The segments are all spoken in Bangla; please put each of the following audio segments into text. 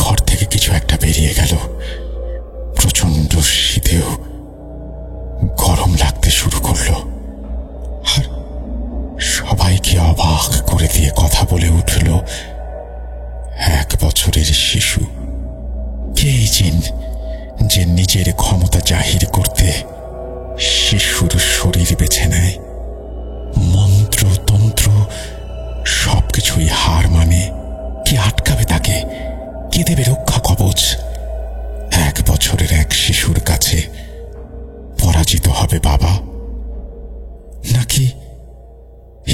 ঘর থেকে কিছু একটা বেরিয়ে গেল। প্রচন্ড শীতেও গরম লাগতে শুরু করলো, আর সবাইকে অবাক করে দিয়ে কথা বলে উঠল, 1 বছরের শিশু। কে জিন যে নিজের ক্ষমতা জাহির করতে শিশুর শরীর বেছে নেয়? মন্ত্র তন্ত্র সবকিছুই হার মানে। কে আটকাবে তাকে? কে দেবে রক্ষা কবচ? 1 বছরের এক শিশুর কাছে পরাজিত হবে বাবা, নাকি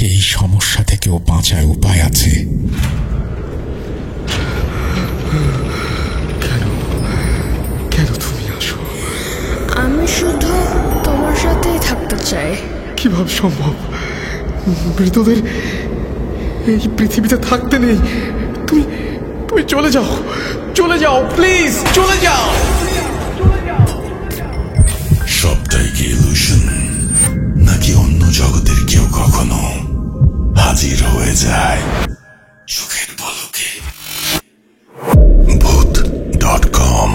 এই সমস্যা থেকেও বাঁচার উপায় আছে? কেন তুমি আসো? আমি শুধু তোমার সাথেই থাকতে চাই। কিভাবে সম্ভব? মৃতদের এই পৃথিবীতে থাকতে নেই। তুমি তুমি চলে যাও, চলে যাও, প্লিজ চলে যাও। সবটাই কি ইলুশন, নাকি অন্য জগতের কেউ কখনো হাজির হয়ে যায় চোখের পলকে? ভূত.com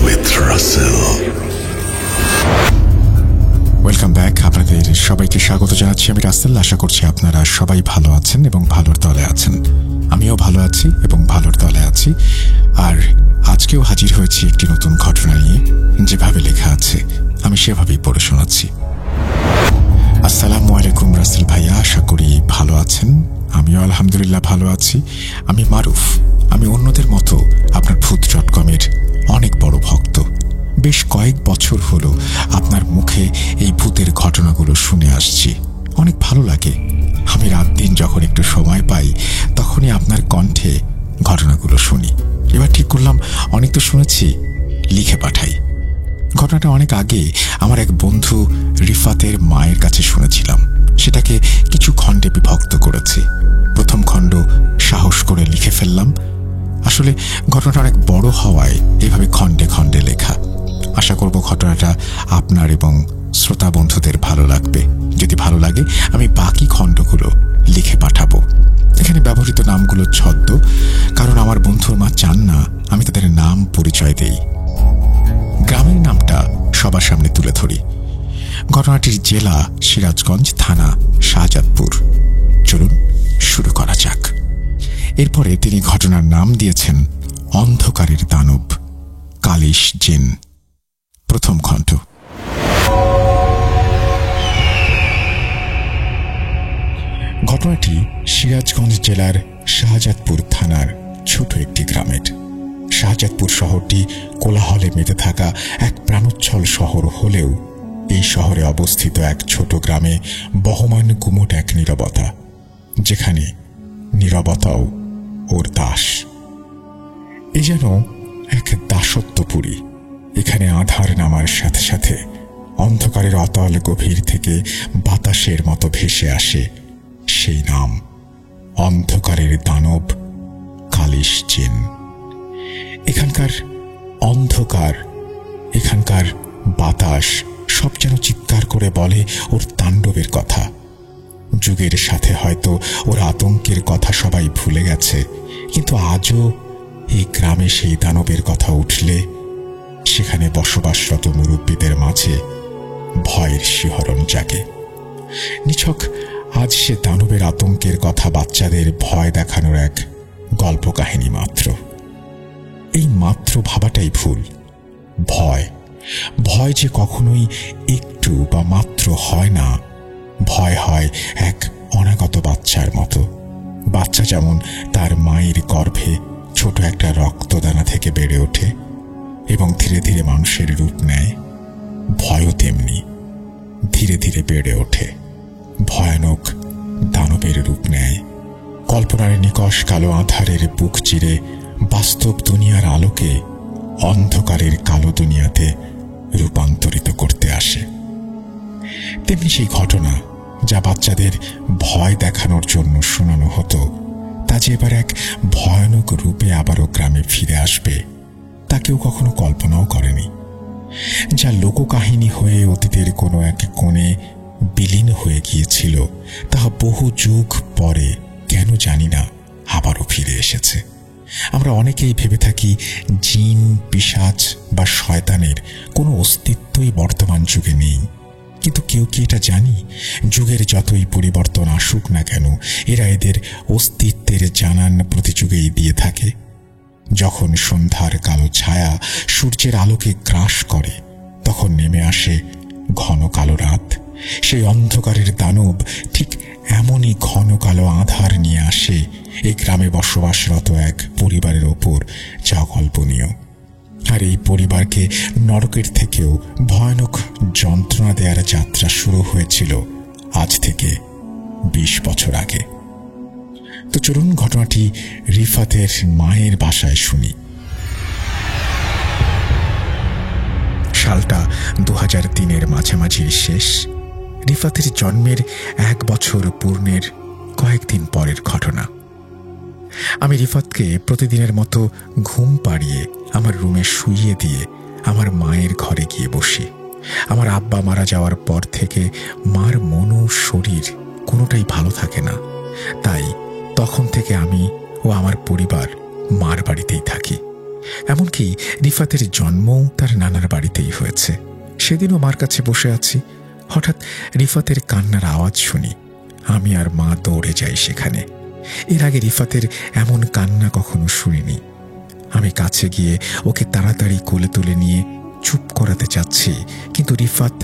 with রাসেল। Welcome back. আপনাদের সবাইকে স্বাগত জানাচ্ছি। আমি রাসেল। আশা করছি আপনারা সবাই ভালো আছেন এবং ভালোর দলে আছেন। আমিও ভালো আছি এবং ভালোর দলে আছি। আর আজকেও হাজির হয়েছি একটি নতুন ঘটনা নিয়ে। যেভাবে লেখা আছে আমি সেভাবেই পড়ে শোনাচ্ছি। আসসালামু আলাইকুম রাসেল ভাইয়া, আশা করি ভালো আছেন। আমিও আলহামদুলিল্লাহ ভালো আছি। আমি মারুফ। আমি অন্যদের মতো আপনার ভূত.com-এর অনেক বড় ভক্ত। বেশ কয়েক বছর হলো আপনার মুখে এই ভূতের ঘটনাগুলো শুনে আসছি। অনেক ভালো লাগে। আমি রাত দিন যখন একটু সময় পাই তখনই আপনার কণ্ঠে ঘটনাগুলো শুনি। এবার ঠিক করলাম অনেক তো শুনেছি, লিখে পাঠাই। ঘটনাটা অনেক আগে আমার এক বন্ধু রিফাতের মায়ের কাছে শুনেছিলাম। সেটাকে কিছু খণ্ডে বিভক্ত করেছি। প্রথম খণ্ড সাহস করে লিখে ফেললাম। আসলে ঘটনাটা অনেক বড় হওয়ায় এভাবে খণ্ডে খণ্ডে লেখা। আশা করব ঘটনাটা আপনার এবং শ্রোতা বন্ধুদের ভালো লাগবে। যদি ভালো লাগে আমি বাকি খণ্ডগুলো লিখে পাঠাবো। এখানে ব্যবহৃত নামগুলো ছদ্ম, কারণ আমার বন্ধুর মা চান না আমি তাদের নাম পরিচয় দেই। গ্রামের নামটা সবার সামনে তুলে ধরি। ঘটনাটির জেলা সিরাজগঞ্জ, থানা শাহজাদপুর। চলুন শুরু করা যাক। এরপরে তিনি ঘটনার নাম দিয়েছেন অন্ধকারের দানব, কালিশ জিন। প্রথম খণ্ড। ঘটনাটি সিরাজগঞ্জ জেলার শাহজাদপুর থানার ছোট একটি গ্রামের। শাহজাদপুর শহরটি কোলাহলে মেতে থাকা এক প্রাণোচ্ছল শহর হলেও এই শহরে অবস্থিত এক ছোট গ্রামে বহমান গুমোট এক নীরবতা, যেখানে নীরবতাও ওর দাস। এ যেন এক দাসত্বপুরী। এখানে আধার নামার সাথে সাথে অন্ধকারের অতল গভীর থেকে বাতাসের মতো ভেসে আসে সেই নাম, অন্ধকারের দানব, কালিশ জিন। এখানকার অন্ধকার, এখানকার বাতাস সব যেন চিৎকার করে বলে ওর তাণ্ডবের কথা। যুগের সাথে হয়তো ওর আতঙ্কের কথা সবাই ভুলে গেছে, কিন্তু আজও এই গ্রামে সেই দানবের কথা উঠলে সেখানে বসবাসরত মুরব্বীদের মাঝে ভয়ের শিহরণ জাগে। নিছক আজ সে দানবের আতঙ্কের কথা বাচ্চাদের ভয় দেখানোর এক গল্প কাহিনী মাত্র। এই মাত্র ভাবাটাই ভুল। ভয়, ভয় যে কখনোই একটু বা মাত্র হয় না। ভয় হয় এক অনাগত বাচ্চার মতো। বাচ্চা যেমন তার মায়ের গর্ভে ছোট একটা রক্তদানা থেকে বেড়ে ওঠে এবং ধীরে ধীরে মানুষের রূপ নেয়, ভয়ও তেমনি ধীরে ধীরে বেড়ে ওঠে, ভয়ানক দানবের রূপ নেয়। কল্পনার নিকষ কালো আধারের বুক চিরে বাস্তব দুনিয়ার আলোকে অন্ধকারের কালো দুনিয়াতে রূপান্তরিত করতে আসে। তেমনি সেই ঘটনা যা বাচ্চাদের ভয় দেখানোর জন্য শোনানো হতো, তা যে এবার এক ভয়ানক রূপে আবারও গ্রামে ফিরে আসবে তা কেউ কখনো কল্পনাও করেনি। যা লোককাহিনী হয়ে অতীতের কোনো এক কোণে বিলীন হয়ে গিয়েছিল, তা বহু যুগ পরে কেন জানি না আবারও ফিরে এসেছে। আমরা অনেকেই ভেবে থাকি জিন, পিশাচ বা শয়তানের কোনো অস্তিত্বই বর্তমান যুগে নেই। কিন্তু কেউ কি এটা জানি, যুগের যতই পরিবর্তন আসুক না কেন, এরা এদের অস্তিত্বের জানান প্রতি যুগেই দিয়ে থাকে। যখন সন্ধ্যার কালো ছায়া সূর্যের আলোকে গ্রাস করে, তখন নেমে আসে ঘন কালো রাত। সেই অন্ধকারের দানব ঠিক এমনই ঘন কালো আঁধার নিয়ে আসে এই গ্রামে বসবাসরত এক পরিবারের ওপর, যা অকল্পনীয়। আর এই পরিবারকে নরকের থেকেও ভয়ানক যন্ত্রণা দেওয়ার যাত্রা শুরু হয়েছিল আজ থেকে 20 বছর আগে। তো চলুন ঘটনাটি রিফাতের মায়ের ভাষায় শুনি। সালটা 2003-এর মাঝামাঝি শেষ। রিফাতের জন্মের 1 বছর পূর্ণের কয়েকদিন পরের ঘটনা। আমি রিফাতকে প্রতিদিনের মতো ঘুম পাড়িয়ে আমার রুমে শুইয়ে দিয়ে আমার মায়ের ঘরে গিয়ে বসি। আমার আব্বা মারা যাওয়ার পর থেকে মার মন ও শরীর কোনোটাই ভালো থাকে না, তাই তখন থেকে আমি ও আমার পরিবার মার বাড়িতেই থাকি। এমনকি রিফাতের জন্মও তার নানার বাড়িতেই হয়েছে। সেদিনও মার কাছে বসে আছি, হঠাৎ রিফাতের কান্নার আওয়াজ শুনি। আমি আর মা দৌড়ে যাই সেখানে। এর আগে রিফাতের এমন কান্না কখনো শুনিনি। আমি কাছে গিয়ে ওকে তাড়াতাড়ি কোলে তুলে নিয়ে চুপ করাতে চাচ্ছি, কিন্তু রিফাত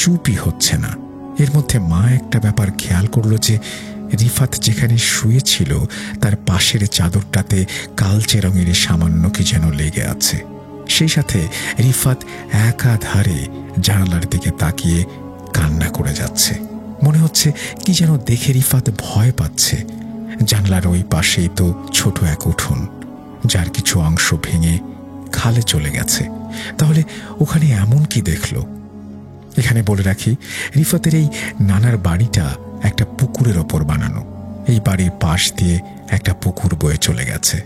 চুপই হচ্ছে না। এর মধ্যে মা একটা ব্যাপার খেয়াল করলো যে রিফাত যেখানে শুয়েছিল তার পাশের চাদরটাতে কালচে রঙের সামান্য কি যেন লেগে আছে। সেই সাথে রিফাত একাধারে জানালার দিকে তাকিয়ে কান্না করে যাচ্ছে। মনে হচ্ছে কি যেন দেখে রিফাত ভয় পাচ্ছে। জানলার ওই পাশেই তো ছোট এক উঠোন, যার কিছু অংশ ভেঙে খালে চলে গেছে। তাহলে ওখানে এমন কি দেখল? এখানে বলে রাখি, রিফাতের এই নানার বাড়িটা একটা পুকুরের ওপর বানানো। এই বাড়ির পাশ দিয়ে একটা পুকুর বয়ে চলে গেছে।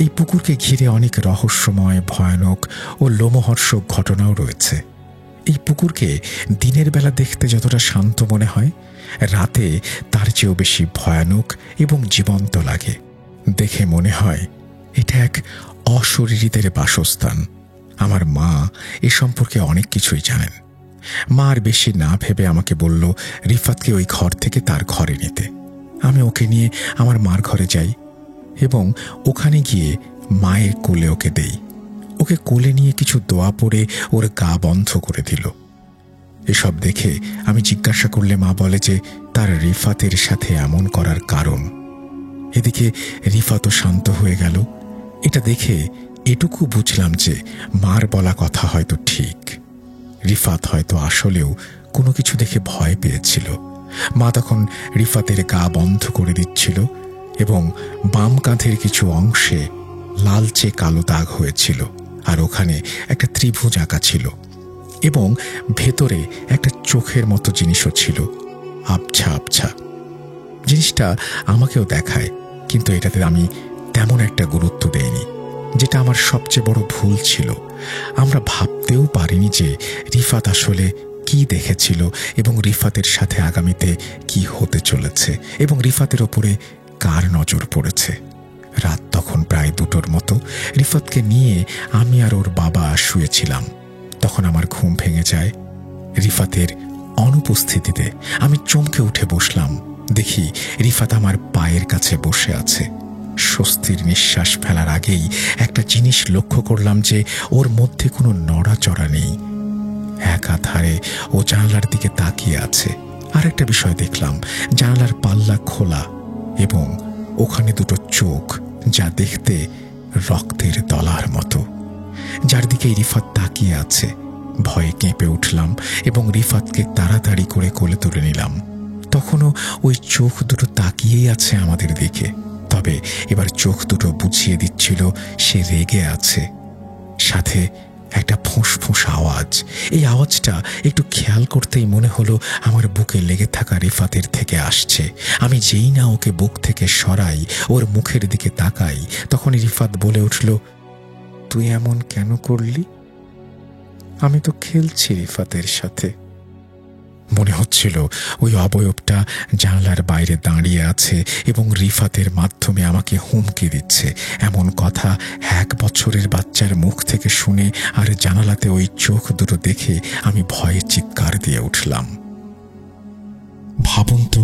এই পুকুরকে ঘিরে অনেক রহস্যময়, ভয়ানক ও লোমহর্ষক ঘটনাও রয়েছে। এই পুকুরকে দিনের বেলা দেখতে যতটা শান্ত মনে হয়, রাতে তার চেয়েও বেশি ভয়ানক এবং জীবন্ত লাগে। দেখে মনে হয় এটা এক অশরীরীদের বাসস্থান। আমার মা এ সম্পর্কে অনেক কিছুই জানেন। মা আর বেশি না ভেবে আমাকে বলল রিফাতকে ওই ঘর থেকে তার ঘরে নিতে। আমি ওকে নিয়ে আমার মার ঘরে যাই এবং ওখানে গিয়ে মায়ের কোলে ওকে দেই। ওকে কোলে নিয়ে কিছু দোয়া পড়ে ওর গা বন্ধ করে দিল। এসব দেখে আমি জিজ্ঞাসা করলে মা বলে যে তার রিফাতের সাথে এমন করার কারণ। এদিকে রিফাতও শান্ত হয়ে গেল। এটা দেখে এটুকু বুঝলাম যে মার বলা কথা হয়তো ঠিক। রিফাত হয়তো আসলেও কোনো কিছু দেখে ভয় পেয়েছিল। মা তখন রিফাতের গা বন্ধ করে দিচ্ছিল এবং বাম কাঁধের কিছু অংশে লালচে কালো দাগ হয়েছিল, আর ওখানে একটা ত্রিভুজ আঁকা ছিল এবং ভেতরে একটা চোখের মতো জিনিসও ছিল, আবছা আবছা। জিনিসটা আমাকেও দেখায়, কিন্তু এটাতে আমি তেমন একটা গুরুত্ব দেইনি, যেটা আমার সবচেয়ে বড় ভুল ছিল। আমরা ভাবতেও পারিনি যে রিফাত আসলে কি দেখেছিল এবং রিফাতের সাথে আগামীতে কি হতে চলেছে এবং রিফাতের ওপরে কার নজর পড়েছে। রাত তখন প্রায় 2টোর মতো। রিফাতকে নিয়ে আমি আর ওর বাবা শুয়েছিলাম। তখন আমার ঘুম ভেঙে যায়। রিফাতের অনুপস্থিতিতে আমি চমকে উঠে বসলাম। দেখি রিফাত আমার পায়ের কাছে বসে আছে। স্বস্তির নিঃশ্বাস ফেলার আগেই একটা জিনিস লক্ষ্য করলাম যে ওর মধ্যে কোনো নড়াচড়া নেই। একাধারে ও জানালার দিকে তাকিয়ে আছে। আর একটা বিষয় দেখলাম, জানালার পাল্লা খোলা এবং ওখানে 2টো চোখ, যা দেখতে রক্তের দলার মতো, যার দিকে রিফাত তাকিয়ে আছে। ভয়ে কেঁপে উঠলাম এবং রিফাতকে তাড়াতাড়ি করে কোলে তুলে নিলাম। তখনও ওই চোখ 2টো তাকিয়েই আছে আমাদের দিকে, তবে এবার চোখ 2টো বুঝিয়ে দিচ্ছিল সে রেগে আছে। সাথে একটা ফোঁস আওয়াজ। এই আওয়াজটা একটু খেয়াল করতেই মনে হলো আমার বুকে লেগে থাকা রিফাতের থেকে আসছে। আমি যেই না ওকে বুক থেকে সরাই, ওর মুখের দিকে তাকাই, তখন রিফাত বলে উঠল, তুই এমন কেন করলি? আমি তো খেলছি রিফাতের সাথে। মনে হচ্ছিল ওই অবয়বটা জানালার বাইরে দাঁড়িয়ে আছে এবং রিফাতের মাধ্যমে আমাকে হুমকি দিচ্ছে। এমন কথা 1 বছরের বাচ্চার মুখ থেকে শুনে আর জানালাতে ওই চোখ দুটো দেখে আমি ভয়ে চিৎকার দিয়ে উঠলাম। ভাবুন তো,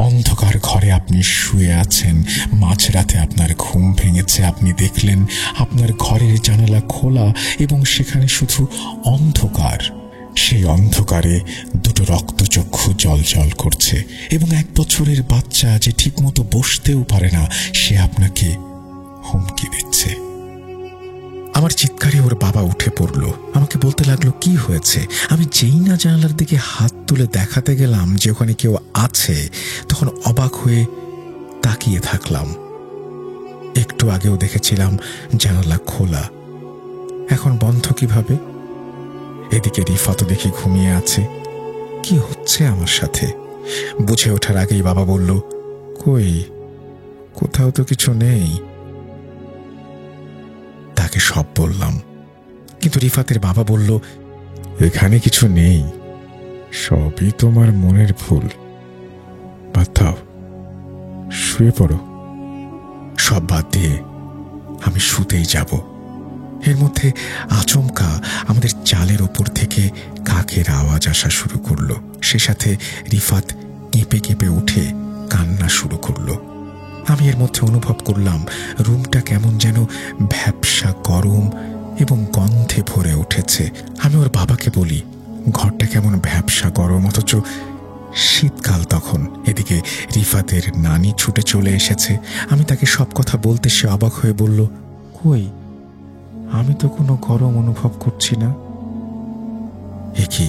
অন্ধকার ঘরে আপনি শুয়ে আছেন, মাঝরাতে আপনার ঘুম ভেঙেছে, আপনি দেখলেন আপনার ঘরের জানালা খোলা এবং সেখানে শুধু অন্ধকার। সেই অন্ধকারে দুটো রক্তচক্ষু জ্বলজ্বল করছে এবং 1 বছরের বাচ্চা যে ঠিকমতো বসতেও পারে না, সে আপনাকে হুমকি দিচ্ছে। আমার চিৎকারে ওর বাবা উঠে পড়ল, আমাকে বলতে লাগলো কি হয়েছে। আমি যেই না জানালার দিকে হাত তুলে দেখাতে গেলাম যে ওখানে কেউ আছে, তখন অবাক হয়ে তাকিয়ে থাকলাম। একটু আগেও দেখেছিলাম জানালা খোলা, এখন বন্ধ কিভাবে? এদিকে রিফাত দেখি ঘুমিয়ে আছে। কি হচ্ছে আমার সাথে? বুঝে ওঠার আগেই বাবা বলল, কই, কোথাও তো কিছু নেই। তাকে সব বললাম, কিন্তু রিফাতের বাবা বলল, এখানে কিছু নেই, সবই তোমার মনের ভুল। বাদ দাও, শুয়ে পড়ো। সব বাদ দিয়ে আমি শুতেই যাব। এর মধ্যে আচমকা আমাদের চালের ওপর থেকে কাকের আওয়াজ আসা শুরু করলো। সে সাথে রিফাত কেঁপে কেঁপে উঠে কান্না শুরু করলো। আমি এর মধ্যে অনুভব করলাম রুমটা কেমন যেন ভ্যাপসা গরম এবং গন্ধে ভরে উঠেছে। আমি ওর বাবাকে বলি, ঘরটা কেমন ভ্যাপসা গরম, অথচ শীতকাল তখন। এদিকে রিফাতের নানি ছুটে চলে এসেছে। আমি তাকে সব কথা বলতে সে অবাক হয়ে বলল, কই, আমি তো কোনো গরম অনুভব করছি না। এ কি?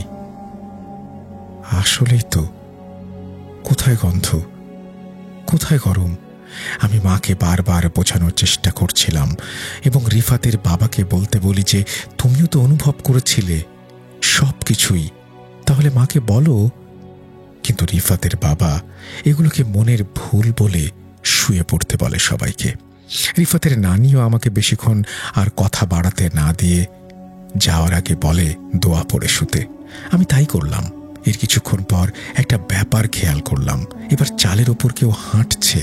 আসলেই তো, কোথায় গন্ধ, কোথায় গরম? আমি মাকে বারবার বোঝানোর চেষ্টা করছিলাম এবং রিফাতের বাবাকে বলতে বলি যে তুমিও তো অনুভব করেছিলে সব কিছুই, তাহলে মাকে বলো। কিন্তু রিফাতের বাবা এগুলোকে মনের ভুল বলে শুয়ে পড়তে বলে সবাইকে। রিফাতের নানিও আমাকে বেশিক্ষণ আর কথা বাড়াতে না দিয়ে যাওয়ার আগে বলে দোয়া পড়ে শুতে। আমি তাই করলাম। এর কিছুক্ষণ পর একটা ব্যাপার খেয়াল করলাম, এবার চালের ওপর কেউ হাঁটছে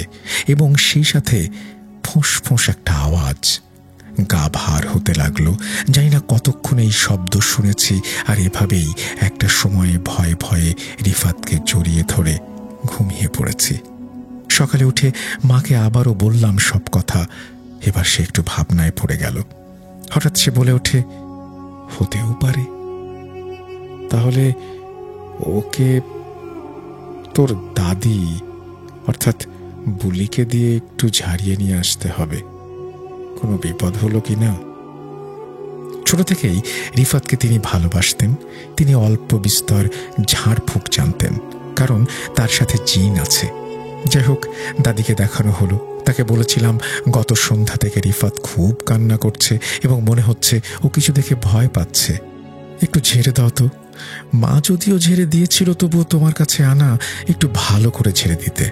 এবং সেই সাথে ফোঁস ফোঁস একটা আওয়াজ। গা ভার হতে লাগলো। জানি না কতক্ষণ এই শব্দ শুনেছি, আর এভাবেই একটা সময়ে ভয়ে ভয়ে রিফাতকে জড়িয়ে ধরে ঘুমিয়ে পড়েছি। সকালে উঠে মাকে আবারও বললাম সব কথা। এবার সে একটু ভাবনায় পড়ে গেল। হঠাৎ সে বলে ওঠে, হতেও পারে, তাহলে ওকে তোর দাদি অর্থাৎ বুলিকে দিয়ে একটু ঝাড়িয়ে নিয়ে আসতে হবে, কোনো বিপদ হলো কি না। ছোট থেকেই রিফাতকে তিনি ভালোবাসতেন। তিনি অল্প বিস্তর ঝাড়ফুঁক জানতেন, কারণ তার সাথে জিন আছে। যাই হোক, দাদিকে দেখানো হলো। তাকে বলেছিলাম গত সন্ধ্যা থেকে রিফাত খুব কান্না করছে এবং মনে হচ্ছে ও কিছু দেখে ভয় পাচ্ছে, একটু ঝেড়ে দাও তো। মা যদিও ঝেড়ে দিয়েছিল, তবুও তোমার কাছে আনা একটু ভালো করে ঝেড়ে দিতে।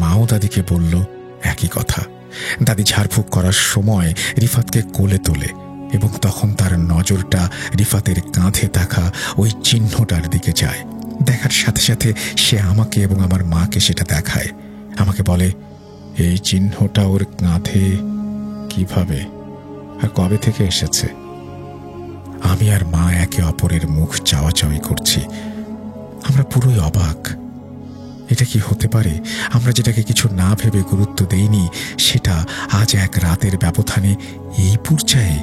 মাও দাদিকে বলল একই কথা। দাদি ঝাড়ফুঁক করার সময় রিফাতকে কোলে তোলে এবং তখন তার নজরটা রিফাতের কাঁধে থাকা ওই চিহ্নটার দিকে যায়। দেখার সাথে সাথে সে আমাকে এবং আমার মাকে সেটা দেখায়। আমাকে বলে, এই চিহ্নটা ওর কাঁধে কিভাবে আর কবে থেকে এসেছে? আমি আর মা একে অপরের মুখ চাওয়াচাওয়ি করছি। আমরা পুরোই অবাক। এটা কি হতে পারে? আমরা যেটাকে কিছু না ভেবে গুরুত্ব দেইনি, সেটা আজ এক রাতের ব্যবধানে এই পর্যায়ে।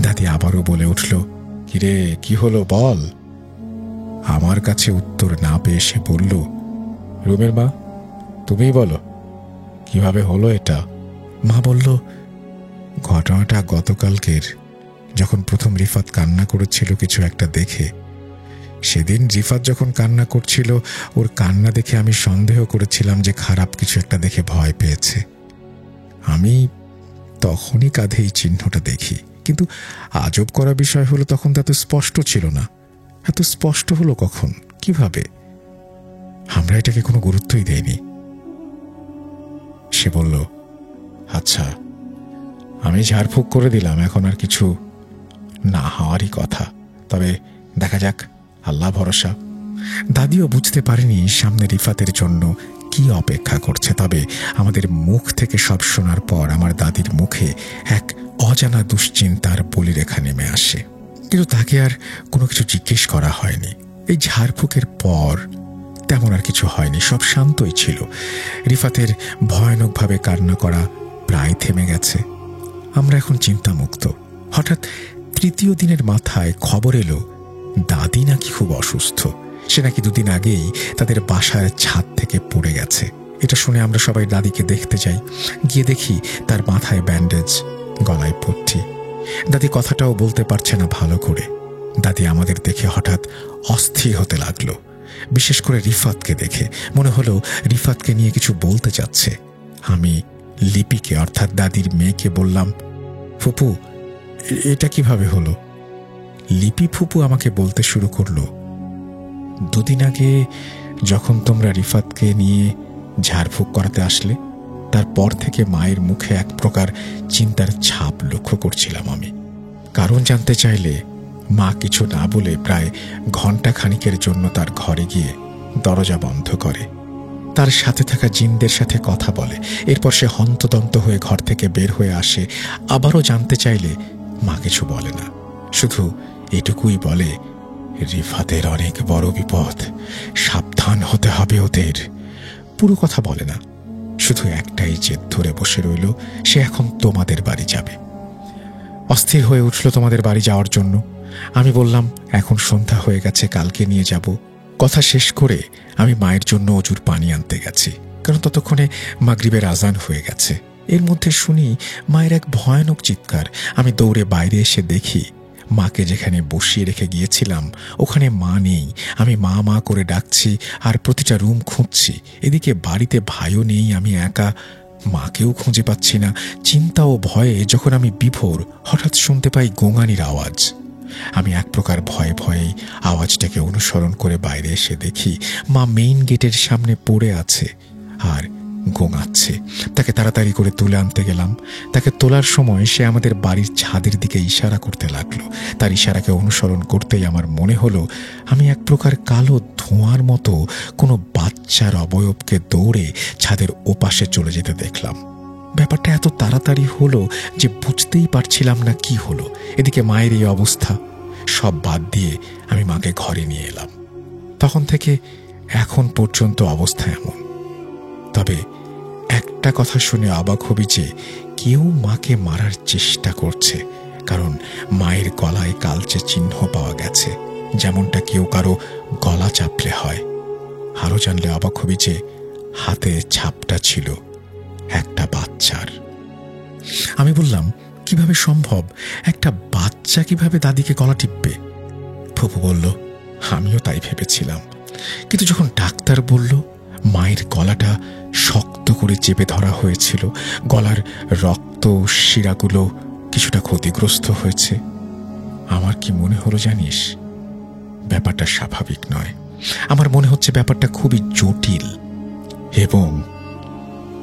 দাদি আবারও বলে উঠল, কিরে, কি হলো বল। আমার কাছে উত্তর না পেয়ে সে বলল, রুমের মা, তুমিই বলো কিভাবে হলো এটা। মা বলল, ঘটনাটা গতকালকের, যখন প্রথম রিফাত কান্না করেছিল কিছু একটা দেখে। সেদিন রিফাত যখন কান্না করছিল, ওর কান্না দেখে আমি সন্দেহ করেছিলাম যে খারাপ কিছু একটা দেখে ভয় পেয়েছে। আমি তখনই কাঁধে এই চিহ্নটা দেখি, কিন্তু আজব করা বিষয় হলো তখন তা তো স্পষ্ট ছিল না। এত স্পষ্ট হলো কখন, কিভাবে? আমরা এটাকে কোনো গুরুত্বই দেইনি। সে বলল, আচ্ছা, আমি ঝাড়ফুঁক করে দিলাম, এখন আর কিছু না হওয়ারই কথা, তবে দেখা যাক, আল্লাহ ভরসা। দাদিও বুঝতে পারেনি সামনে রিফাতের জন্য কি অপেক্ষা করছে। তবে আমাদের মুখ থেকে সব শোনার পর আমার দাদির মুখে এক অজানা দুশ্চিন্তার বলিরেখা নেমে আসে। কিন্তু তাকে আর কোনো কিছু জিজ্ঞেস করা হয়নি। এই ঝাড়ফুঁকের পর তেমন আর কিছু হয়নি, সব শান্তই ছিল। রিফাতের ভয়ানকভাবে কান্না করা প্রায় থেমে গেছে। আমরা এখন চিন্তামুক্ত। হঠাৎ তৃতীয় দিনের মাথায় খবর এলো দাদি নাকি খুব অসুস্থ। সে নাকি 2 দিন আগেই তাদের বাসার ছাদ থেকে পড়ে গেছে। এটা শুনে আমরা সবাই দাদিকে দেখতে যাই। গিয়ে দেখি তার মাথায় ব্যান্ডেজ, গলায় পট্টি। দাদি কথাটাও বলতে পারছে না ভালো করে। দাদি আমাদের দেখে হঠাৎ অস্থির হতে লাগলো, বিশেষ করে রিফাতকে দেখে। মনে হলো রিফাতকে নিয়ে কিছু বলতে চাচ্ছে। আমি লিপিকে অর্থাৎ দাদির মেয়েকে বললাম, ফুপু এটা কিভাবে হলো? লিপি ফুপু আমাকে বলতে শুরু করলো, 2 দিন আগে যখন তোমরা রিফাতকে নিয়ে ঝাড়ফুঁক করাতে আসলে, তারপর থেকে মায়ের মুখে এক প্রকার চিন্তার ছাপ লক্ষ্য করছিলাম আমি। কারণ জানতে চাইলে মা কিছু না বলে প্রায় ঘন্টা খানিকের জন্য তার ঘরে গিয়ে দরজা বন্ধ করে, তার সাথে থাকা জিনদের সাথে কথা বলে। এরপর সে হন্তদন্ত হয়ে ঘর থেকে বের হয়ে আসে। আবারও জানতে চাইলে মা কিছু বলে না, শুধু এটুকুই বলে, রিফাতের অনেক বড় বিপদ, সাবধান হতে হবে ওদের। পুরো কথা বলে না, শুধু একটাই জেদ ধরে বসে রইল, সে এখন তোমাদের বাড়ি যাবে। অস্থির হয়ে উঠল তোমাদের বাড়ি যাওয়ার জন্য। আমি বললাম, এখন সন্ধ্যা হয়ে গেছে, কালকে নিয়ে যাব। কথা শেষ করে আমি মায়ের জন্য অজুর পানি আনতে গেছি, কারণ ততক্ষণে মাগরিবের আজান হয়ে গেছে। এর মধ্যে শুনি মায়ের এক ভয়ানক চিৎকার। আমি দৌড়ে বাইরে এসে দেখি মাকে যেখানে বসিয়ে রেখে গিয়েছিলাম ওখানে মা নেই। আমি মা মা করে ডাকছি আর প্রতিটা রুম খুঁজছি। এদিকে বাড়িতে ভাইও নেই, আমি একা, মাকেও খুঁজে পাচ্ছি না। চিন্তা ও ভয়ে যখন আমি বিভোর, হঠাৎ শুনতে পাই গোঙানির আওয়াজ। আমি এক প্রকার ভয়ে ভয়ে আওয়াজটাকে অনুসরণ করে বাইরে এসে দেখি মা মেইন গেটের সামনে পড়ে আছে আর গোঙাচ্ছে। তাকে তাড়াতাড়ি করে তুলে আনতে গেলাম। তাকে তোলার সময় সে আমাদের বাড়ির ছাদের দিকে ইশারা করতে লাগলো। তার ইশারাকে অনুসরণ করতেই আমার মনে হলো আমি এক প্রকার কালো ধোঁয়ার মতো কোনো বাচ্চার অবয়বকে দৌড়ে ছাদের ওপাশে চলে যেতে দেখলাম। ব্যাপারটা এত তাড়াতাড়ি হলো যে বুঝতেই পারছিলাম না কি হলো। এদিকে মায়ের এই অবস্থা, সব বাদ দিয়ে আমি মাকে ঘরে নিয়ে এলাম। তখন থেকে এখন পর্যন্ত অবস্থা এমন। তবে একটা কথা শুনে অবাক হবি যে কেউ মাকে মারার চেষ্টা করছে, কারণ মায়ের গলায় কালচে চিহ্ন পাওয়া গেছে, যেমনটা কেউ কারো গলা চাপলে হয়। আরো জানলে অবাক হবি যে হাতে ছাপটা ছিল একটা বাচ্চার। আমি বললাম, কিভাবে সম্ভব? একটা বাচ্চা কিভাবে দাদিকে গলা টিপবে? ফুপু বলল, আমিও তাই ভেবেছিলাম, কিন্তু যখন ডাক্তার বলল মায়ের গলাটা শক্ত করে চেপে ধরা হয়েছিল, গলার রক্ত শিরাগুলো কিছুটা ক্ষতিগ্রস্ত হয়েছে, আমার কি মনে হলো জানিস? ব্যাপারটা স্বাভাবিক নয়। আমার মনে হচ্ছে ব্যাপারটা খুবই জটিল এবং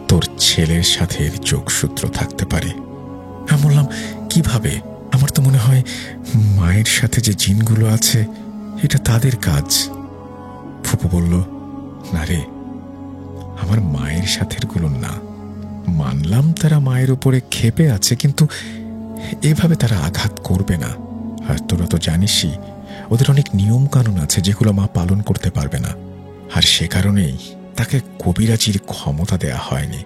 তোর ছেলের সাথে এর যোগসূত্র থাকতে পারে। আমি বললাম, কিভাবে? আমার তো মনে হয় মায়ের সাথে যে জিনগুলো আছে এটা তাদের কাজ। ফুপু বলল, না রে, আমার মায়ের সাথের গুলো না। মানলাম তারা মায়ের উপরে ক্ষেপে আছে, কিন্তু এভাবে তারা আঘাত করবে না। আর তোরা তো জানিসই ওদের অনেক নিয়ম কানুন আছে যেগুলো মা পালন করতে পারবে না। আর সে কারণেই তাকে কবিরাজির ক্ষমতা দেয়া হয়নি।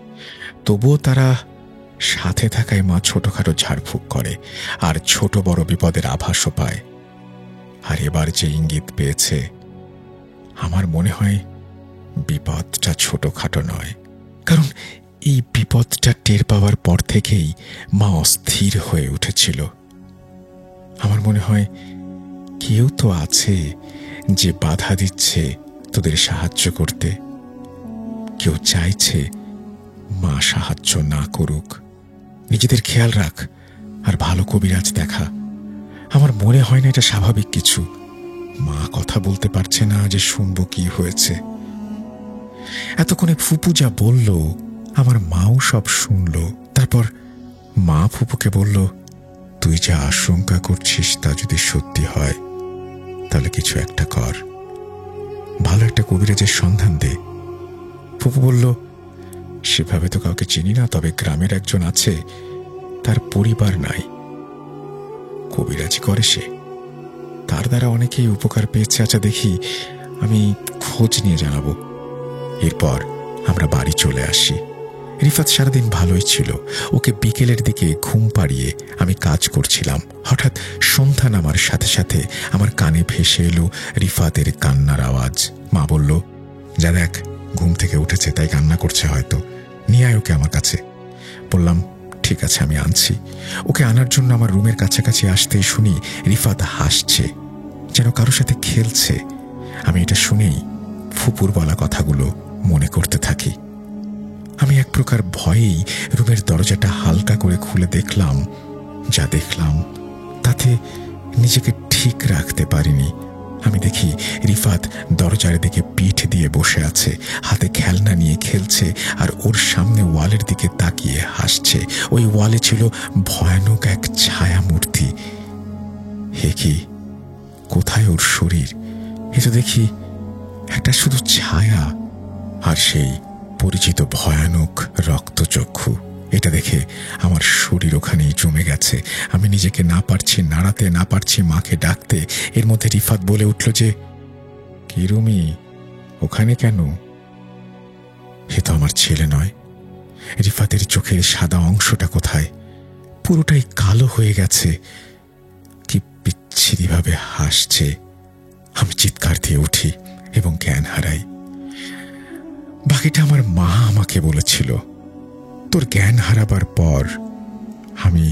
তবুও তারা সাথে থাকায় মা ছোটখাটো ঝাড়ফুঁক করে আর ছোট বড় বিপদের আভাসও পায়। আর এবার যে ইঙ্গিত পেয়েছে, আমার মনে হয় বিপদটা ছোটখাটো নয়, কারণ এই বিপদটা টের পাওয়ার পর থেকেই মা অস্থির হয়ে উঠেছিল। আমার মনে হয় কেউ তো আছে যে বাধা দিচ্ছে তোদের সাহায্য করতে। কেউ চাইছে মা সাহায্য না করুক। নিজেদের খেয়াল রাখ আর ভালো কবিরাজ দেখা। আমার মনে হয় না এটা স্বাভাবিক কিছু। মা কথা বলতে পারছে না যে শুনবো কি হয়েছে। এতক্ষণে ফুপু যা বলল আমার মাও সব শুনল। তারপর মা ফুপুকে বলল, তুই যা আশঙ্কা করছিস তা যদি সত্যি হয় তাহলে কিছু একটা কর। ভালো একটা কবিরাজের সন্ধান দে। ফুপু বলল, সেভাবে তো কাউকে চিনি না, তবে গ্রামের একজন আছে, তার পরিবার নাই, কবিরাজি করে সে, তার দ্বারা অনেকেই উপকার পেয়েছে। আচ্ছা দেখি, আমি খোঁজ নিয়ে জানাবো। এরপর আমরা বাড়ি চলে আসি। রিফাত সারাদিন ভালোই ছিল। ওকে বিকেলের দিকে ঘুম পাড়িয়ে আমি কাজ করছিলাম। হঠাৎ সন্ধ্যা নামার সাথে সাথে আমার কানে ভেসে এলো রিফাতের কান্নার আওয়াজ। মা বলল, যা দেখ, ঘুম থেকে উঠেছে, তাই কান্না করছে হয়তো, নিয়ে আয় ওকে আমার কাছে। বললাম, ঠিক আছে, আমি আনছি। ওকে আনার জন্য আমার রুমের কাছাকাছি আসতেই শুনি রিফাত হাসছে, যেন কারোর সাথে খেলছে। আমি এটা শুনেই ফুপুর বলা কথাগুলো মনে করতে থাকি। আমি এক প্রকার ভয়েই রুমের দরজাটা হালকা করে খুলে দেখলাম। যা দেখলাম তাতে নিজেকে ঠিক রাখতে পারিনি। আমি দেখি রিফাত দরজার দিকে পিঠ দিয়ে বসে আছে, হাতে খেলনা নিয়ে খেলছে, আর ওর সামনে ওয়ালের দিকে তাকিয়ে হাসছে। ওই ওয়ালে ছিল ভয়ানক এক ছায়া মূর্তি। হে কি, কোথায় ওর শরীর? এ তো দেখি একটা শুধু ছায়া, আর সেই পরিচিত ভয়ানক রক্তচক্ষু। এটা দেখে আমার শরীর ওখানেই জমে গেছে। আমি নিজেকে না পারছি নাড়াতে, না পারছি মাকে ডাকতে। এর মধ্যে রিফাত বলে উঠল যে, কি রুমি, ওখানে কেন? এ তো আমার ছেলে নয়। রিফাতের চোখের সাদা অংশটা কোথায়? পুরোটাই কালো হয়ে গেছে। কি বিচ্ছিরিভাবে হাসছে। আমি চিৎকার দিয়ে উঠি এবং জ্ঞান হারাই। বাকিটা আমার মা আমাকে বলেছিল। তোর জ্ঞান হারাবার পর আমি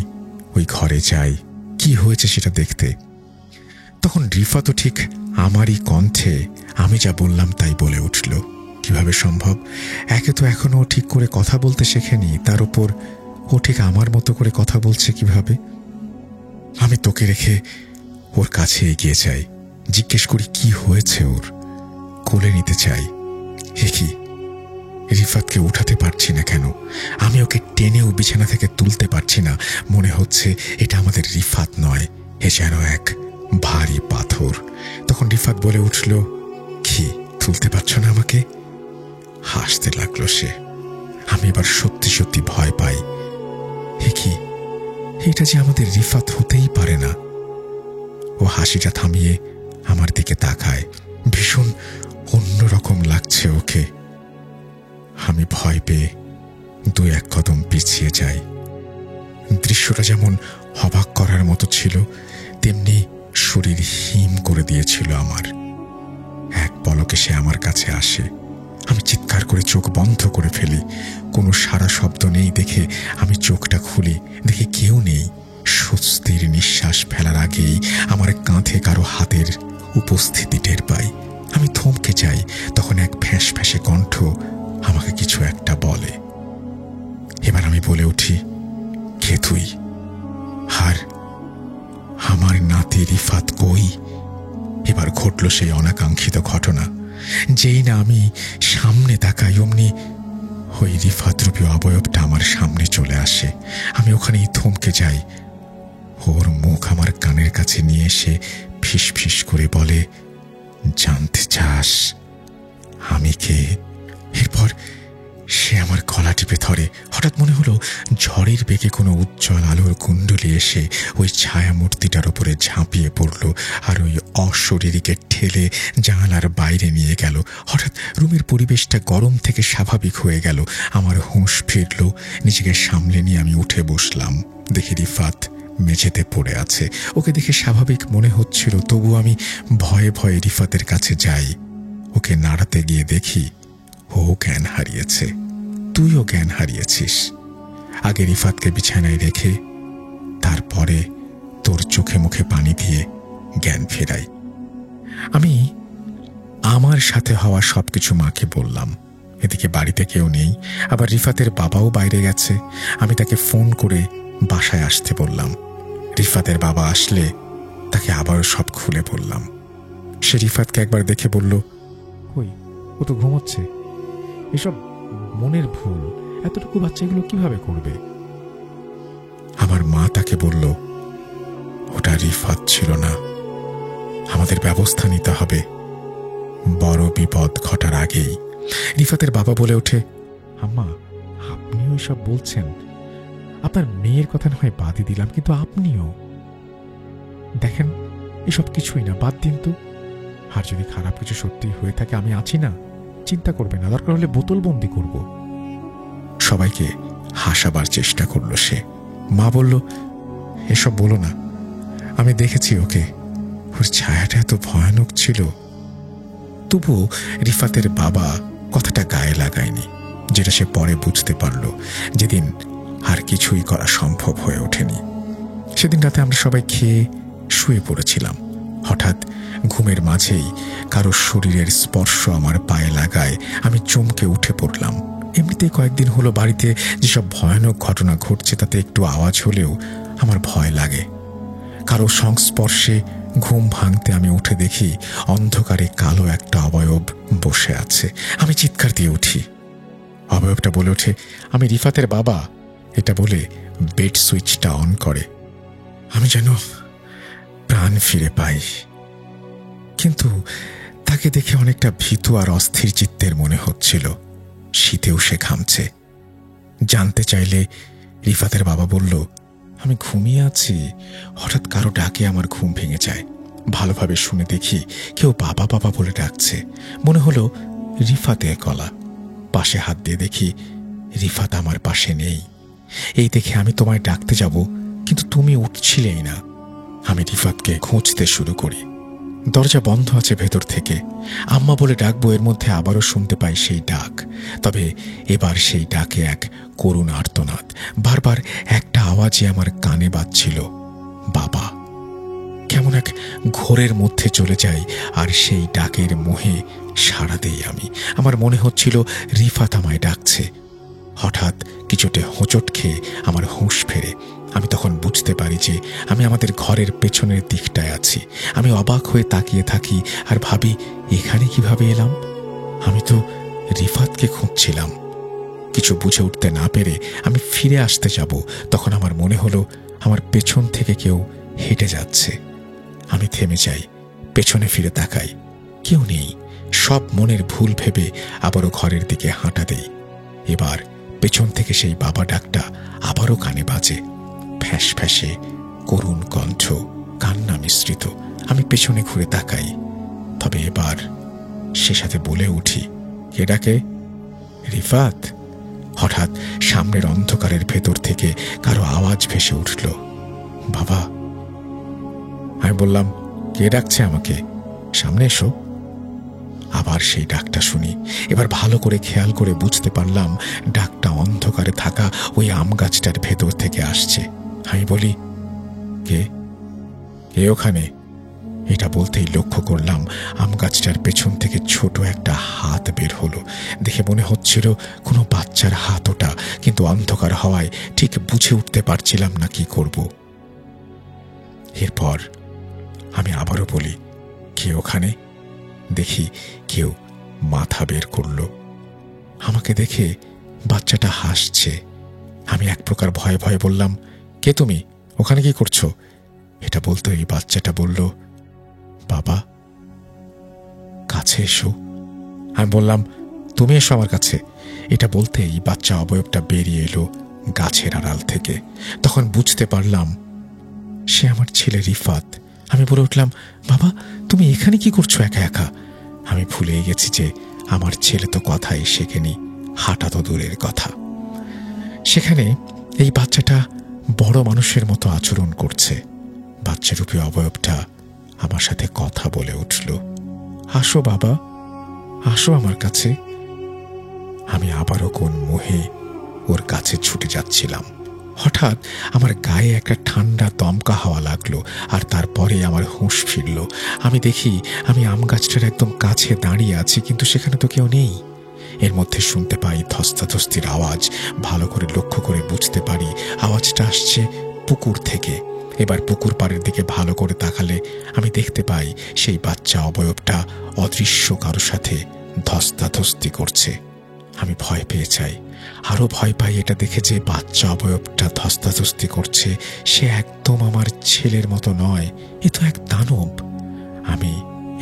ওই ঘরে যাই কি হয়েছে সেটা দেখতে। তখন রিফাতও ঠিক আমারই কণ্ঠে আমি যা বললাম তাই বলে উঠল। কিভাবে সম্ভব? একে তো এখনো ঠিক করে কথা বলতে শেখেনি, তার উপর ও ঠিক আমার মতো করে কথা বলছে কিভাবে। আমি তোকে রেখে ওর কাছে এগিয়ে যাই, জিজ্ঞেস করি কি হয়েছে ওর, কোলে নিতে চাই। হে কি, রিফাতকে উঠাতে পারছি না কেন? আমি ওকে টেনেও বিছানা থেকে তুলতে পারছি না। মনে হচ্ছে এটা আমাদের রিফাত নয়, এ যেন এক ভারী পাথর। তখন রিফাত বলে উঠল, কি, তুলতে পারছ না আমাকে? হাসতে লাগলো সে। আমি এবার সত্যি সত্যি ভয় পাই। হে কি, এটা যে আমাদের রিফাত হতেই পারে না। ও হাসিটা থামিয়ে আমার দিকে তাকায়। ভীষণ অন্যরকম লাগছে ওকে। আমি ভয় পেয়ে 2-1 কদম পিছিয়ে যাই। দৃশ্যটা যেমন অবাক করার মতো ছিল, তেমনি শরীর হিম করে দিয়েছিল আমার। এক পলকে সে আমার কাছে আসে। আমি চিৎকার করে চোখ বন্ধ করে ফেলি। কোনো সারা শব্দ নেই দেখে আমি চোখটা খুলি, দেখে কেউ নেই। স্বস্তির নিঃশ্বাস ফেলার আগেই আমার কাঁধে কারো হাতের উপস্থিতি টের পাই। আমি থমকে যাই। তখন এক ফ্যাঁস ফ্যাঁসে কণ্ঠ আমাকে কিছু একটা বলে। এবার আমি বলে উঠি, কে তুই? আর আমার নাতি রিফাত কই? এবার ঘটল সেই অনাকাঙ্ক্ষিত ঘটনা। যেই না আমি সামনে তাকাই, অমনি ওই রিফাত রূপী অবয়বটা আমার সামনে চলে আসে। আমি ওখানেই থমকে যাই। ওর মুখ আমার কানের কাছে নিয়ে এসে ফিস ফিস করে বলে, জানতে চাস আমি কে? এরপর সে আমার গলা টিপে ধরে। হঠাৎ মনে হলো ঝড়ের বেগে কোনো উজ্জ্বল আলোর কুণ্ডলি এসে ওই ছায়া মূর্তিটার উপরে ঝাঁপিয়ে পড়ল আর ওই অশরীরীকে ঠেলে জানালার বাইরে নিয়ে গেল। হঠাৎ রুমের পরিবেশটা গরম থেকে স্বাভাবিক হয়ে গেল। আমার হুঁশ ফিরল। নিজেকে সামলে নিয়ে আমি উঠে বসলাম। দেখি রিফাত মেঝেতে পড়ে আছে। ওকে দেখে স্বাভাবিক মনে হচ্ছিল, তবু আমি ভয়ে ভয়ে রিফাতের কাছে যাই। ওকে নাড়াতে গিয়ে দেখি ও জ্ঞান হারিয়েছে। তুইও জ্ঞান হারিয়েছিস। আগে রিফাতকে বিছানায় রেখে তারপরে তোর চোখে মুখে পানি দিয়ে জ্ঞান ফেরাই। আমি আমার সাথে হওয়া সবকিছু মাকে বললাম। এদিকে বাড়িতে কেউ নেই, আবার রিফাতের বাবাও বাইরে গেছে। আমি তাকে ফোন করে বাসায় আসতে বললাম। রিফাতের বাবা আসলে তাকে আবারও সব খুলে বললাম। সে রিফাতকে একবার দেখে বলল, কই, ও তো ঘুমোচ্ছে, এসব মনের ভুল, এতটুকু বাচ্চা এগুলো কিভাবে করবে? আমার মা তাকে বলল, ওটা রিফাত ছিল না, আমাদের ব্যবস্থা নিতে হবে। বড় বিপদ ঘটার আগেই রিফাতের বাবা বলে ওঠে, আম্মা, আপনিও এসব বলছেন? আপনার মেয়ের কথা না হয় বাদই দিলাম, কিন্তু আপনিও দেখেন এসব কিছুই না, বাদ দিন তো। আর যদি খারাপ কিছু সত্যি হয়ে থাকে আমি আছি না, চিন্তা করবে না, দরকার হলে বোতলবন্দি করব। সবাইকে হাসাবার চেষ্টা করলো সে। মা বলল, এসব বলো না, আমি দেখেছি ওকে, ওর ছায়াটা এত ভয়ানক ছিল। তবুও রিফাতের বাবা কথাটা গায়ে লাগায়নি, যেটা সে পরে বুঝতে পারল যেদিন আর কিছুই করা সম্ভব হয়ে ওঠেনি। সেদিন রাতে আমরা সবাই খেয়ে শুয়ে পড়েছিলাম। হঠাৎ ঘুমের মাঝেই কারো শরীরের স্পর্শ আমার পায়ে লাগায় আমি চমকে উঠে পড়লাম। এমনিতেই কয়েকদিন হলো বাড়িতে যেসব ভয়ানক ঘটনা ঘটছে তাতে একটু আওয়াজ হলেও আমার ভয় লাগে। কারো সংস্পর্শে ঘুম ভাঙতে আমি উঠে দেখি অন্ধকারে কালো একটা অবয়ব বসে আছে। আমি চিৎকার দিয়ে উঠি। অবয়বটা বলে ওঠে, আমি রিফাতের বাবা। এটা বলে বেড সুইচটা অন করে। আমি যেন প্রাণ ফিরে পাই, কিন্তু তাকে দেখে অনেকটা ভীতু আর অস্থির চিত্তের মনে হচ্ছিল। শীতেও সে ঘামছে। জানতে চাইলে রিফাতের বাবা বলল, আমি ঘুমিয়ে আছি, হঠাৎ কারো ডাকে আমার ঘুম ভেঙে যায়। ভালোভাবে শুনে দেখি কেউ বাবা বাবা বলে ডাকছে। মনে হলো রিফাতের গলা। পাশে হাত দিয়ে দেখি রিফাত আমার পাশে নেই। এই দেখে আমি তোমায় ডাকতে যাব, কিন্তু তুমি উঠছিলেই না। আমি রিফাতকে খুঁজতে শুরু করি। দরজা বন্ধ আছে ভেতর থেকে। আম্মা বলে ডাকবো, এর মধ্যে আবারও শুনতে পাই সেই ডাক। তবে এবার সেই ডাকে এক করুণ আর্তনাদ। বারবার একটা আওয়াজই আমার কানে বাজছিল, বাবা। কেমন এক ঘোরের মধ্যে চলে যাই আর সেই ডাকের মোহে সাড়া দেই আমি। আমার মনে হচ্ছিল রিফাত আমায় ডাকছে। হঠাৎ কিছুটা হোঁচট খেয়ে আমার হুঁশ ফেরে। আমি তখন বুঝতে পারি যে আমি আমাদের ঘরের পেছনের দিকটায় আছি। আমি অবাক হয়ে তাকিয়ে থাকি আর ভাবি, এখানে কিভাবে এলাম? আমি তো রিফাতকে খুঁজছিলাম। কিছু বুঝে উঠতে না পেরে আমি ফিরে আসতে যাব, তখন আমার মনে হলো আমার পেছন থেকে কেউ হেঁটে যাচ্ছে। আমি থেমে যাই, পেছনে ফিরে তাকাই, কেউ নেই। সব মনের ভুল ভেবে আবারও ঘরের দিকে হাঁটা দেই। এবার পেছন থেকে সেই বাবা ডাকটা আবারও কানে বাজে। ফ্যাঁস ফ্যাঁসে করুণ কণ্ঠ, কান্না মিশ্রিত। আমি পেছনে ঘুরে তাকাই, তবে এবার সে সাথে বলে উঠি, কে ডাকে? রিফাত। হঠাৎ সামনের অন্ধকারের ভেতর থেকে কারো আওয়াজ ভেসে উঠল, বাবা। আমি বললাম, কে ডাকছে আমাকে? সামনে এসো। আবার সেই ডাকটা শুনি। এবার ভালো করে খেয়াল করে বুঝতে পারলাম ডাকটা অন্ধকারে থাকা ওই আম গাছটার ভেতর থেকে আসছে। আমি বলি, কে? কে ওখানে? এটা বলতেই লক্ষ্য করলাম আম গাছটার পেছন থেকে ছোট একটা হাত বের হলো। দেখে মনে হচ্ছিল কোনো বাচ্চার হাত ওটা, কিন্তু অন্ধকার হওয়ায় ঠিক বুঝে উঠতে পারছিলাম না কি করব। এরপর আমি আবারও বলি, কে ওখানে? দেখি কেউ মাথা বের করলো। আমাকে দেখে বাচ্চাটা হাসছে। আমি এক প্রকার ভয়ে ভয়ে বললাম, কে তুমি? ওখানে কি করছো? এটা বলতে এই বাচ্চাটা বলল, বাবা, কাছে এসো। আমি বললাম, তুমি এসো আমার কাছে। এটা বলতে এই বাচ্চা অবয়বটা বেরিয়ে এলো গাছের আড়াল থেকে। তখন বুঝতে পারলাম সে আমার ছেলে রিফাত। আমি বলে উঠলাম, বাবা, তুমি এখানে কি করছো একা একা? আমি ভুলেই গেছি যে আমার ছেলে তো কথাই শেখেনি, হাঁটা তো দূরের কথা। সেখানে এই বাচ্চাটা বড় মানুষের মতো আচরণ করছে। বাচ্চারূপী অবয়বটা আমার সাথে কথা বলে উঠল, আসো বাবা, আসো আমার কাছে। আমি আবারও কোন মোহে ওর কাছে ছুটে যাচ্ছিলাম। হঠাৎ আমার গায়ে একটা ঠান্ডা দমকা হাওয়া লাগলো, আর তারপরে আমার হুঁশ ফিরল। আমি দেখি আমি আম গাছটার একদম কাছে দাঁড়িয়ে আছি, কিন্তু সেখানে তো কেউ নেই। এর মধ্যে শুনতে পাই ধস্তাধস্তির আওয়াজ। ভালো করে লক্ষ্য করে বুঝতে পারি আওয়াজটা আসছে পুকুর থেকে। এবার পুকুর পাড়ের দিকে ভালো করে তাকালে আমি দেখতে পাই সেই বাচ্চা অবয়বটা অদৃশ্য কারো সাথে ধস্তাধস্তি করছে। আমি ভয় পেয়ে যাই। আরো ভয় পাই এটা দেখে যে বাচ্চা অবয়বটা ধস্তাধস্তি করছে সে একদম আমার ছেলের মতো নয়, এ তো এক দানব। আমি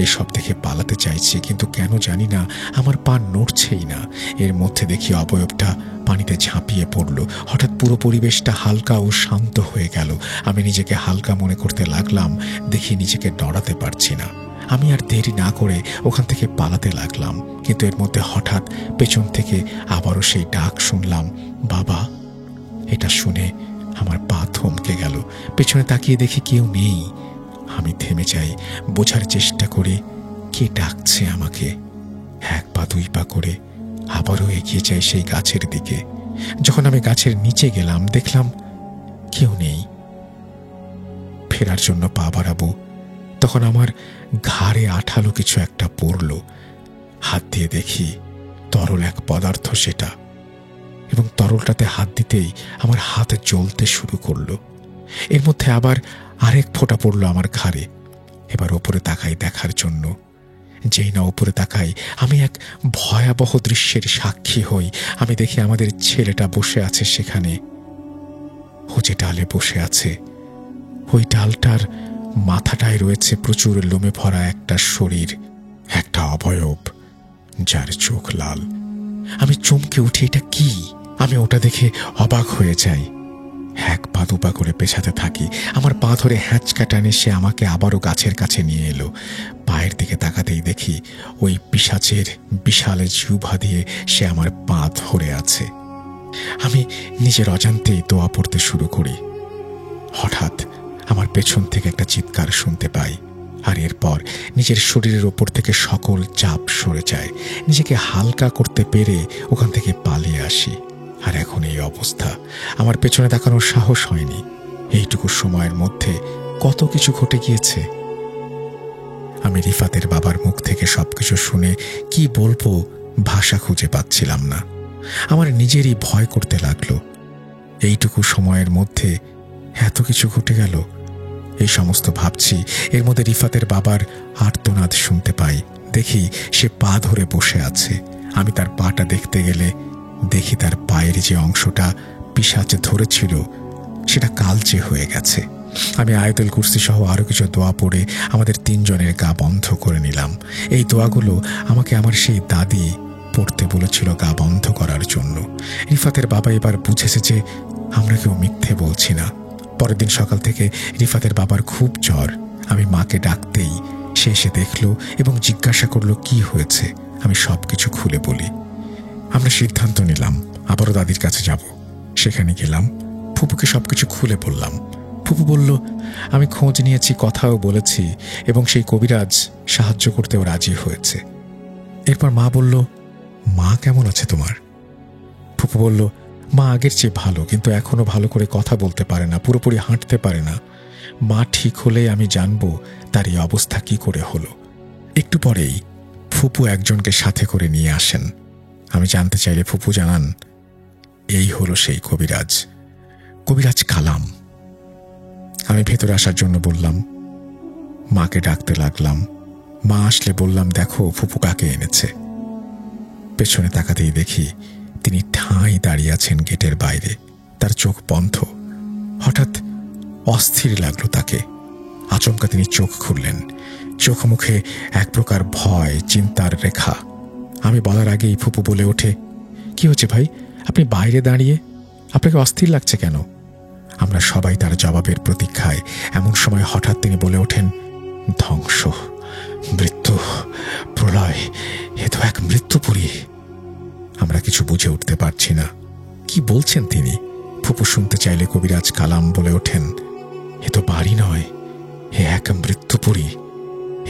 এসব দেখে পালাতে চাইছি, কিন্তু কেন জানি না আমার পা নড়ছেই না। এর মধ্যে দেখি অবয়বটা পানিতে ঝাঁপিয়ে পড়ল। হঠাৎ পুরো পরিবেশটা হালকা ও শান্ত হয়ে গেল। আমি নিজেকে হালকা মনে করতে লাগলাম। দেখি নিজেকে ডরাতে পারছি না। আমি আর দেরি না করে ওখান থেকে পালাতে লাগলাম, কিন্তু এর মধ্যে হঠাৎ পেছন থেকে আবারও সেই ডাক শুনলাম, বাবা। এটা শুনে আমার পা থমকে গেল। পেছনে তাকিয়ে দেখি কেউ নেই। আমি থেমে যাই, বোঝার চেষ্টা করে কে ডাকছে আমাকে। এক পা দুই পা করে আবারও এগিয়ে যাই সেই গাছের দিকে। যখন আমি গাছের নিচে গেলাম, দেখলাম কেউ নেই। ফেরার জন্য পা বাড়াবো, তখন আমার ঘাড়ে আঠালো কিছু একটা পড়ল। হাত দিয়ে দেখি তরল এক পদার্থ সেটা, এবং তরলটাতে হাত দিতেই আমার হাত জ্বলতে শুরু করলো। এর মধ্যে আবার আরেক ফোঁটা পড়ল আমার ঘাড়ে। এবার ওপরে তাকাই দেখার জন্য। যেই না ওপরে তাকাই, আমি এক ভয়াবহ দৃশ্যের সাক্ষী হই। আমি দেখি আমাদের ছেলেটা বসে আছে সেখানে। ও যে ডালে বসে আছে, ওই ডালটার মাথাটায় রয়েছে প্রচুর লোমে ভরা একটা শরীর, একটা অবয়ব, যার চোখ লাল। আমি চমকে উঠি, এটা কি? আমি ওটা দেখে অবাক হয়ে যাই। এক পা দুপা করে পেছাতে থাকি। আমার পা ধরে হ্যাঁচকা টানে সে আমাকে আবারও গাছের কাছে নিয়ে এলো। পায়ের দিকে তাকাতেই দেখি ওই পিশাচের বিশাল জিহ্বা দিয়ে সে আমার পা ধরে আছে। আমি নিজের অজান্তেই দোয়া পড়তে শুরু করি। হঠাৎ আমার পেছন থেকে একটা চিৎকার শুনতে পাই, আর এরপর নিজের শরীরের ওপর থেকে সকল চাপ সরে যায়। নিজেকে হালকা করতে পেরে ওখান থেকে পালিয়ে আসি। আর এখন এই অবস্থা। আমার পেছনে তাকানোর সাহস হয়নি। এইটুকু সময়ের মধ্যে কত কিছু ঘটে গিয়েছে। আমি রিফাতের বাবার মুখ থেকে সবকিছু শুনে কি বলবো ভাষা খুঁজে পাচ্ছিলাম না। আমার নিজেরই ভয় করতে লাগলো। এইটুকু সময়ের মধ্যে এত কিছু ঘটে গেল। এই সমস্ত ভাবছি, এর মধ্যে রিফাতের বাবার আর্তনাদ শুনতে পাই। দেখি সে পা ধরে বসে আছে। আমি তার পাটা দেখতে গেলে দেখি তার পায়ের যে অংশটা পিশাচ ধরেছিল সেটা কালচে হয়ে গেছে। আমি আয়াতুল কুরসি সহ আরো কিছু দোয়া পড়ে আমাদের তিনজনের গা বন্ধ করে নিলাম। এই দোয়াগুলো আমাকে আমার সেই দাদি পড়তে বলেছিল গা বন্ধ করার জন্য। রিফাতের বাবা এবার বুঝেছে যে আমরা কেউ মিথ্যে বলছি না। পরের দিন সকাল থেকে রিফাতের বাবার খুব জ্বর। আমি মাকে ডাকতেই সে এসে দেখলো এবং জিজ্ঞাসা করলো কি হয়েছে। আমি সবকিছু খুলে বলি। আমরা সিদ্ধান্ত নিলাম আবারও দাদির কাছে যাব। সেখানে গেলাম, ফুপুকে সবকিছু খুলে বললাম। ফুপু বলল, আমি খোঁজ নিয়েছি, কথাও বলেছি, এবং সেই কবিরাজ সাহায্য করতেও রাজি হয়েছে। এরপর মা বলল, মা কেমন আছে তোমার? ফুপু বলল, মা আগের চেয়ে ভালো, কিন্তু এখনো ভালো করে কথা বলতে পারে না, পুরোপুরি হাঁটতে পারে না। মা ঠিক হলে আমি জানবো তার এই অবস্থা কি করে হলো। একটু পরেই ফুপু একজনকে সাথে করে নিয়ে আসেন। আমি জানতে চাইলে ফুপু জানান, এই হলো সেই কবিরাজ, কবিরাজ কালাম। আমি ভেতরে আসার জন্য বললাম। মাকে ডাকতে লাগলাম। মা আসলে বললাম, দেখো ফুপু কাকে এনেছে। পেছনে তাকাতেই দেখি তিনি ঠাঁই দাঁড়িয়ে আছেন গেটের বাইরে। তার চোখ বন্ধ। হঠাৎ অস্থির লাগলো তাকে। আচমকা তিনি চোখ খুললেন। চোখ মুখে এক প্রকার ভয়, চিন্তার রেখা। আমি বলার আগেই ফুপু বলে ওঠে, কি হচ্ছে ভাই, আপনি বাইরে দাঁড়িয়ে, আপনাকে অস্থির লাগছে কেন? আমরা সবাই তার জবাবের প্রতীক্ষায়। এমন সময় হঠাৎ তিনি বলে ওঠেন, ধ্বংস, মৃত্যু, প্রলয়, এ তো এক মৃত্যুপুরী। আমরা কিছু বুঝে উঠতে পারছি না কি বলছেন তিনি। ফুপু শুনতে চাইলে কবিরাজ কালাম বলে ওঠেন, এ তো বাড়ি নয়, এ এক মৃত্যুপুরী।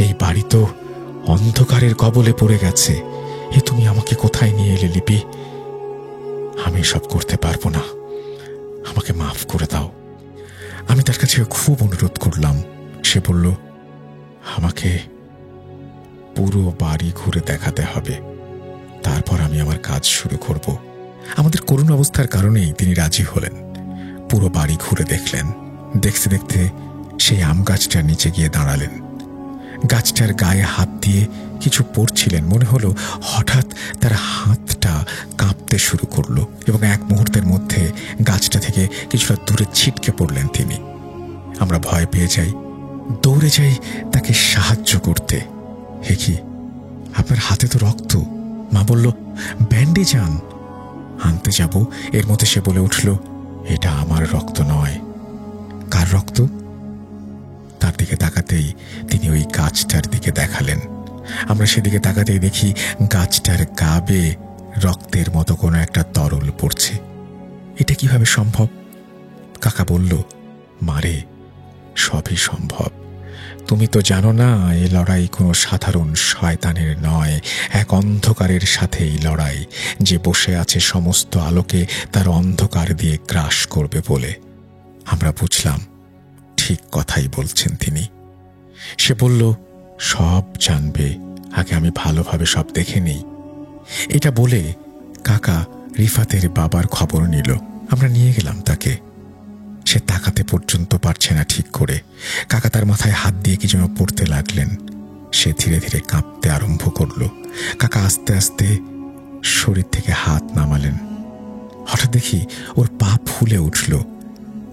এই বাড়ি তো অন্ধকারের কবলে পড়ে গেছে। এ তুমি আমাকে কোথায় নিয়ে এলে লিপি? আমি সব করতে পারবো না, আমাকে মাফ করে দাও। আমি তার কাছে খুব অনুরোধ করলাম। সে বলল, আমাকে পুরো বাড়ি ঘুরে দেখাতে হবে, তারপর আমি আমার কাজ শুরু করব। আমাদের করুণ অবস্থার কারণেই তিনি রাজি হলেন। পুরো বাড়ি ঘুরে দেখলেন। দেখতে দেখতে সেই আম গাছটার নিচে গিয়ে দাঁড়ালেন। গাছটার গায়ে হাত দিয়ে কিছু পড়ছিলেন। মনে হলো হঠাৎ তার হাতটা কাঁপতে শুরু করলো এবং এক মুহূর্তের মধ্যে গাছটা থেকে কিছুটা দূরে ছিটকে পড়লেন তিনি। আমরা ভয় পেয়ে যাই, দৌড়ে যাই তাকে সাহায্য করতে। হে কি, আপনার হাতে তো রক্ত। মা বলল, ব্যান্ডেজ আন। আনতে যাব, এর মধ্যে সে বলে উঠল, এটা আমার রক্ত নয়। কার রক্ত? তার দিকে তাকাতেই তিনি ওই গাছটার দিকে দেখালেন। আমরা সেদিকে তাকাতেই দেখি গাছটার গা বেয়ে রক্তের মতো কোনো একটা তরল পড়ছে। এটা কিভাবে সম্ভব? কাকা বলল, মারে, সবই সম্ভব। তুমি তো জানো না, এই লড়াই কোনো সাধারণ শয়তানের নয়, এক অন্ধকারের সাথে এই লড়াই, যে বসে আছে সমস্ত আলোকে তার অন্ধকার দিয়ে গ্রাস করবে বলে। আমরা বুঝলাম ঠিক কথাই বলছেন তিনি। সে বলল, সব জানবে, আগে আমি ভালোভাবে সব দেখে নেই। এটা বলে কাকা রিফাতের বাবার খবর নিল। আমরা নিয়ে গেলাম তাকে। সে তাকাতে পর্যন্ত পারছে না ঠিক করে। কাকা তার মাথায় হাত দিয়ে কি যেন পড়তে লাগলেন। সে ধীরে ধীরে কাঁপতে আরম্ভ করল। কাকা আস্তে আস্তে শরীর থেকে হাত নামালেন। হঠাৎ দেখি ওর পা ফুলে উঠল।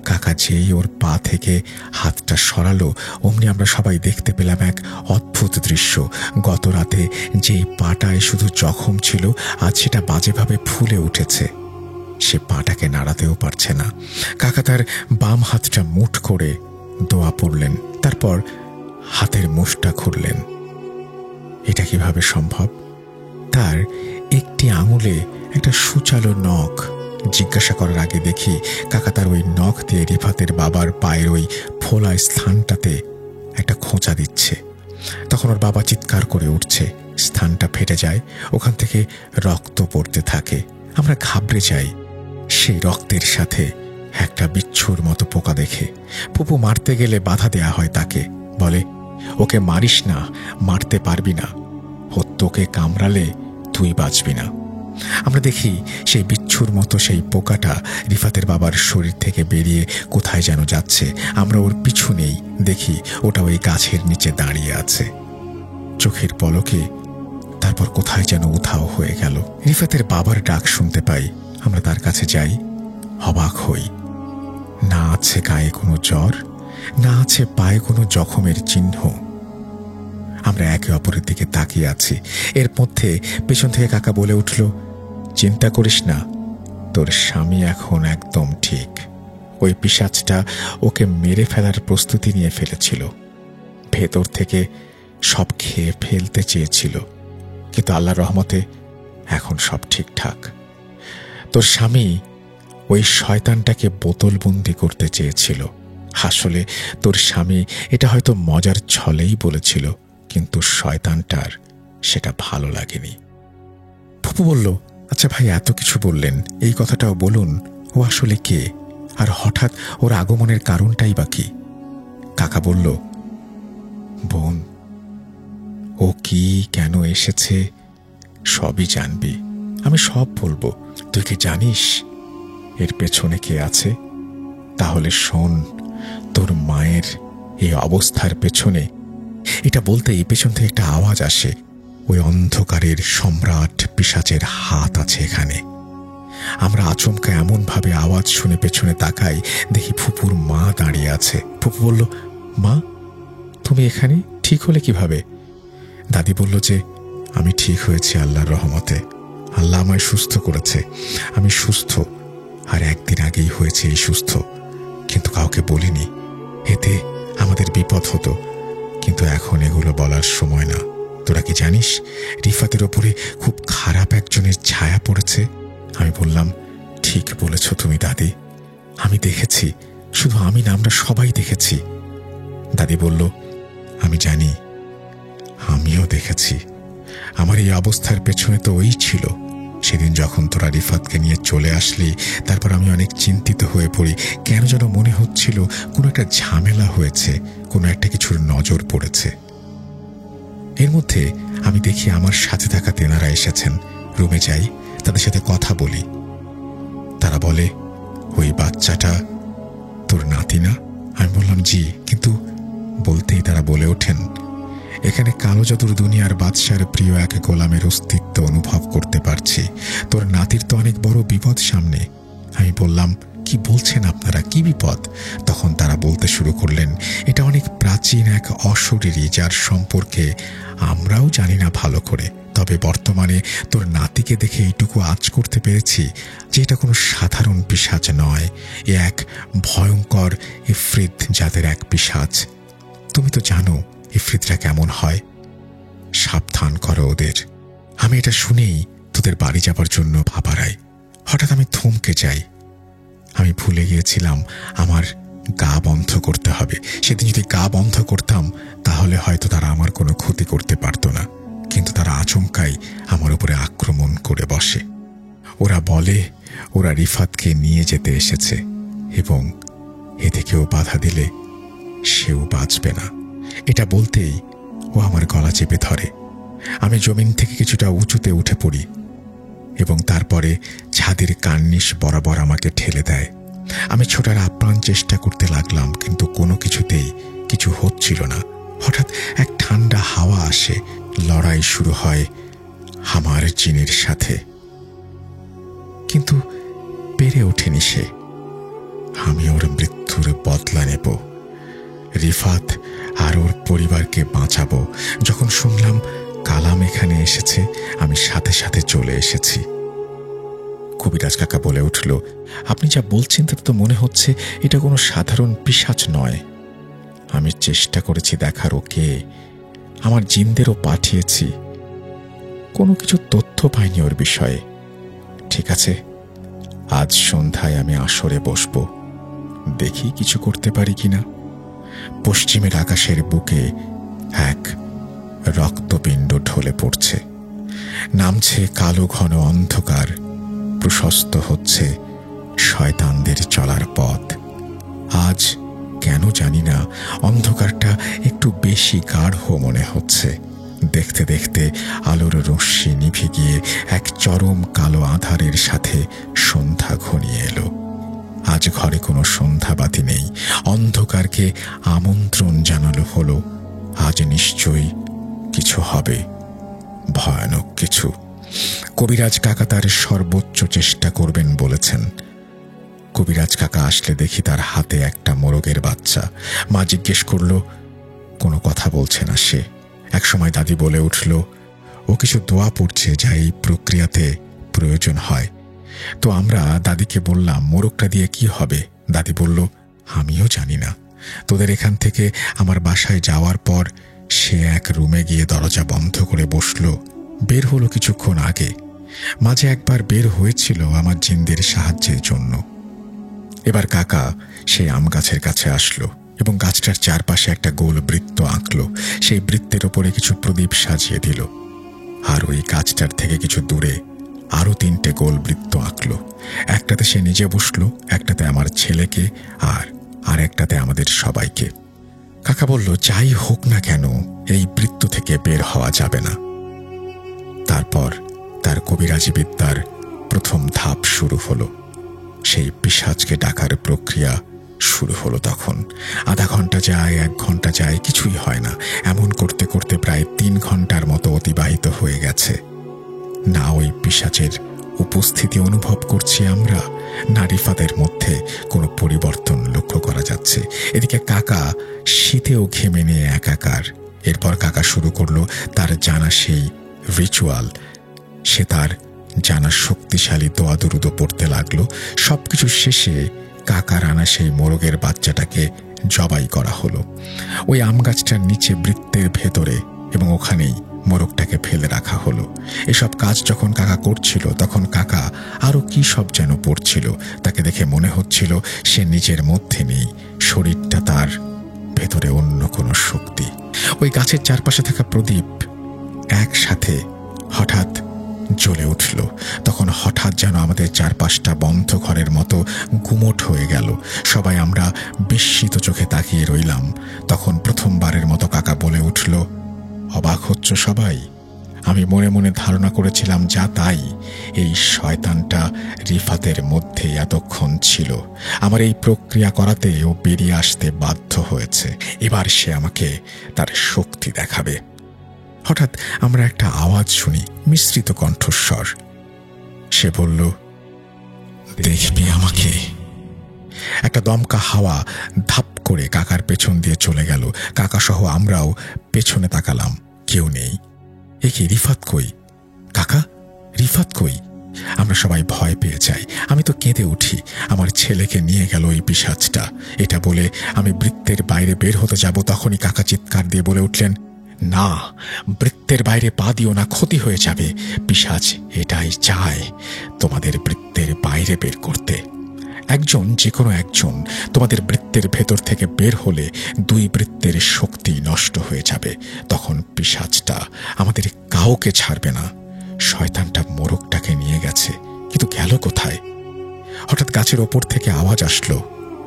কাকা যেই ওর পা থেকে হাতটা সরালো, অমনি আমরা সবাই দেখতে পেলাম এক অদ্ভুত দৃশ্য। গত রাতে যেই পাটায় শুধু জখম ছিল, আজ সেটা বাজেভাবে ফুলে উঠেছে। সে পাটাকে নাড়াতেও পারছে না। কাকা তার বাম হাতটা মুঠ করে দোয়া পড়লেন, তারপর হাতের মুঠটা খুললেন। এটা কিভাবে সম্ভব? তার একটি আঙুলে একটা সূচালো নখ। জিজ্ঞাসা করার আগে দেখি কাকা তার ওই নখ দিয়ে রিফাতের বাবার পায়ের ওই ফোলা স্থানটাতে একটা খোঁচা দিচ্ছে। তখন ওর বাবা চিৎকার করে উঠছে। স্থানটা ফেটে যায়, ওখান থেকে রক্ত পড়তে থাকে। আমরা ঘাবড়ে যাই। সেই রক্তের সাথে একটা বিচ্ছুর মতো পোকা দেখে ফুপু মারতে গেলে বাধা দেয়া হয় তাকে। বলে, ওকে মারিস না, মারতে পারবি না, ও তোকে কামড়ালে তুই বাঁচবি না। আমরা দেখি সেই বিচ্ছুর মতো সেই পোকাটা রিফাতের বাবার শরীর থেকে বেরিয়ে কোথায় যেন যাচ্ছে। আমরা ওর পিছু নেই, দেখি ওটা ওই গাছের নিচে দাঁড়িয়ে আছে। চোখের পলকে তারপর কোথায় যেন উধাও হয়ে গেল। রিফাতের বাবার ডাক শুনতে পাই। আমরা তার কাছে যাই, অবাক হই। না আছে গায়ে কোনো জ্বর, না আছে পায়ে কোনো জখমের চিহ্ন। আমরা একে অপরের দিকে তাকিয়ে আছি। এর মধ্যে পেছন থেকে কাকা বলে উঠল, চিন্তা করিস না, তোর স্বামী এখন একদম ঠিক। ওই পিশাচটা ওকে মেরে ফেলার প্রস্তুতি নিয়ে ফেলেছিল। ভেতর থেকে সব খেয়ে ফেলতে চেয়েছিল, কিন্তু আল্লাহর রহমতে এখন সব ঠিকঠাক। তোর স্বামী ওই শয়তানটাকে বোতলবন্দি করতে চেয়েছিল। আসলে তোর স্বামী এটা হয়তো মজার ছলেই বলেছিল, কিন্তু শয়তানটার সেটা ভালো লাগেনি। ফুপু বলল, আচ্ছা ভাই, এত কিছু বললেন, এই কথাটাও বলুন, ও আসলে কে, আর হঠাৎ ওর আগমনের কারণটাই বা কি? কাকা বলল, বোন, ও কি কেন এসেছে সবই জানবি। আমি সব বলবো। তুই কি জানিস এর পেছনে কে আছে? তাহলে শোন, তোর মায়ের এই অবস্থার পেছনে। এটা বলতেই পেছন থেকে একটা আওয়াজ আসে, ওই অন্ধকারের সম্রাট পিশাচের হাত আছে এখানে। আমরা আচমকা এমন ভাবে আওয়াজ শুনে পেছনে তাকাই, দেখি ফুপুর মা দাঁড়িয়ে আছে। ফুপু বলল, মা, তুমি এখানে ঠিক হলে কিভাবে? দাদি বলল যে, আমি ঠিক হয়েছি আল্লাহর রহমতে। আল্লাহ আমায় সুস্থ করেছে। আমি সুস্থ, আর একদিন আগেই হয়েছে এই সুস্থ, কিন্তু কাউকে বলিনি। এতে আমাদের বিপদ হতো, কিন্তু এখন এগুলো বলার সময় না। তোরা কি জানিস রিফাতের ওপরে খুব খারাপ একজনের ছায়া পড়েছে? আমি বললাম, ঠিক বলেছ তুমি দাদি, আমি দেখেছি। শুধু আমি না, আমরা সবাই দেখেছি। দাদি বলল, আমি জানি, আমিও দেখেছি। আমার এই অবস্থার পেছনে তো ওই ছিল। সেদিন যখন তোরা রিফাতকে নিয়ে চলে আসলি, তারপর আমি অনেক চিন্তিত হয়ে পড়ি। কেন যেন মনে হচ্ছিল কোনো একটা ঝামেলা হয়েছে, কোনো একটা কিছুর নজর পড়েছে। এর মধ্যে আমি দেখি আমার সাথে থাকা তেনারা এসেছেন। রুমে যাই, তাদের সাথে কথা বলি। তারা বলে, ওই বাচ্চাটা তোর নাতি না? আমি বললাম, জি। কিন্তু বলতেই তারা বলে ওঠেন, এখানে কালো জাদুর দুনিয়ার বাদশার প্রিয় এক গোলামের অস্তিত্ব অনুভব করতে পারছি। তোর নাতির তো অনেক বড় বিপদ সামনে। আমি বললাম, কি বলছেন আপনারা, কি বিপদ? তখন তারা বলতে শুরু করলেন, এটা অনেক প্রাচীন এক অশরীরী, যার সম্পর্কে আমরাও জানি না ভালো করে। তবে বর্তমানে তোর নাতিকে দেখে এইটুকু আঁচ করতে পেরেছি যে এটা কোনো সাধারণ পিশাচ নয়, এ এক ভয়ঙ্কর ইফরিত জাতের এক পিশাচ। তুমি তো জানো ইফরিতরা কেমন হয়। সাবধান করো ওদের। আমি এটা শুনেই তোদের বাড়ি যাবার জন্য ভাবারাই। হঠাৎ আমি থমকে যাই। আমি ভুলে গিয়েছিলাম আমার গা বন্ধ করতে হবে। সেদিন যদি গা বন্ধ করতাম তাহলে হয়তো তারা আমার কোনো ক্ষতি করতে পারত না, কিন্তু তারা আচমকাই আমার উপরে আক্রমণ করে বসে। ওরা বলে ওরা রিফাতকে নিয়ে যেতে এসেছে এবং এতে কেউ বাধা দিলে সেও বাঁচবে না। এটা বলতেই ও আমার গলা চেপে ধরে। আমি জমিন থেকে কিছুটা উঁচুতে উঠে পড়ি এবং তারপরে ছাদের কার্নিশ বরাবর আমাকে ঠেলে দেয়। আমি ছোটার আপ্রাণ চেষ্টা করতে লাগলাম, কিন্তু কোনো কিছুতেই কিছু হচ্ছিল না। হঠাৎ এক ঠান্ডা হাওয়া আসে। লড়াই শুরু হয় আমার জিনের সাথে, কিন্তু পেরে ওঠেনি সে। আমি ওর মৃত্যুর বদলা নেব, রিফাত আর ওর পরিবারকে বাঁচাবো। যখন শুনলাম কালাম এখানে এসেছে, আমি সাথে সাথে চলে এসেছি। কবিরাজ কাকা বলে উঠল, আপনি যা বলছেন তাতে তো মনে হচ্ছে এটা কোনো সাধারণ পিশাচ নয়। আমি চেষ্টা করেছি দেখার ওকে, আমার জিনদেরও পাঠিয়েছি, কোনো কিছু তথ্য পাইনি ওর বিষয়ে। ঠিক আছে, আজ সন্ধ্যায় আমি আসরে বসবো, দেখি কিছু করতে পারি কিনা। পশ্চিমের আকাশের বুকে এক রক্তপিণ্ড ঢলে পড়ছে, নামছে কালো ঘন অন্ধকার, প্রশস্ত হচ্ছে শয়তানদের চলার পথ। আজ কেন জানি না অন্ধকারটা একটু বেশি গাঢ় মনে হচ্ছে। দেখতে দেখতে আলোর রশ্মি নিভে গিয়ে এক চরম কালো আঁধারের সাথে সন্ধ্যা ঘনিয়ে এলো। আজ ঘরে কোনো সন্ধ্যাবাতি নেই। অন্ধকারকে আমন্ত্রণ জানালো হলো, আজ নিশ্চয়ই কিছু হবে, ভয়ানক কিছু। কবিরাজ কাকা তার সর্বোচ্চ চেষ্টা করবেন বলেছেন। কবিরাজ কাকা আসলে দেখি তার হাতে একটা মোরগের বাচ্চা। মা জিজ্ঞেস করল, কোনো কথা বলছে না সে। একসময় দাদি বলে উঠল, ও কিছু দোয়া পড়ছে যা এই প্রক্রিয়াতে প্রয়োজন হয়। তো আমরা দাদিকে বললাম, মোরগটা দিয়ে কি হবে? দাদি বলল, আমিও জানি না। তোদের এখান থেকে আমার বাসায় যাওয়ার পর সে এক রুমে গিয়ে দরজা বন্ধ করে বসল। বের হলো কিছুক্ষণ আগে। মাঝে একবার বের হয়েছিল আমার জিনদের সাহায্যের জন্য। এবার কাকা সেই আম গাছের কাছে আসলো এবং গাছটার চারপাশে একটা গোল বৃত্ত আঁকল। সেই বৃত্তের ওপরে কিছু প্রদীপ সাজিয়ে দিল। আর ওই গাছটার থেকে কিছু দূরে আরো 3টে গোল বৃত্ত আঁকল। একটাতে সে নিজে বসলো, একটাতে আমার ছেলেকে, আর একটাতে আমাদের সবাইকে। কাকা বলল, যাই হোক না কেন এই বৃত্ত থেকে বের হওয়া যাবে না। তারপর তার কবিরাজি বিদ্যার প্রথম ধাপ শুরু হলো। সেই পিশাচকে ডাকার প্রক্রিয়া শুরু হলো। তখন আধা ঘন্টা যায়, 1 ঘন্টা যায়, কিছুই হয় না। এমন করতে করতে প্রায় 3 ঘন্টার মতো অতিবাহিত হয়ে গেছে। না ওই পিশাচের উপস্থিতি অনুভব করছি আমরা, না রিফাতের মধ্যে কোনো পরিবর্তন লক্ষ্য করা যাচ্ছে। এদিকে কাকা শীতেও ঘেমে নিয়ে একাকার। এরপর কাকা শুরু করলো তার জানা সেই রিচুয়াল। সে তার জানা শক্তিশালী দোয়া দুরুদ পড়তে লাগলো। সবকিছু শেষে কাকার আনা সেই মোরগের বাচ্চাটাকে জবাই করা হলো ওই আম গাছটার নিচে বৃত্তের ভেতরে, এবং ওখানেই মোরগটাকে ফেলে রাখা হলো। এসব কাজ যখন কাকা করছিল তখন কাকা আরো কি সব যেন পড়ছিল। তাকে দেখে মনে হচ্ছিল সে নিজের মধ্যে নেই, শরীরটা তার ভেতরে অন্য কোনো শক্তি। ওই গাছের চারপাশে থাকা প্রদীপ একসাথে হঠাৎ জ্বলে উঠল। তখন হঠাৎ যেন আমাদের চারপাশটা বন্ধ ঘরের মতো গুমোট হয়ে গেল। সবাই আমরা বিস্মিত চোখে তাকিয়ে রইলাম। তখন প্রথমবারের মতো কাকা বলে উঠল, অবাক হচ্ছ সবাই? আমি মনে মনে ধারণা করেছিলাম যা তাই, এই শয়তানটা রিফাতের মধ্যে এতক্ষণ ছিল। আমার এই প্রক্রিয়া করাতে ও বেরিয়ে আসতে বাধ্য হয়েছে। এবার সে আমাকে তার শক্তি দেখাবে। হঠাৎ আমরা একটা আওয়াজ শুনি, মিশ্রিত কণ্ঠস্বর। সে বলল, দেখবি আমাকে? একটা দমকা হাওয়া ধাপ করে কাকার পেছন দিয়ে চলে গেল। কাকা সহ আমরাও পেছনে তাকালাম, কেউ নেই। এ কি, রিফাত কই? কাকা, রিফাত কই? আমরা সবাই ভয় পেয়ে যাই। আমি তো কেঁদে উঠি। আমার ছেলেকে নিয়ে গেল ওই পিশাচটা। এটা বলে আমি বৃত্তের বাইরে বের হতে যাব, তখনই কাকা চিৎকার দিয়ে বলে উঠলেন, না, বৃত্তের বাইরে পা দিও না, ক্ষতি হয়ে যাবে। পিশাচ এটাই চায়, তোমাদের বৃত্তের বাইরে বের করতে। একজন, যে কোনো একজন তোমাদের বৃত্তের ভেতর থেকে বের হলে 2 বৃত্তের শক্তি নষ্ট হয়ে যাবে। তখন পিশাচটা আমাদের কাউকে ছাড়বে না। শয়তানটা মোরগটাকে নিয়ে গেছে, কিন্তু গেল কোথায়? হঠাৎ গাছের ওপর থেকে আওয়াজ আসলো।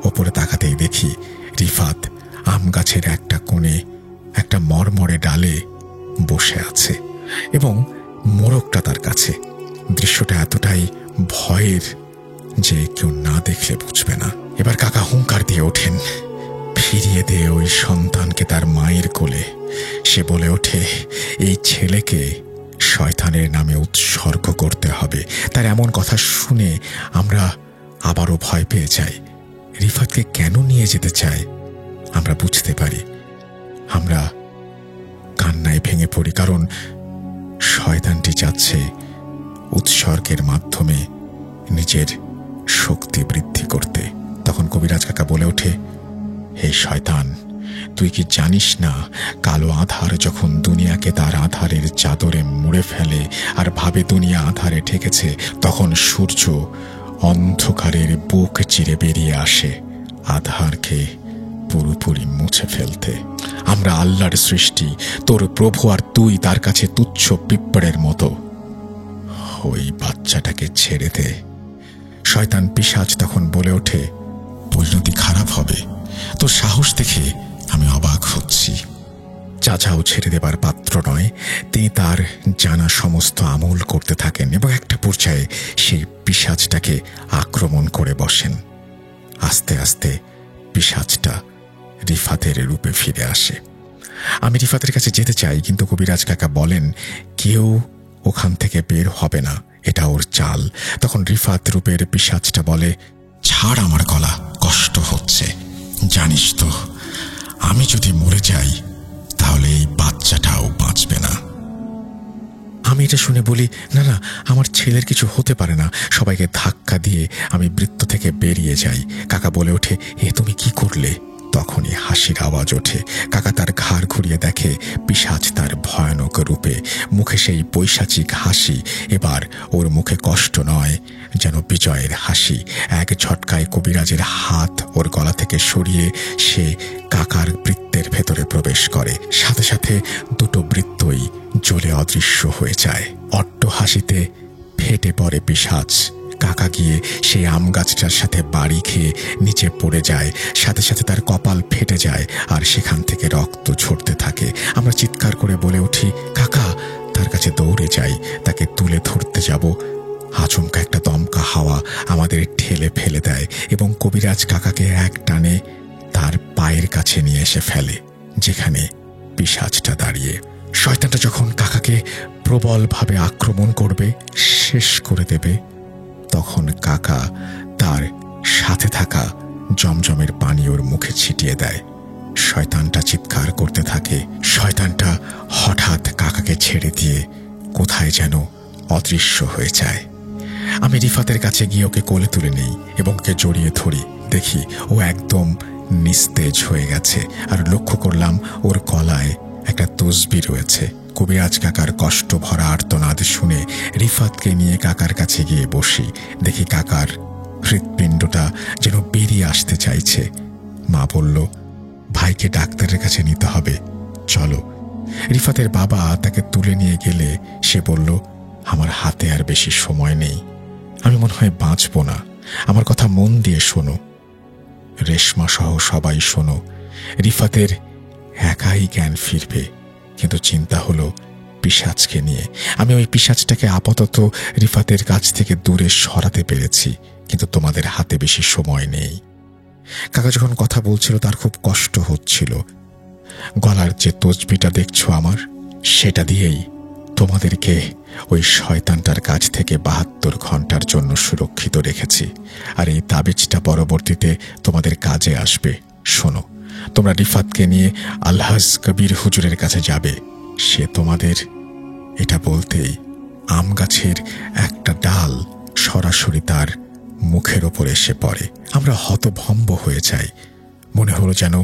ওপরে তাকাতেই দেখি রিফাত আম গাছের একটা কোণে একটা মরমরে ডালে বসে আছে এবং মোরগটা তার কাছে। দৃশ্যটা এতটাই ভয়ের যে কেউ না দেখলে বুঝবে না। এবার কাকা হুঙ্কার দিয়ে ওঠেন, ফিরিয়ে দে ওই সন্তানকে তার মায়ের কোলে। সে বলে ওঠে, এই ছেলেকে শয়তানের নামে উৎসর্গ করতে হবে। তার এমন কথা শুনে আমরা আবারও ভয় পেয়ে যাই। রিফাতকে কেন নিয়ে যেতে চায় আমরা বুঝতে পারি। আমরা কান্নায় ভেঙে পড়ি, কারণ শয়তানটি চাচ্ছে উৎসর্গের মাধ্যমে নিজের শক্তি বৃদ্ধি করতে। তখন কবিরাজ কাকা বলে ওঠে, হে শয়তান, তুই কি জানিস না, কালো আধার যখন দুনিয়াকে তার আধারের চাদরে মুড়ে ফেলে আর ভাবে দুনিয়া আধারে ঠেকেছে, তখন সূর্য অন্ধকারের বুক চিরে বেরিয়ে আসে আধারকে পুরোপুরি মুছে ফেলতে। আমরা আল্লাহর সৃষ্টি, তোর প্রভু, আর তুই তার কাছে তুচ্ছ পিঁপড়ের মতো। ওই বাচ্চাটাকে ছেড়ে দে। শয়তান পিশাচ তখন বলে ওঠে, পরিণতি খারাপ হবে। তোর সাহস দেখে আমি অবাক হচ্ছি। চাচাও ছেড়ে দেবার পাত্র নয়। তিনি তার জানা সমস্ত আমল করতে থাকেন এবং একটা পর্যায়ে সেই পিশাচটাকে আক্রমণ করে বসেন। আস্তে আস্তে পিশাচটা রিফাতের রূপে ফিরে আসে। আমি রিফাতের কাছে যেতে চাই, কিন্তু কবিরাজ কাকা বলেন কেউ ওখান থেকে বের হবে না, এটা ওর চাল। তখন রিফাত রূপের পিশাচটা বলে, ছাড় আমার গলা, কষ্ট হচ্ছে। জানিস তো, আমি যদি মরে যাই তাহলে এই বাচ্চাটাও বাঁচবে না। আমি এটা শুনে বলি, না না, আমার ছেলের কিছু হতে পারে না। সবাইকে ধাক্কা দিয়ে আমি বৃত্ত থেকে বেরিয়ে যাই। কাকা বলে ওঠে, এ তুমি কি করলে? তখনই হাসির আওয়াজ ওঠে। কাকা তার ঘাড় ঘুরিয়ে দেখে পিশাচ তার ভয়ানক রূপে, মুখে সেই পৈশাচিক হাসি। এবার ওর মুখে কষ্ট নয়, যেন বিজয়ের হাসি। এক ঝটকায় কবিরাজের হাত ওর গলা থেকে সরিয়ে সে কাকার বৃত্তের ভেতরে প্রবেশ করে। সাথে সাথে 2 বৃত্তই জ্বলে অদৃশ্য হয়ে যায়। অট্ট হাসিতে ফেটে পড়ে পিশাচ। কাকা গিয়ে সেই আম গাছটার সাথে বাড়ি খেয়ে নিচে পড়ে যায়। সাথে সাথে তার কপাল ফেটে যায় আর সেখান থেকে রক্ত ঝরতে থাকে। আমরা চিৎকার করে বলে উঠি, কাকা! তার কাছে দৌড়ে যাই, তাকে তুলে ধরতে যাব। আচমকা একটা দমকা হাওয়া আমাদের ঠেলে ফেলে দেয় এবং কবিরাজ কাকাকে এক টানে তার পায়ের কাছে নিয়ে এসে ফেলে, যেখানে পিশাচটা দাঁড়িয়ে। শয়তানটা যখন কাকাকে প্রবলভাবে আক্রমণ করবে, শেষ করে দেবে, তখন কাকা তার সাথে থাকা জমজমের পানি ওর মুখে ছিটিয়ে দেয়। শয়তানটা চিৎকার করতে থাকে। শয়তানটা হঠাৎ কাকাকে ছেড়ে দিয়ে কোথায় যেন অদৃশ্য হয়ে যায়। আমি রিফাতের কাছে গিয়ে ওকে কোলে তুলে নেই এবং ওকে জড়িয়ে ধরি। দেখি ও একদম নিস্তেজ হয়ে গেছে, আর লক্ষ্য করলাম ওর গলায় একটা তসবিহ রয়েছে। কবিরাজ কাকার কষ্ট ভরা আর্তনাদ শুনে রিফাতকে নিয়ে কাকার কাছে গিয়ে বসি। দেখি কাকার হৃৎপিণ্ডটা যেন বেরিয়ে আসতে চাইছে। মা বলল, ভাইকে ডাক্তারের কাছে নিতে হবে, চলো। রিফাতের বাবা তাকে তুলে নিয়ে গেলে সে বলল, আমার হাতে আর বেশি সময় নেই, আমি মনে হয় বাঁচব না। আমার কথা মন দিয়ে শোনো, রেশমা সহ সবাই শোনো। রিফাতের একাই জ্ঞান ফিরবে, কিন্তু চিন্তা হলো পিশাচকে নিয়ে। আমি ওই পিশাচটাকে আপাতত রিফাতের কাছ থেকে দূরে সরাতে পেরেছি, কিন্তু তোমাদের হাতে বেশি সময় নেই। কাকা যখন কথা বলছিল তার খুব কষ্ট হচ্ছিল। গলার যে তসবিটা দেখছো আমার, সেটা দিয়েই তোমাদেরকে ওই শয়তানটার কাছ থেকে 72 ঘন্টার জন্য সুরক্ষিত রেখেছি। আর এই তাবিজটা পরবর্তীতে তোমাদের কাজে আসবে, শোনো, তোমরা রিফাতকে নিয়ে আলহাজ কবির হুজুরের কাছে যাবে। সে তোমাদের, এটা বলতেই আম গাছের একটা ডাল সরাসরি তার মুখের ওপর এসে পড়ে। আমরা হতভম্ব হয়ে যাই। মনে হলো যেন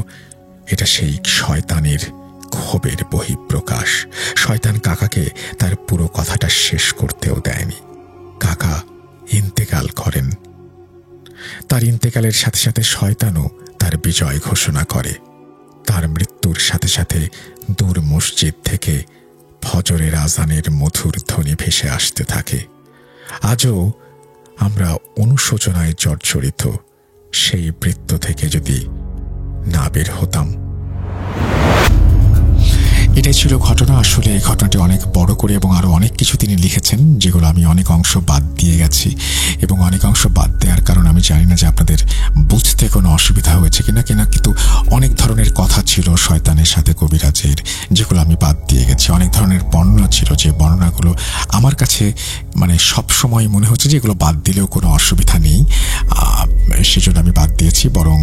এটা সেই শয়তানের ক্ষোভের বহিঃপ্রকাশ। শয়তান কাকাকে তার পুরো কথাটা শেষ করতেও দেয়নি। কাকা ইন্তেকাল করেন। তার ইন্তেকালের সাথে সাথে শয়তানও তার বিজয় ঘোষণা করে। তার মৃত্যুর সাথে সাথে দূর মসজিদ থেকে ফজরের আজানের মধুর ধ্বনি ভেসে আসতে থাকে। আজও আমরা অনুশোচনায় জর্জরিত। সেই বৃত্ত থেকে যদি না বের হতাম। এটাই ছিল ঘটনা। আসলে এই ঘটনাটি অনেক বড় করে এবং আরো অনেক কিছু তিনি লিখেছেন, যেগুলো আমি অনেক অংশ বাদ দিয়ে গেছি। এবং অনেক অংশ বাদ দেওয়ার কারণ আমি জানি না যে আপনাদের বুঝতে কোনো অসুবিধা হয়েছে কিনা কিন্তু অনেক ধরনের কথা ছিল শয়তানের সাথে কবিরাজের, যেগুলো আমি বাদ দিয়ে গেছি। অনেক ধরনের বর্ণনা ছিল, যে বর্ণনাগুলো আমার কাছে সব সময় মনে হচ্ছে যে এগুলো বাদ দিলেও কোনো অসুবিধা নেই, সেজন্য আমি বাদ দিয়েছি। বরং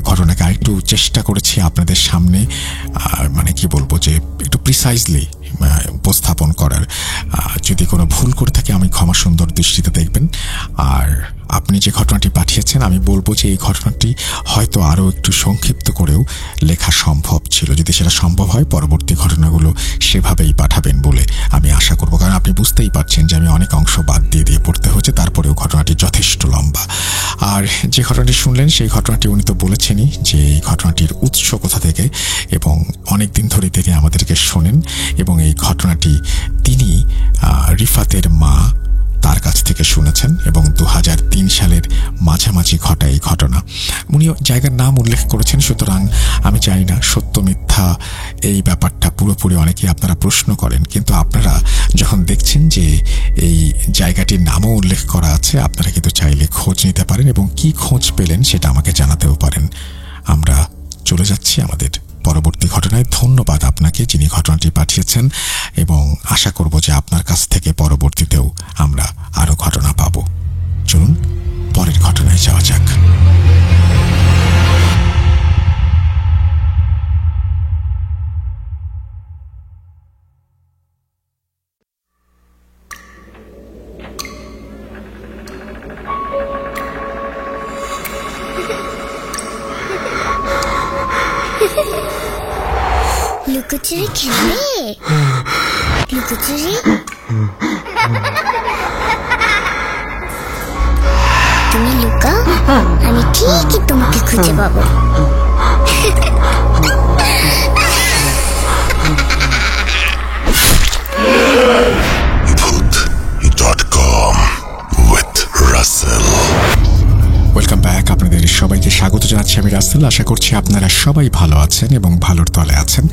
ঘটনাকে আরেকটু চেষ্টা করেছি আপনাদের সামনে কি বলবো, যে একটু প্রিসাইজলি উপস্থাপন করার। যদি কোনো ভুল করে থাকে আমি ক্ষমা সুন্দর দৃষ্টিতে দেখবেন। আর আপনি যে ঘটনাটি পাঠিয়েছেন, আমি বলবো যে এই ঘটনাটি হয়তো আরও একটু সংক্ষিপ্ত করেও লেখা সম্ভব ছিল। যদি সেটা সম্ভব হয়, পরবর্তী ঘটনাগুলো সেভাবেই পাঠাবেন বলে আমি আশা করব। কারণ আপনি বুঝতেই পারছেন যে আমি অনেক অংশ বাদ দিয়ে পড়তে হচ্ছে, তারপরেও ঘটনাটি যথেষ্ট লম্বা। আর যে ঘটনাটি শুনলেন সেই ঘটনাটি উনি তো বলেছেনই যে এই ঘটনাটির উৎস কোথা থেকে, এবং অনেক দিন ধরে থেকে আমাদেরকে শোনেন। এবং এই ঘটনাটি তিনি রিফাতের মা তার কাছ থেকে শুনেছেন, এবং 2003 সালের মাঝামাঝি ঘটা এই ঘটনা। উনি জায়গার নাম উল্লেখ করেছেন, সুতরাং আমি জানি না সত্য মিথ্যা এই ব্যাপারটা পুরোপুরি অনেকে আপনারা প্রশ্ন করেন, কিন্তু আপনারা যখন দেখছেন যে এই জায়গাটির নামও উল্লেখ করা আছে, আপনারা কিন্তু চাইলে খোঁজ নিতে পারেন, এবং কি খোঁজ পেলেন সেটা আমাকে জানাতেও পারেন। আমরা চলে যাচ্ছি আমাদের পরবর্তী ঘটনায়। ধন্যবাদ আপনাকে যিনি ঘটনাটি পাঠিয়েছেন, এবং আশা করব যে আপনার কাছ থেকে পরবর্তীতেও আমরা আরো ঘটনা পাব। চলুন পরের ঘটনায় যাওয়া যাক। লুকোচুরি খেলবে? লুকোচুরি তুমি লুকাও, আমি ঠিকই তোমাকে খুঁজে পাবো। Voot.com with Russell. Welcome back. আপনাদের সবাইকে স্বাগত জানাচ্ছি। আমি রাসেল। আশা করছি আপনারা সবাই ভালো আছেন এবং ভালোর তলে আছেন।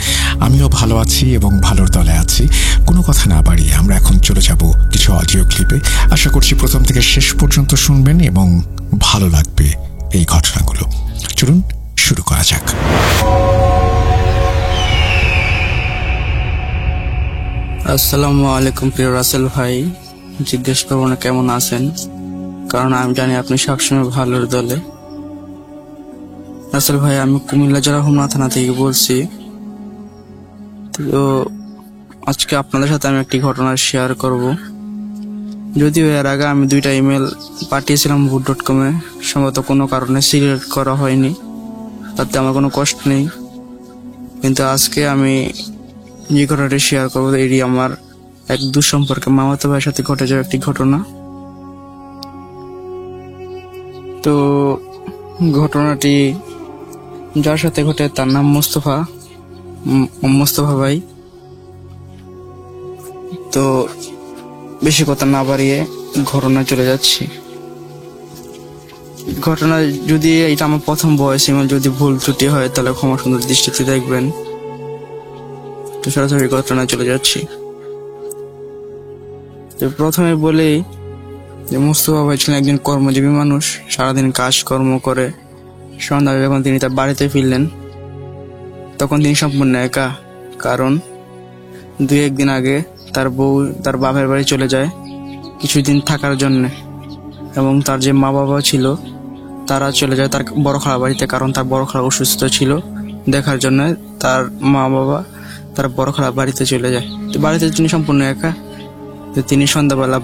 আমিও ভালো আছি এবং ভালোর তলে আছি। কোনো কথা না বাড়িয়ে আমরা এখন চলে যাব কিছু অডিও ক্লিপে। আশা করছি প্রথম থেকে শেষ পর্যন্ত শুনবেন এবং ভালো লাগবে এই ঘটনাগুলো। চলুন শুরু করা যাক। আসসালামু আলাইকুম প্রিয় রাসেল ভাই। জিজ্ঞেস করবো না কেমন আছেন, কারণ আমি জানি আপনি সবসময় ভালোর দলে। রাসেল ভাই, আমি কুমিল্লা জেলা হোমনা থানা থেকে বলছি। তো আজকে আপনাদের সাথে আমি একটি ঘটনা শেয়ার করব। যদিও এর আগে আমি 2টা ইমেল পাঠিয়েছিলাম voot.com এ, সম্ভবত কোনো কারণে সিলেক্ট করা হয়নি, তাতে আমার কোনো কষ্ট নেই। কিন্তু আজকে আমি যে ঘটনাটি শেয়ার করবো এটি আমার এক দুঃসম্পর্কে মামাতো ভাইয়ের সাথে ঘটে যাওয়া একটি ঘটনা। তো ঘটনাটি যার সাথে ঘটে তার নাম মোস্তফা ভাই। তো বেশি কথা না বাড়িয়ে ঘটনা চলে যাচ্ছি। ঘটনা, যদি এটা আমার প্রথম ভয়েস ইমেল, যদি ভুল ত্রুটি হয় তাহলে ক্ষমা সুন্দর দৃষ্টিতে দেখবেন। তো সরাসরি ঘটনায় চলে যাচ্ছি। তো প্রথমে বলেই যে মোস্তফা ভাই ছিলেন একজন কর্মজীবী মানুষ। সারাদিন কাজকর্ম করে সন্ধ্যায় যখন তিনি তার বাড়িতে ফিরলেন, তখন তিনি সম্পূর্ণ একা। কারণ 2-1 দিন আগে তার বউ তার বাপের বাড়ি চলে যায় কিছুদিন থাকার জন্য, এবং তার যে মা বাবা ছিল তারা চলে যায় তার বড় খালার বাড়িতে, কারণ তার বড় খালা অসুস্থ ছিল। দেখার জন্য তার মা বাবা তার বড় খালার বাড়িতে চলে যায়। তো বাড়িতে তিনি সম্পূর্ণ একা। তো তিনি সন্ধ্যাবেলা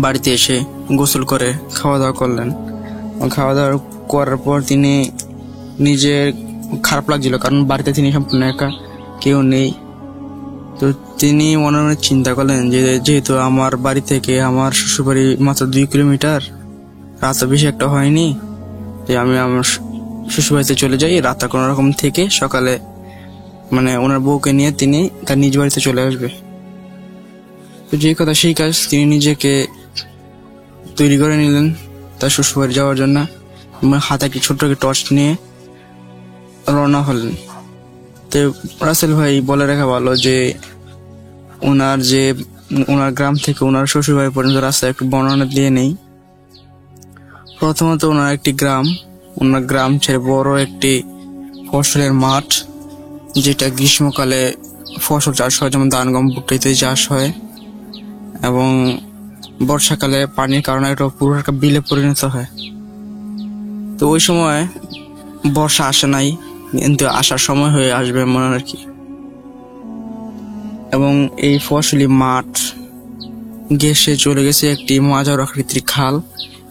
বাড়িতে এসে গোসল করে খাওয়া দাওয়া করলেন। খাওয়া দাওয়া করার পর তিনি নিজের খারাপ লাগছিল, কারণ বাড়িতে তিনি সম্পূর্ণ একা, কেউ নেই। তো তিনি মনে মনে চিন্তা করলেন যে যেহেতু আমার বাড়ি থেকে আমার শ্বশুরবাড়ি মাত্র 2 কিলোমিটার, রাত বেশি একটা হয়নি, যে আমি আমার শ্বশুরবাড়িতে চলে যাই, রাতটা কোনো রকম থেকে সকালে মানে ওনার বউকে নিয়ে তিনি তার নিজ বাড়িতে চলে আসবে। তো যে কথা সেই কাজ, তিনি নিজেকে তৈরি করে নিলেন তার শ্বশুরবাড়ি যাওয়ার জন্য। হাতে একটি ছোট্ট টর্চ নিয়ে রওনা হলেন। তো রাসেল ভাই বলে রাখা ভালো যে ওনার গ্রাম থেকে ওনার শ্বশুরবাড়ি পর্যন্ত রাস্তায় একটু বর্ণনা দিয়ে নেই। প্রথমত ওনার গ্রাম ছেড়ে বড় একটি ফসলের মাঠ, যেটা গ্রীষ্মকালে ফসল চাষ হয়, যেমন ধান গম ভুট্টা ইত্যাদি চাষ হয়, এবং বর্ষাকালে পানির কারণে একটা পুরো একটা বিলে পরিণত হয়। তো ওই সময় বর্ষা আসে নাই, কিন্তু আসার সময় হয়ে আসবে মনে আর কি। এবং এই ফসলি মাঠ ঘেঁষে চলে গেছে একটি মাঝার আকৃতির খাল,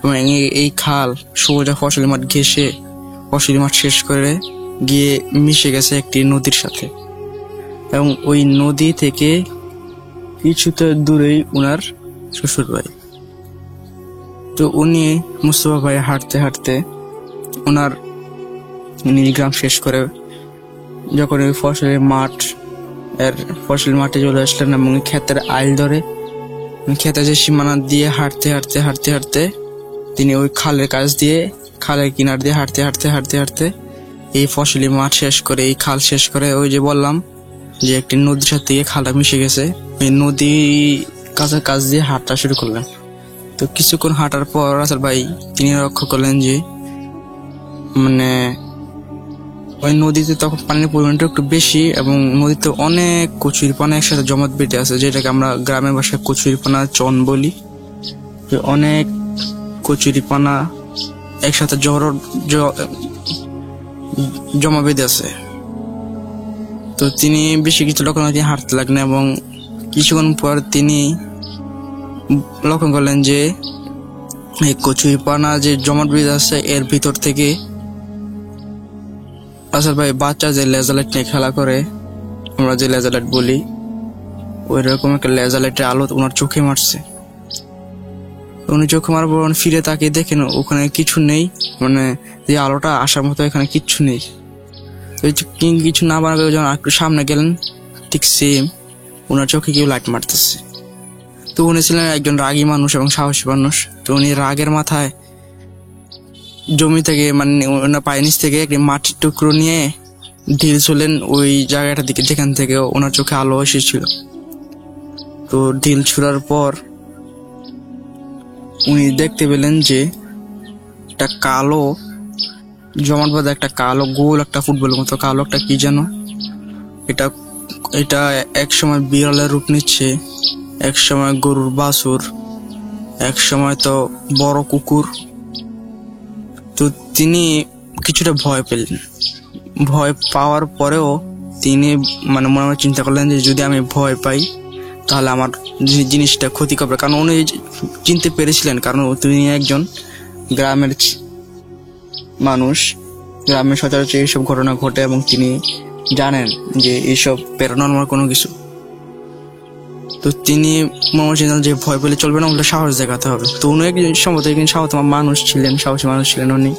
এবং এই খাল সোজা ফসলি মাঠ ঘেঁষে ফসলি মাঠ শেষ করে গিয়ে মিশে গেছে একটি নদীর সাথে। এবং ওই নদী থেকে কিছুটা দূরেই ওনার শ্বশুর বাড়ি। তো উনি মুস্তফা ভাই হাঁটতে হাঁটতে ওনার নিজ গ্রাম শেষ করে যখন ওই ফসলের মাঠে চলে আসলেন, এবং ক্ষেতের আইল ধরে ক্ষেতের যে সীমানা দিয়ে হাঁটতে হাঁটতে হাঁটতে হাঁটতে তিনি ওই খালের কাছ দিয়ে, খালের কিনার দিয়ে হাঁটতে হাঁটতে হাঁটতে হাঁটতে এই ফসলি মাঠ শেষ করে, এই খাল শেষ করে, ওই যে বললাম যে একটি নদীর সাথে খালটা মিশে গেছে, ওই নদী কাছ দিয়ে হাঁটা শুরু করলেন। তো কিছুক্ষণ হাঁটার পর রাসেল ভাই তিনি লক্ষ্য করলেন যে মানে ওই নদীতে তখন পানির পরিমাণটা একটু বেশি, এবং নদীতে অনেক কচুরিপানা একসাথে জমাট বেঁধে আছে, যেটাকে আমরা গ্রামের ভাষায় কচুরিপানা চন বলি। অনেক কচুরিপানা একসাথে জমা বেঁধে আছে। তো তিনি বেশি কিছু লক্ষ্য না দিয়ে হাঁটতে লাগলেন, এবং কিছুক্ষণ পর তিনি লক্ষ্য করলেন যে এই কচুরিপানা যে জমাট বেঁধে আছে এর ভিতর থেকে রাসেল ভাই বাচ্চা যে লেজার লাইট নিয়ে খেলা করে, আমরা যে লেজার লাইট বলি, ওই রকম একটা লেজার লাইটের আলো ওনার চোখে মারছে। উনি চোখে মারার পর ফিরে তাকিয়ে দেখেন ওখানে কিছু নেই, মানে যে আলোটা আসার মতো এখানে কিচ্ছু নেই। কিছু না বানাবে যখন একটু সামনে গেলেন, ঠিক সেম ওনার চোখে কেউ লাইট মারতেছে। তো উনি ছিলেন একজন রাগী মানুষ এবং সাহসী মানুষ। তো উনি রাগের মাথায় জমি থেকে মানে ওনার পায়ের নিচ থেকে একটি মাটির টুকরো নিয়ে ঢিল ছোলেন ওই জায়গাটার দিকে যেখান থেকে ওনার চোখে আলো এসেছিল। তো ঢিল ছোড়ার পর উনি দেখতে পেলেন যে একটা কালো জমাট বাঁধা একটা কালো গোল একটা ফুটবলের মতো কালো একটা কি যেন, এটা এক সময় বিড়ালের রূপ নিচ্ছে, এক সময় গরুর বাছুর, এক সময় তো বড় কুকুর। তো তিনি কিছুটা ভয় পেলেন। ভয় পাওয়ার পরেও তিনি মানে মনে মনে চিন্তা করলেন যে যদি আমি ভয় পাই তাহলে আমার জিনিসটা ক্ষতি করবে, কারণ উনি চিনতে পেরেছিলেন, কারণ তিনি একজন গ্রামের মানুষ, গ্রামের সচরাচর এইসব ঘটনা ঘটে এবং তিনি জানেন যে এইসব প্যারানর্মাল কোনো কিছু। তো তিনি মনে চিন্তা যে ভয় পেলে চলবে না, উল্টো সাহস দেখাতে হবে। তো উনি একজন সম্ভবত একজন সাহসী মানুষ ছিলেন উনি।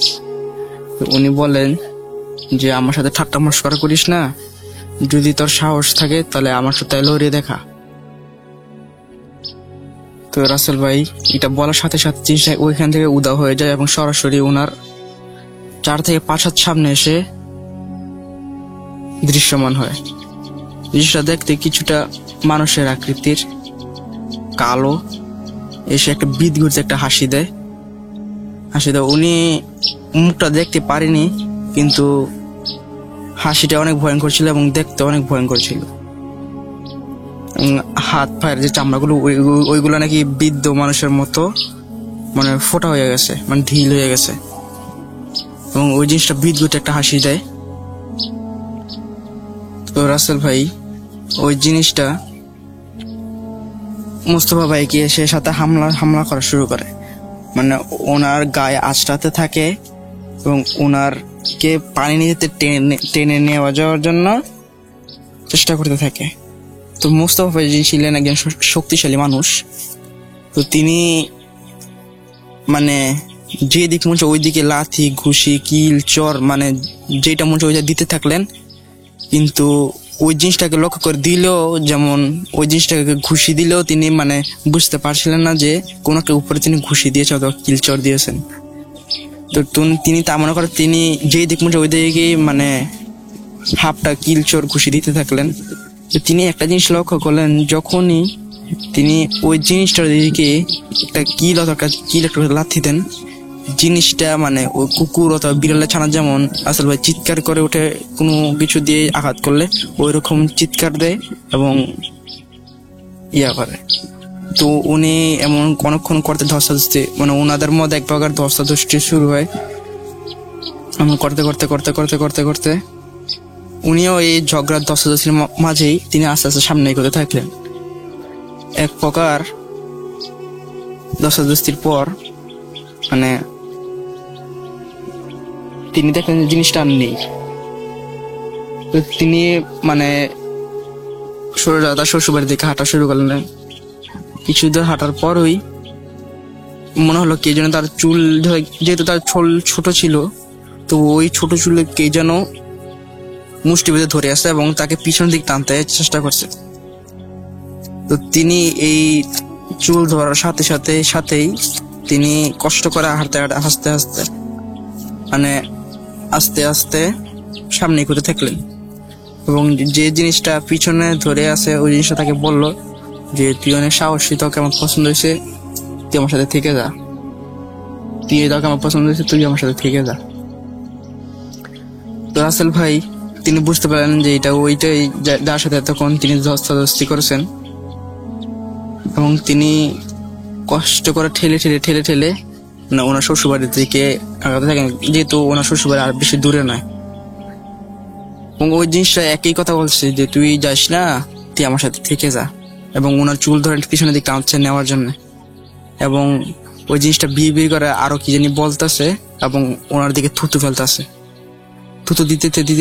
উনি বলেন যে আমার সাথে ঠাট্টা মশকরা করিস না, যদি তোর সাহস থাকে তাহলে আমার সাথে লড়িয়ে দেখা। তো রাসেল ভাই এটা বলার সাথে সাথে জিনিসটা ওইখান থেকে উদাও হয়ে যায় এবং সরাসরি ওনার 4 থেকে 5 হাত সামনে এসে দৃশ্যমান হয়। জিনিসটা দেখতে কিছুটা মানুষের আকৃতির, কালো, এসে একটা বিদ ঘুরতে একটা হাসি দেয়। উনি মুখটা দেখতে পারেনি, কিন্তু হাসিটা অনেক ভয়ঙ্কর ছিল এবং দেখতে অনেক ভয়ঙ্কর ছিল। হাত পায়ের যে চামড়াগুলো ওইগুলো নাকি বৃদ্ধ মানুষের মতো মানে ফোটা হয়ে গেছে, মানে ঢিল হয়ে গেছে, এবং ওই জিনিসটা বিদ্যুৎ একটা হাসি দেয়। তো রাসেল ভাই ওই জিনিসটা মুস্তফা ভাইকে এসে সাথে হামলা করা শুরু করে, মানে ওনার গায়ে আঁচড়াতে থাকে এবং ওনারকে পানি নিতে টেনে নেওয়া যাওয়ার জন্য চেষ্টা করতে থাকে। তো মুস্তফা ভাই ছিলেন একজন শক্তিশালী মানুষ। তো তিনি মানে যে দিক মন চায় ওই দিকে লাথি, ঘুষি, কিল, চর, মানে যেটা মন চায় ওইটা দিতে থাকলেন। কিন্তু ওই জিনিসটাকে লক্ষ্য করে দিলেও, যেমন ওই জিনিসটাকে ঘুষি দিলেও তিনি মানে বুঝতে পারছিলেন না যে কোনো একটা উপরে তিনি ঘুষি দিয়েছেন অথবা কিল চর দিয়েছেন। তো তিনি তা মনে করে তিনি যেই দিক মন চায় ওই দিকে মানে হাফটা কিল চর ঘুষি দিতে থাকলেন। তো তিনি একটা জিনিস লক্ষ্য করলেন, যখনই তিনি ওই জিনিসটার দিকে একটা কিল অথবা একটা লাথি দেন, জিনিসটা মানে ওই কুকুর অথবা বিড়ালের ছানা যেমন আসল ভাই চিৎকার করে ওঠে কোনো কিছু দিয়ে আঘাত করলে, ওই রকম চিৎকার দেয় এবং ইয়া করে। তো উনি এমন অনেকক্ষণ করতে ধস্তাধস্তি, মানে ওনাদের মধ্যে এক প্রকার ধস্তাধস্তি শুরু হয়। এমন করতে করতে করতে করতে করতে করতে উনিও এই ঝগড়ার ধস্তাধস্তির মাঝেই তিনি আস্তে আস্তে সামনে এগোতে থাকলেন। এক প্রকার ধস্তাধস্তির পর মানে তিনি দেখলেন যে জিনিসটা আর নেই। তো তিনি মানে তার শ্বশুরবাড়ির দিকে হাঁটা শুরু করলেন। কিছু দূর হাঁটার পরই মনে হলো কে যেন তার চুল ধরে, যেহেতু তার চুল ছোট ছিল, তো ওই ছোট চুলে কে যেন মুষ্টি বেঁধে ধরে আসছে এবং তাকে পিছন দিক টানতে চেষ্টা করছে। তো তিনি এই চুল ধরার সাথেই তিনি কষ্ট করে হাঁটতে মানে আস্তে আস্তে সামনে এগোতে থাকলেন এবং যে জিনিসটা পিছনে ধরে আছে ওই জিনিসটা তাকে বললো যে তুই অনেক সাহসী, তোকে আমার পছন্দ হয়েছে, তুই আমার সাথে থেকে যা, তোকে আমার পছন্দ হয়েছে, তুই আমার সাথে থেকে যা। তো রাসেল ভাই তিনি বুঝতে পারলেন যে এটা ওইটাই যার সাথে তখন তিনি ধস্তাধস্তি করেছেন, এবং তিনি কষ্ট করে ঠেলে না ওনার শ্বশুরবাড়ির দিকে আগাতে থাকেন, যেহেতু ওনার শ্বশুরবাড়ি আর বেশি দূরে নয়। এবং ওই জিনিসটা একই কথা বলছে যে তুই যাস না, তুই আমার সাথে থেকে যা, এবং ওনার চুল ধরে পিছনের দিকে টানছে নেওয়ার জন্য, এবং ওই জিনিসটা বিড় করে আরো কি জানি বলতেছে এবং ওনার দিকে থুতু ফেলতেছে। থুতু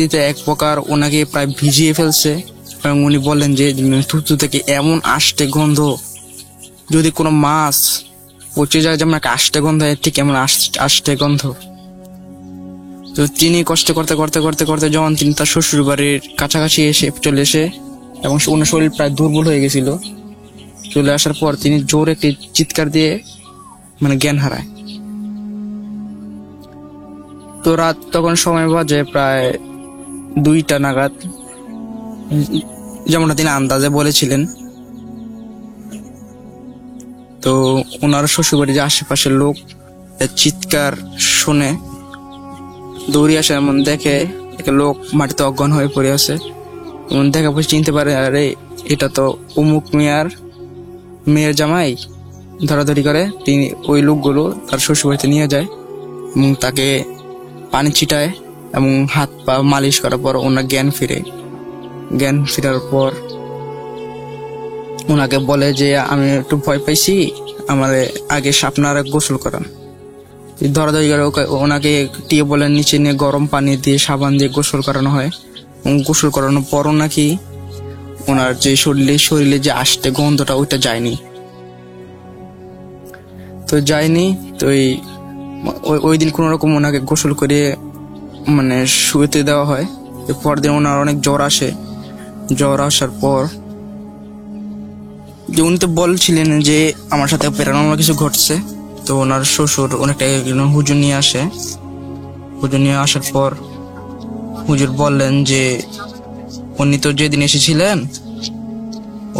দিতে এক প্রকার ওনাকে প্রায় ভিজিয়ে ফেলছে এবং উনি বললেন যে থুতু থেকে এমন আষ্টে গন্ধ, যদি কোনো মাছ পচে যায় যেমন একটা আষ্টে গন্ধ, ঠিক এমন আষ্টে গন্ধ। তো তিনি কষ্ট করতে যখন তিনি তার শ্বশুর বাড়ির কাছাকাছি চলে এসে এবং ওনার শরীর প্রায় দুর্বল হয়ে গেছিল, চলে আসার পর তিনি জোরে একটি চিৎকার দিয়ে মানে জ্ঞান হারায়। তো রাত তখন সময় বাজে প্রায় 2টা নাগাদ, যেমনটা তিনি আন্দাজে বলেছিলেন। তো ওনার শ্বশুরবাড়ির যে আশেপাশের লোক চিৎকার শুনে দৌড়ে আসে, এমন দেখে একটা লোক মাটিতে অজ্ঞান হয়ে পড়ে আছে। এমন দেখা পর চিনতে পারে, আরে এটা তো অমুক মেয়ের জামাই। ধরাধরি করে তিনি ওই লোকগুলো তার শ্বশুরবাড়িতে নিয়ে যায় এবং তাকে পানি ছিটায় এবং হাত পা মালিশ করার পর ওনার জ্ঞান ফেরার পর ওনাকে বলে যে আমি একটু ভয় পাইছি, আমার আগে আপনারা গোসল করান। ধরাধরি করে ওনাকে টিয়ে বলে নিচে নিয়ে গরম পানি দিয়ে সাবান দিয়ে গোসল করানো হয়, এবং গোসল করানোর পরও নাকি ওনার যে শরীরে যে আষ্টে গন্ধটা ওইটা যায়নি। তো ওই দিন কোন রকম ওনাকে গোসল করে মানে শুয়েতে দেওয়া হয়। পরদিন ওনার অনেক জ্বর আসে। জ্বর আসার পর যে উনি তো বলছিলেন যে আমার সাথে প্যারানর্মাল কিছু ঘটছে, তো ওনার শ্বশুর অনেকটা হুজুর নিয়ে আসে। হুজুর নিয়ে আসার পর হুজুর বললেন যে উনি তো যেদিন এসেছিলেন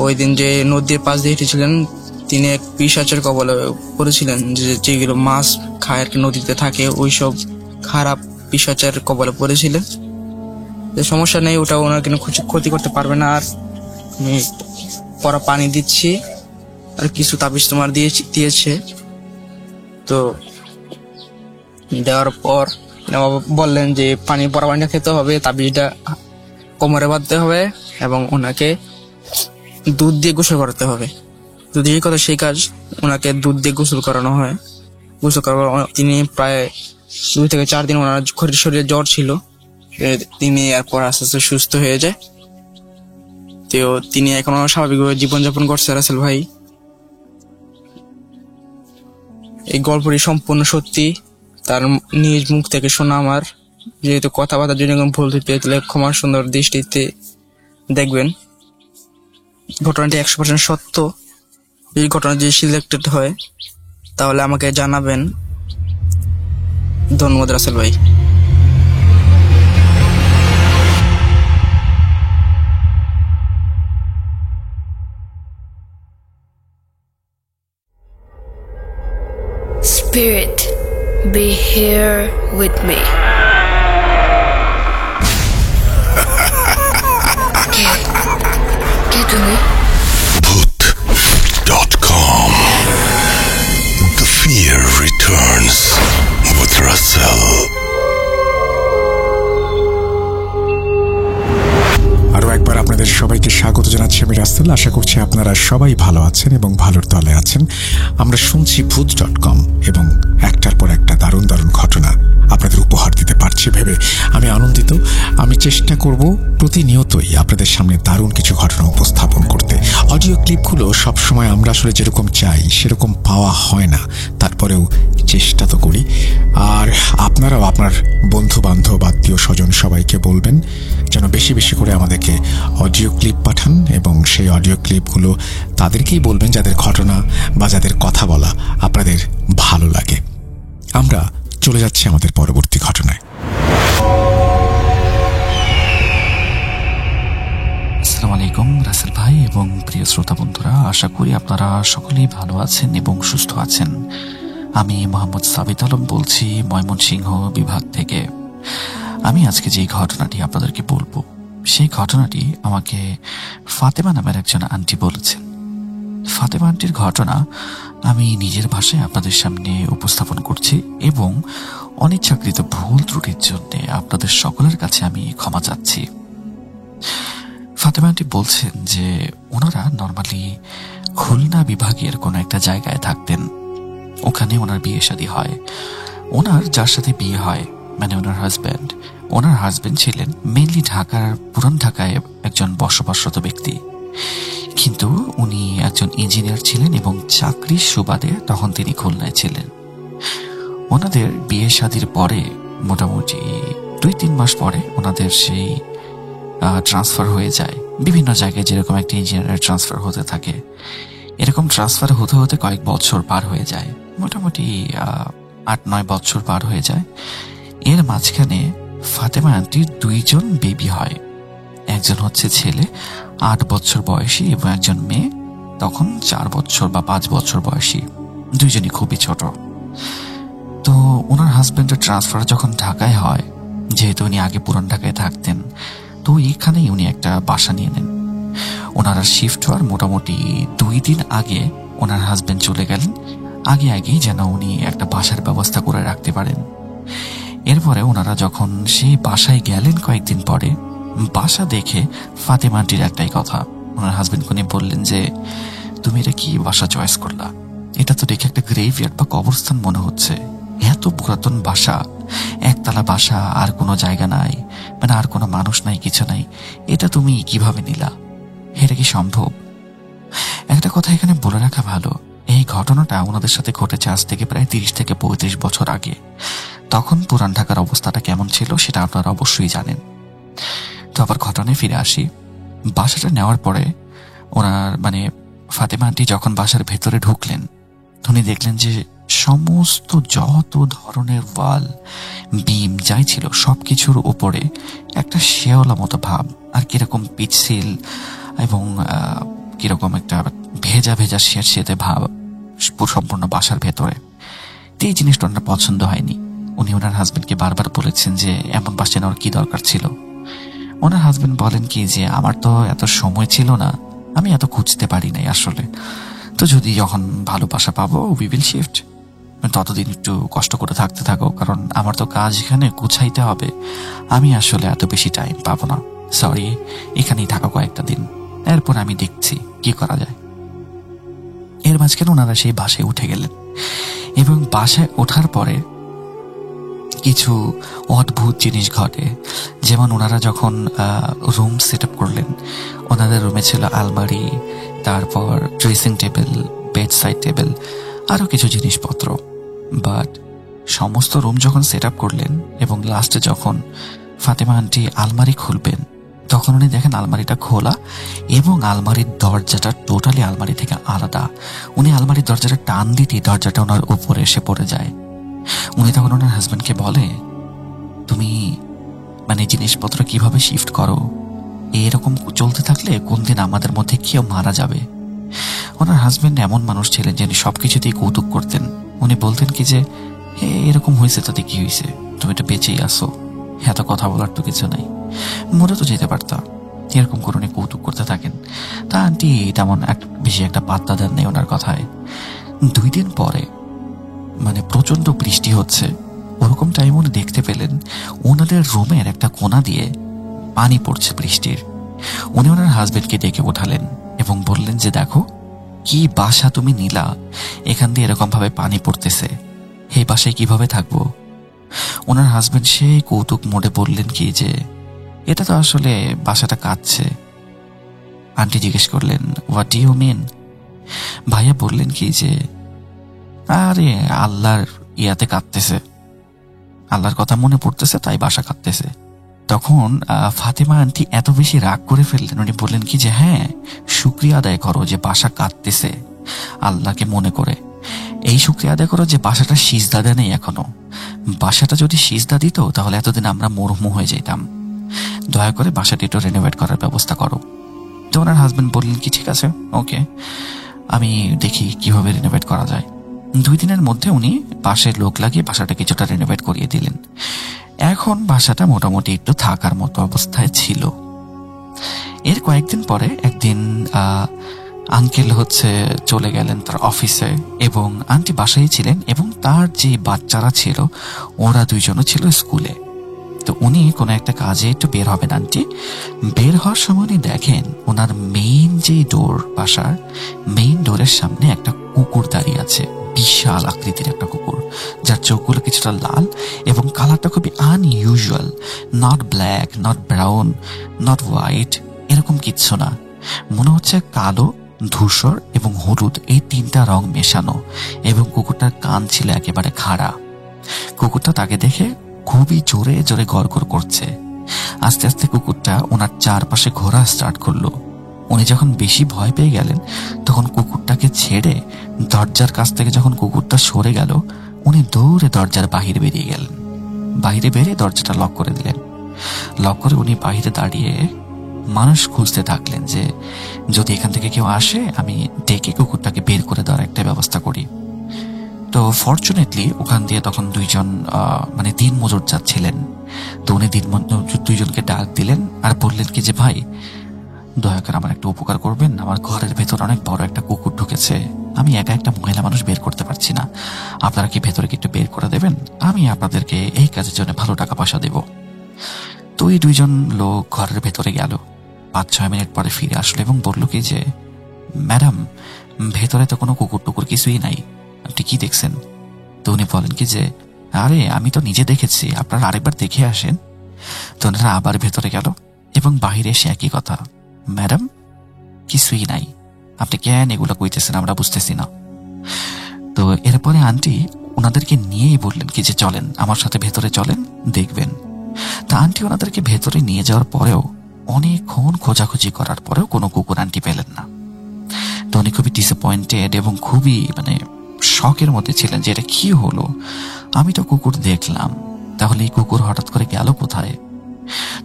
ওই দিন যে নদীর পাশ দিয়ে হেঁটেছিলেন, তিনি এক পিশাচের কবলে পড়েছিলেন, যেগুলো মাছ খায় আর কি নদীতে থাকে, ওইসব খারাপ পিশাচের কবলে পড়েছিলেন। সমস্যা নেই, ওটা ওনার কোনো ক্ষতি করতে পারবে না। আর আমি পরা পানি দিচ্ছি আর কিছু তাবিজ তোমার দিয়েছে। তো দেওয়ার পর বললেন যে পরা পানিটা খেতে হবে, তাবিজটা কোমরে বাঁধতে হবে এবং ওনাকে দুধ দিয়ে গোসল করতে হবে। তো যেই কথা সেই কাজ, ওনাকে দুধ দিয়ে গোসল করানো হয়। গোসল করার পর তিনি প্রায় 2 থেকে 4 দিন ওনার শরীরে জ্বর ছিল, তিনি এরপর আস্তে আস্তে সুস্থ হয়ে যায়। তো তিনি এখনো স্বাভাবিকভাবে জীবনযাপন করছে রাসেল ভাই। এই গল্পটি সম্পূর্ণ সত্যি, তার নিজ মুখ থেকে শোনা আমার। যেহেতু কথাবার্তার জন্য ভুল পেয়ে ক্ষমার সুন্দর দৃষ্টিতে দেখবেন। ঘটনাটি 100% সত্য। এই ঘটনা যদি সিলেক্টেড হয় তাহলে আমাকে জানাবেন। ধন্যবাদ রাসেল ভাই। Spirit, be here with me. Get to me. Bhoot.com. The fear returns with Russell. আরও একবার আপনাদের সবাইকে স্বাগত জানাচ্ছি আমি রাসেল। আশা করছি আপনারা সবাই ভালো আছেন এবং ভালোর তলে আছেন। আমরা শুনছি Bhoot.com এবং একটার পর একটা দারুণ দারুণ ঘটনা আপনাদের উপহার দিতে পারছি ভেবে আমি আনন্দিত। আমি চেষ্টা করব প্রতিনিয়তই আপনাদের সামনে দারুণ কিছু ঘটনা উপস্থাপন করতে। অডিও ক্লিপগুলো সবসময় আমরা আসলে যেরকম চাই সেরকম পাওয়া হয় না, তারপরেও চেষ্টা তো করি। আর আপনারাও আপনার বন্ধু বান্ধব আত্মীয় স্বজন সবাইকে বলবেন যেন বেশি বেশি করে আমাদেরকে অডিও ক্লিপ পাঠান, এবং সেই অডিও ক্লিপগুলো তাদেরকেই বলবেন যাদের ঘটনা বা যাদের কথা বলা আপনাদের ভালো লাগে। আমরা চলে যাচ্ছি আমাদের পরবর্তী ঘটনায়। আসসালামু আলাইকুম রাসেল ভাই এবং প্রিয় শ্রোতা বন্ধুরা, আশা করি আপনারা সকলেই ভালো আছেন এবং সুস্থ আছেন। আমি মোহাম্মদ সাবিত আলম বলছি ময়মনসিংহ বিভাগ থেকে। আমি আজকে যে ঘটনাটি আপনাদেরকে বলবো সেই ঘটনাটি আমাকে ফাতেমা নামের একজন আন্টি বলেছেন। ফাতেমা আন্টির ঘটনা আমি নিজের ভাষায় আপনাদের সামনে উপস্থাপন করছি এবং অনিচ্ছাকৃত ভুল ত্রুটির জন্য আপনাদের সকলের কাছে আমি ক্ষমা চাচ্ছি। ফাতেমা আন্টি বলছেন যে ওনারা নর্মালি খুলনা বিভাগের কোনো একটা জায়গায় থাকতেন। ওখানে ওনার বিয়ে শাদী হয়। ওনার যার সাথে বিয়ে হয় মানে ওনার হাজব্যান্ড ছিলেন মেইনলি পুরান ঢাকায় একজন বসবাসরত ব্যক্তি, কিন্তু উনি একজন ইঞ্জিনিয়ার ছিলেন এবং চাকরির সুবাদে তখন তিনি খুলনায় ছিলেন। ওনাদের বিয়ে শাদীর পরে মোটামুটি 2-3 মাস পরে ওনাদের সেই ট্রান্সফার হয়ে যায় বিভিন্ন জায়গায়, যেরকম একটা ইঞ্জিনিয়ারের ট্রান্সফার হতে থাকে। এরকম ট্রান্সফার হতে হতে কয়েক বছর পার হয়ে যায়, মোটামুটি 8-9 বছর পার হয়ে যায়। এর মাঝখানে ফাতেমা আন্টির 2জন বেবি হয়। একজন হচ্ছে ছেলে 8 বছর বয়সী এবং একজন মেয়ে তখন 4 বছর বা 5 বছর বয়সী, 2জনই খুবই ছোট। তো ওনার হাজব্যান্ডের ট্রান্সফার যখন ঢাকায় হয়, যেহেতু উনি আগে পুরান ঢাকায় থাকতেন, তো এখানেই উনি একটা বাসা নিয়ে নেন। ওনারা শিফট হওয়ার মোটামুটি 2 দিন আগে ওনার হাজব্যান্ড চলে গেলেন, আগেই যেন উনি একটা বাসার ব্যবস্থা করে রাখতে পারেন। এরপরে ওনারা যখন সেই বাসায় গেলেন কয়েকদিন পরে, বাসা দেখে ফাতেমা আন্টির একটাই কথা, ওনার হাজবেন্ডকে নিয়ে বললেন যে তুমি এটা কি বাসা চয়েস করলা? এটা তো দেখে একটা গ্রেভইয়ার্ড বা কবরস্থান মনে হচ্ছে। এত পুরাতন বাসা, একতলা বাসা, আর কোনো জায়গা নাই, মানে আর কোনো মানুষ নাই, কিছু নাই, এটা তুমি কিভাবে নিলা? এটা কি সম্ভব? একটা কথা এখানে বলে রাখা ভালো, এই ঘটনাটা ওনাদের সাথে ঘটেছে আজ থেকে প্রায় 30 থেকে 35 বছর আগে। তখন পুরান ঢাকার অবস্থাটা কেমন ছিল সেটা আপনারা অবশ্যই জানেন। তো আবার ঘটনায় ফিরে আসি। বাসাটা নেওয়ার পরে ওনার ফাতেমা আন্টি যখন বাসার ভেতরে ঢুকলেন, উনি দেখলেন যে সমস্ত যত ধরনের ওয়াল বিম যাই ছিল সবকিছুর উপরে একটা শেওলা মতো ভাব, আর কিরকম পিচ্ছিল এবং কিরকম একটা ভেজা ভেজা সেতে ভাব সম্পূর্ণ বাসার ভেতরে। এই জিনিসটা ওনার পছন্দ হয়নি। উনি ওনার হাজবেন্ডকে বারবার বলেছেন যে এমন বাসা নেওয়ার কি দরকার ছিল। ওনার হাজবেন্ড বলেন কি যে আমার তো এত সময় ছিল না, আমি এত খুঁজতে পারি নাই আসলে, তো যদি যখন ভালো বাসা পাবো উই উইল শিফট। ততদিন একটু কষ্ট করে থাকতে থাকো, কারণ আমার তো কাজ এখানে গুছাইতে হবে, আমি আসলে এত বেশি টাইম পাবো না, সরি, এখানেই থাকো কয়েকটা দিন, এরপর আমি দেখছি কি করা যায়। এর মাঝখানে ওনারা সেই বাসায় উঠে গেলেন, এবং বাসায় ওঠার পরে কিছু অদ্ভুত জিনিস ঘটে। যেমন ওনারা যখন রুম সেট আপ করলেন, ওনাদের রুমে ছিল আলমারি, তারপর dressing table, bed side table, আরও কিছু জিনিসপত্র। বাট সমস্ত রুম যখন সেট আপ করলেন এবং লাস্টে যখন ফাতেমা আন্টি আলমারি খুলবেন, তখন উনি দেখেন আলমারিটা খোলা এবং আলমারির দরজাটা টোটালি আলমারি থেকে আলাদা। উনি আলমারির দরজাটা টান দিতেই দরজাটা ওনার উপরে এসে পড়ে যায়। উনি তখন ওনার হাজব্যান্ডকে বলে, তুমি মানে জিনিসপত্র কিভাবে শিফট করো, এরকম চলতে থাকলে কোন দিন আমাদের মধ্যে কেউ মারা যাবে। ওনার হাজব্যান্ড এমন মানুষ ছিলেন যিনি সবকিছুতেই কৌতুক করতেন। উনি বলতেন কি যে, হে এরকম হয়েছে তাতে কি হয়েছে, তুমি তো বেঁচেই আসো, এত কথা বলার তো কিছু নাই, মরে তো যেতে পারতা, এরকম করে উনি কৌতুক করতে থাকেন। তা আন্টি তেমন বেশি একটা পাত্তা দেন নেই ওনার কথায়। 2 দিন পরে মানে প্রচন্ড বৃষ্টি হচ্ছে, ওরকম টাইম উনি দেখতে পেলেন ওনাদের রুমের একটা কোণা দিয়ে পানি পড়ছে বৃষ্টির। উনি ওনার হাজবেন্ডকে ডেকে ওঠালেন এবং বললেন যে, দেখো কি বাসা তুমি নিলা, এখান দিয়ে এরকম ভাবে পানি পড়তেছে, এই বাসায় কিভাবে থাকবো। ওনার হাজবেন্ড সেই কৌতুক মোডে বললেন কি যে, এটা তো আসলে বাসাটা কাঁদছে। আন্টি জিজ্ঞেস করলেন, হোয়াট ডু ইউ মিন? ভাইয়া বললেন কি যে, আরে আল্লাহর ইয়াতে কাঁদতেছে, আল্লাহর কথা মনে পড়তেছে তাই বাসা কাঁদতেছে। তখন ফাতেমা আন্টি এত বেশি রাগ করে ফেললেন, উনি বললেন কি যে, হ্যাঁ শুকরিয়া আদায় করো যে বাসা কাঁদতেছে আল্লাহকে মনে করে, এই শুকরিয়া আদায় করো যে বাসাটা সিজদা দেয় নেই এখনো, বাসাটা যদি সিজদা দিত তাহলে এতদিন আমরা মরহুম হয়ে যেতাম, দয়া করে বাসাটি একটু রেনোভেট করার ব্যবস্থা করো। তো ওনার হাজবেন্ড বললেন কি ঠিক আছে, ওকে, আমি দেখি কিভাবে রেনোভেট করা যায়। 2 দিনের মধ্যে উনি পাশের লোক লাগিয়ে বাসাটা কিছুটা রেনোভেট করিয়ে দিলেন। এখন বাসাটা মোটামুটি একটু থাকার মতো অবস্থায় ছিল। এর কয়েকদিন পরে একদিন আঙ্কেল চলে গেলেন তার অফিসে এবং আন্টি বাসায় ছিলেন এবং তার যে বাচ্চারা ছিল ওরা 2 জনও ছিল স্কুলে। তো উনি কোনো একটা কাজে একটু বের হবেন। আন্টি বের হওয়ার সময় উনি দেখেন ওনার মেইন যে ডোর, বাসার মেইন ডোরের সামনে একটা কুকুর দাঁড়িয়ে আছে, বিশাল আকৃতির একটা কুকুর, যার চোখগুলো কিছুটা লাল এবং কালারটা খুবই unusual, not black, not brown, not white, এরকম কিচ্ছু না, মনে হচ্ছে কালো, ধূসর এবং হলুদ এই 3টা রং মেশানো, এবং কুকুরটার কান ছিল একেবারে খাড়া। কুকুরটা তাকে দেখে খুবই জোরে জোরে গড়গড় করছে। আস্তে আস্তে কুকুরটা ওনার চারপাশে ঘোরা স্টার্ট করলো। উনি যখন বেশি ভয় পেয়ে গেলেন তখন কুকুরটাকে ছেড়ে দরজার কাছ থেকে যখন কুকুরটা সরে গেল, উনি দৌড়ে দরজার বাহিরে বেরিয়ে গেলেন। বাইরে বেরিয়ে দরজাটা লক করে দিলেন। লক করে উনি বাইরে দাঁড়িয়ে মানুষ খুঁজতে থাকলেন যে যদি এখান থেকে কেউ আসে আমি ডেকে কুকুরটাকে বের করে দেওয়ার একটা ব্যবস্থা করি। তো ফরচুনেটলি ওখান দিয়ে তখন 2 জন মানে দিনমজুর যাচ্ছিলেন। তো উনি দিনমজুর 2 জনকে ডাক দিলেন আর বললেন কি যে, ভাই দয়া করে আমার একটা উপকার করবেন, আমার ঘরের ভেতর অনেক বড় একটা কুকুর ঢুকেছে, আমি একা একটা মহিলা মানুষ বের করতে পারছি না, আপনারা কি ভেতরে কি একটু বের করে দেবেন, আমি আপনাদেরকে এই কাজের জন্য ভালো টাকা পয়সা দেব। তো এই 2 জন লোক ঘরের ভেতরে গেল। 5-6 মিনিট পরে ফিরে আসলো এবং বলল কি যে, ম্যাডাম ভেতরে তো কোনো কুকুর টুকুর কিছুই নাই, আপনি কি দেখছেন? তো উনি বলেন কি যে, আরে আমি তো নিজে দেখেছি, আপনারা আরেকবার দেখে আসেন। তো ওনারা আবার ভেতরে গেল এবং বাহিরে এসে একই কথা, ম্যাডাম কিছুই নাই, আপনি কেন এগুলো কইতেছেন আমরা বুঝতেছি না। তো এরপরে আন্টি ওনাদেরকে নিয়েই বললেন কি যে, চলেন আমার সাথে ভেতরে চলেন, দেখবেন। তা আন্টি ওনাদেরকে ভেতরে নিয়ে যাওয়ার পরেও অনেকক্ষণ খোঁজাখুঁজি করার পরেও কোনো কুকুর আন্টি পেলেন না। তো উনি খুবই ডিসঅ্যাপয়েন্টেড এবং খুবই মানে শকের মধ্যে ছিলেন যে এটা কি হলো, আমি তো কুকুর দেখলাম, তাহলে এই কুকুর হঠাৎ করে গেল কোথায়?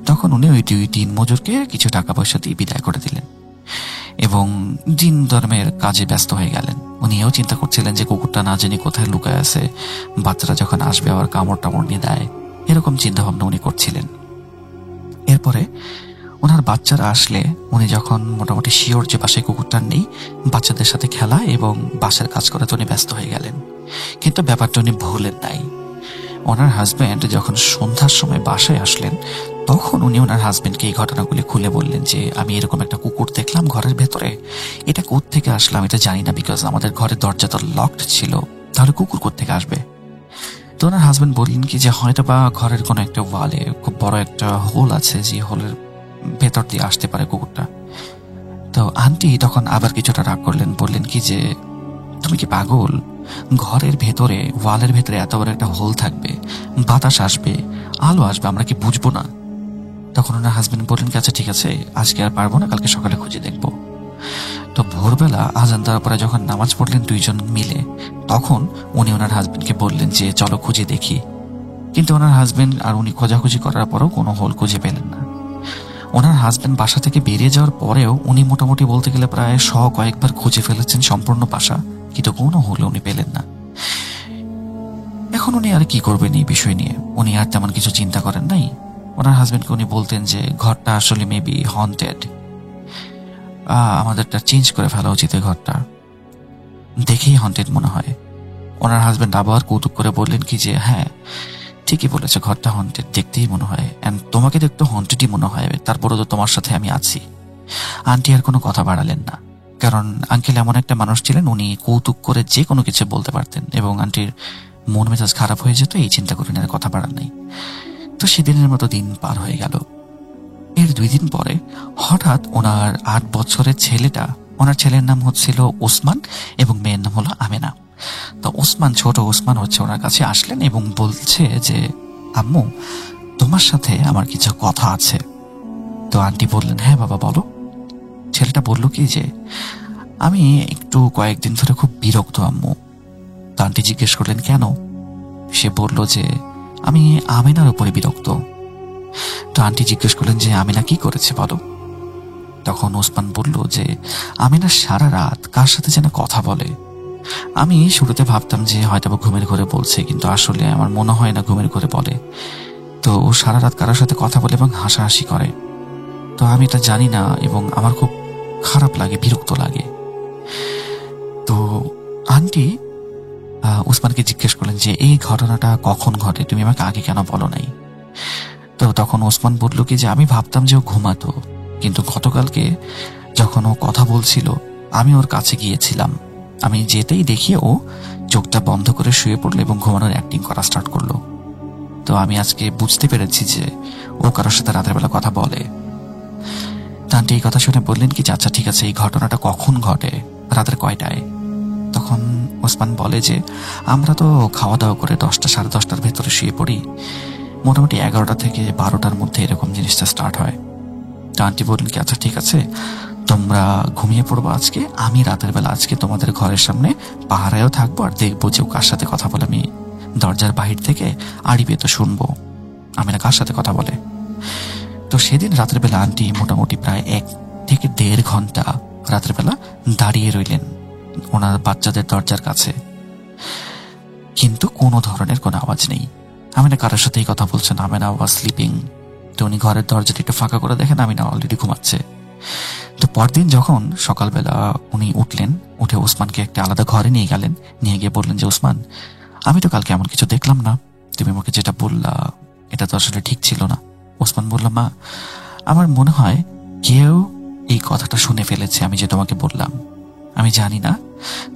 তখন উনি ওই 2 দিনমজুরকে কিছু টাকা পয়সা দিয়ে বিদায় করে দিলেন এবং দিন ধর্মের কাজে ব্যস্ত হয়ে গেলেন। উনি এও চিন্তা করছিলেন যে কুকুরটা না জানি কোথায় লুকায় আছে, বাচ্চারা যখন আসবে আবার কামড় টামড় নিয়ে দেয়, এরকম চিন্তা ভাবনা উনি করছিলেন। এরপরে ওনার বাচ্চারা আসলে উনি যখন মোটামুটি শিওর যে বাসায় কুকুরটা নেই, বাচ্চাদের সাথে খেলা এবং বাসার কাজ করাতে উনি ব্যস্ত হয়ে গেলেন। কিন্তু ব্যাপারটা উনি ভুলেন নাই। ওনার হাজব্যান্ড যখন সন্ধ্যার সময় বাসায় আসলেন, তখন উনি ওনার হাজব্যান্ডকে এই ঘটনাগুলি খুলে বললেন যে আমি এরকম একটা কুকুর দেখলাম ঘরের ভেতরে, এটা কোত্থেকে আসলাম এটা জানি না, বিকজ আমাদের ঘরের দরজা তো লকড ছিল, তাহলে কুকুর কোত্থেকে আসবে? তো ওনার হাজব্যান্ড বললেন কি যে হয়তো বা ঘরের কোনো একটা ওয়ালে খুব বড় একটা হোল আছে, যে হোলের ভেতর দিয়ে আসতে পারে কুকুরটা। তো আন্টি তখন আবার কিছুটা রাগ করলেন, বললেন কি যে তুমি কি পাগল? ঘরের ভেতরে ওয়ালের ভেতরে এত বড় একটা হোল থাকবে, বাতাস আসবে, আলো আসবে, আমরা কি বুঝবো না? তখন ওনার হাজবেন্ড বললেন কি আচ্ছা ঠিক আছে, আজকে আর পারবো না, কালকে সকালে খুঁজে দেখবো। তো ভোরবেলা আজান দেওয়ার পরে যখন নামাজ পড়লেন দুইজন মিলে, তখন উনি ওনার হাজবেন্ডকে বললেন যে চলো খুঁজে দেখি। কিন্তু ওনার হাজবেন্ড আর উনি খোঁজাখুঁজি করার পরেও কোনো হোল খুঁজে পেলেন না। ওনার হাজবেন্ড বাসা থেকে বেরিয়ে যাওয়ার পরেও উনি মোটামুটি বলতে গেলে প্রায় কয়েকবার খুঁজে ফেলেছেন সম্পূর্ণ বাসা, কিন্তু কোনো হোল উনি পেলেন না। এখন উনি আর কি করবেন এই বিষয় নিয়ে? উনি আর তেমন কিছু চিন্তা করেন নাই। ওনার হাজবেন্ডকে উনি বলতেন যে ঘরটা আসলে মেবি হন্টেড, আমাদেরটা চেঞ্জ করে ফেলা উচিত, এই ঘরটা দেখেই হন্টেড মনে হয়। ওনার হাজবেন্ড আবার কৌতুক করে বললেন কি যে হ্যাঁ ঠিকই বলেছে, ঘরটা হন্টেড দেখতেই মনে হয়, এন্ড তোমাকে দেখতে হন্টেডই মনে হয়, তারপরে তো তোমার সাথে আমি আছি। আন্টি আর কোনো কথা বাড়ালেন না, কারণ আঙ্কেল এমন একটা মানুষ ছিলেন, উনি কৌতুক করে যে কোনো কিছু বলতে পারতেন এবং আন্টির মন মেজাজ খারাপ হয়ে যেত, এই চিন্তা করে আর কথা বাড়ান নাই। তো সেদিনের মতো দিন পার হয়ে গেল। এর 2 দিন পরে হঠাৎ ওনার 8 বছরের ছেলেটা, ওনার ছেলের নাম হচ্ছিল ওসমান এবং মেয়ের নাম হলো আমেনা। তো ওসমান, ছোট ওসমান হচ্ছে ওনার কাছে আসলেন এবং বলছে যে আম্মু তোমার সাথে আমার কিছু কথা আছে। তো আন্টি বললেন হ্যাঁ বাবা বলো। ছেলেটা বলল কি যে আমি একটু কয়েকদিন ধরে খুব বিরক্ত আম্মু। তো আন্টি জিজ্ঞেস করলেন কেন? সে বলল যে আমি আমিনার উপরে বিরক্ত। তো আন্টি জিজ্ঞেস করলেন যে আমিনা কি করেছে বলো। তখন ওসমান বলল যে আমিনা সারা রাত কার সাথে যেন কথা বলে। আমি শুরুতে ভাবতাম যে হয়তো ঘুমের ঘরে বলছে, কিন্তু আসলে আমার মনে হয় না ঘুমের ঘরে বলে। তো ও সারা রাত কারোর সাথে কথা বলে এবং হাসাহাসি করে। তো আমি এটা জানি না এবং আমার খুব খারাপ লাগে, বিরক্ত লাগে। তো আন্টি ওসমানকে জিজ্ঞেস করলেন যে এই ঘটনাটা কখন ঘটে, তুমি আমাকে আগে কেন বলো নাই? তো তখন ওসমান বলল কি যে আমি ভাবতাম যে ও ঘুমাতো, কিন্তু গতকালকে যখন ও কথা বলছিল আমি ওর কাছে গিয়েছিলাম, আমি যেতেই দেখি ও চোখটা বন্ধ করে শুয়ে পড়লো এবং ঘুমানোর অ্যাক্টিং করা স্টার্ট করলো। তো আমি আজকে বুঝতে পেরেছি যে ও কারোর সাথে রাতের বেলা কথা বলে। আন্টি এই কথা শুনে বললেন কি আচ্ছা ঠিক আছে, এই ঘটনাটা কখন ঘটে, রাতের কয়টায়? তখন ওসমান বলে যে আমরা তো খাওয়া দাওয়া করে 10টা সাড়ে 10টার ভেতরে শুয়ে পড়ি, মোটামুটি 11টা থেকে 12টার মধ্যে এরকম জিনিসটা স্টার্ট হয়। তো আন্টি বললেন কি আচ্ছা ঠিক আছে, তোমরা ঘুমিয়ে পড়বো আজকে, আমি রাতের বেলা আজকে তোমাদের ঘরের সামনে পাহারায়ও থাকবো আর দেখবো যে ও কার সাথে কথা বলে। আমি দরজার বাহির থেকে আড়ি পেয়ে তো শুনবো আমি না কার সাথে কথা বলে। তো সেদিন রাতের বেলা আন্টি মোটামুটি প্রায় 1 থেকে 1.5 ঘন্টা রাতের বেলা দাঁড়িয়ে রইলেন ওনার বাচ্চাদের দরজার কাছে, কিন্তু কোনো ধরনের কোনো আওয়াজ নেই। আমি না কারোর সাথেই কথা বলছেন, আমি না ওয়াজ স্লিপিং। তো উনি ঘরের দরজাটা একটু ফাঁকা করে দেখেন আমি না অলরেডি ঘুমাচ্ছে। তো পরদিন যখন সকালবেলা উনি উঠলেন, উঠে ওসমানকে একটা আলাদা ঘরে নিয়ে গেলেন, নিয়ে গিয়ে বললেন যে ওসমান আমি তো কালকে এমন কিছু দেখলাম না, তুমি আমাকে যেটা বললা এটা তো আসলে ঠিক ছিল না। ওসমান বলল মা আমার মনে হয় কেউ এই কথাটা শুনে ফেলেছে, আমি যে তোমাকে বললাম, আমি জানি না,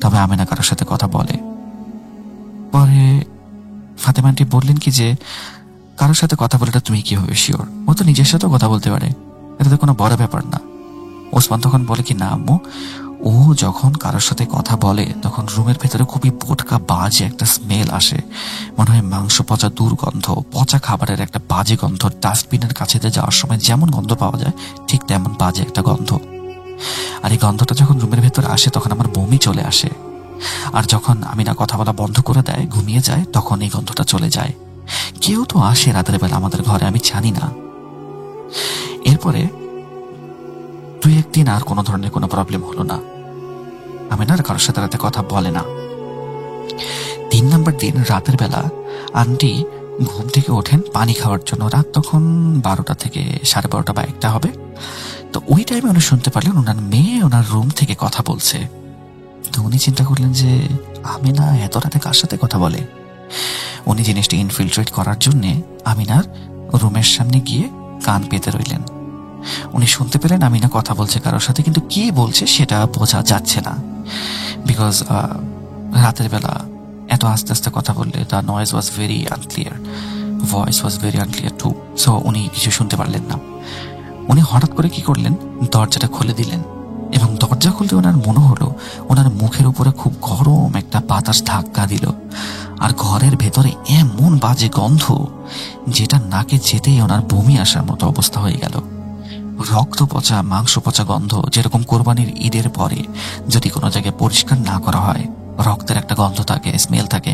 তবে আমি না কারোর সাথে কথা বলে। পরে ফাতেমা আন্টি বললেন কি যে কারোর সাথে কথা বলে তুমি কিভাবে শিওর? ও তো নিজের সাথেও কথা বলতে পারে, এটা তো কোনো বড় ব্যাপার না। ওসমান তখন বলে কি না আম্মু, ও যখন কারোর সাথে কথা বলে তখন রুমের ভেতরে খুবই বোটকা বাজে একটা স্মেল আসে, মনে হয় মাংস পচা দুর্গন্ধ, পচা খাবারের একটা বাজে গন্ধ। ডাস্টবিনের কাছে যাওয়ার সময় যেমন গন্ধ পাওয়া যায় ঠিক তেমন বাজে একটা গন্ধ। আর এই গন্ধটা যখন রুমের ভেতরে আসে তখন আমার বমি চলে আসে, আর যখন আমি না কথা বলা বন্ধ করে দেয় ঘুমিয়ে যায় তখন এই গন্ধটা চলে যায়। কেউ তো আসে রাতের বেলা আমাদের ঘরে, আমি জানি না। এরপরে 2-1 দিন আর কোনো ধরনের কোনো প্রবলেম হলো না, আমি না কারোর সাথে রাতে কথা বলে না। 3 নম্বর দিন রাতের বেলা আন্টি ঘুম থেকে ওঠেন পানি খাওয়ার জন্য। রাত তখন 12টা থেকে 12:30 বা 1টা হবে। তো ওই টাইমে উনি শুনতে পারলেন ওনার মেয়ে ওনার রুম থেকে কথা বলছে। তো উনি চিন্তা করলেন যে আমিনা এত রাতে কার সাথে কথা বলে। উনি জিনিসটা ইনফিলট্রেট করার জন্যে আমিনার রুমের সামনে গিয়ে কান পেতে রইলেন। উনি শুনতে পেলেন আমিনা কথা বলছে কারোর সাথে, কিন্তু কি বলছে সেটা বোঝা যাচ্ছে না, বিকজ রাতের বেলা এত আস্তে আস্তে কথা বললে the noise was very unclear, voice was very unclear too. So উনি কিছু শুনতে পারলেন না। উনি হঠাৎ করে কি করলেন, দরজাটা খুলে দিলেন, এবং দরজা খুলতে ওনার মনে হলো ওনার মুখের উপরে খুব গরম একটা বাতাস ধাক্কা দিল, আর ঘরের ভেতরে এমন বাজে গন্ধ যেটা নাকে যেতেই ওনার বমি আসার মতো অবস্থা হয়ে গেল। রক্ত পচা, মাংস পচা গন্ধ, যেরকম কোরবানির ঈদের পরে যদি কোনো জায়গায় পরিষ্কার না করা হয় রক্তের একটা গন্ধ থাকে, স্মেল থাকে,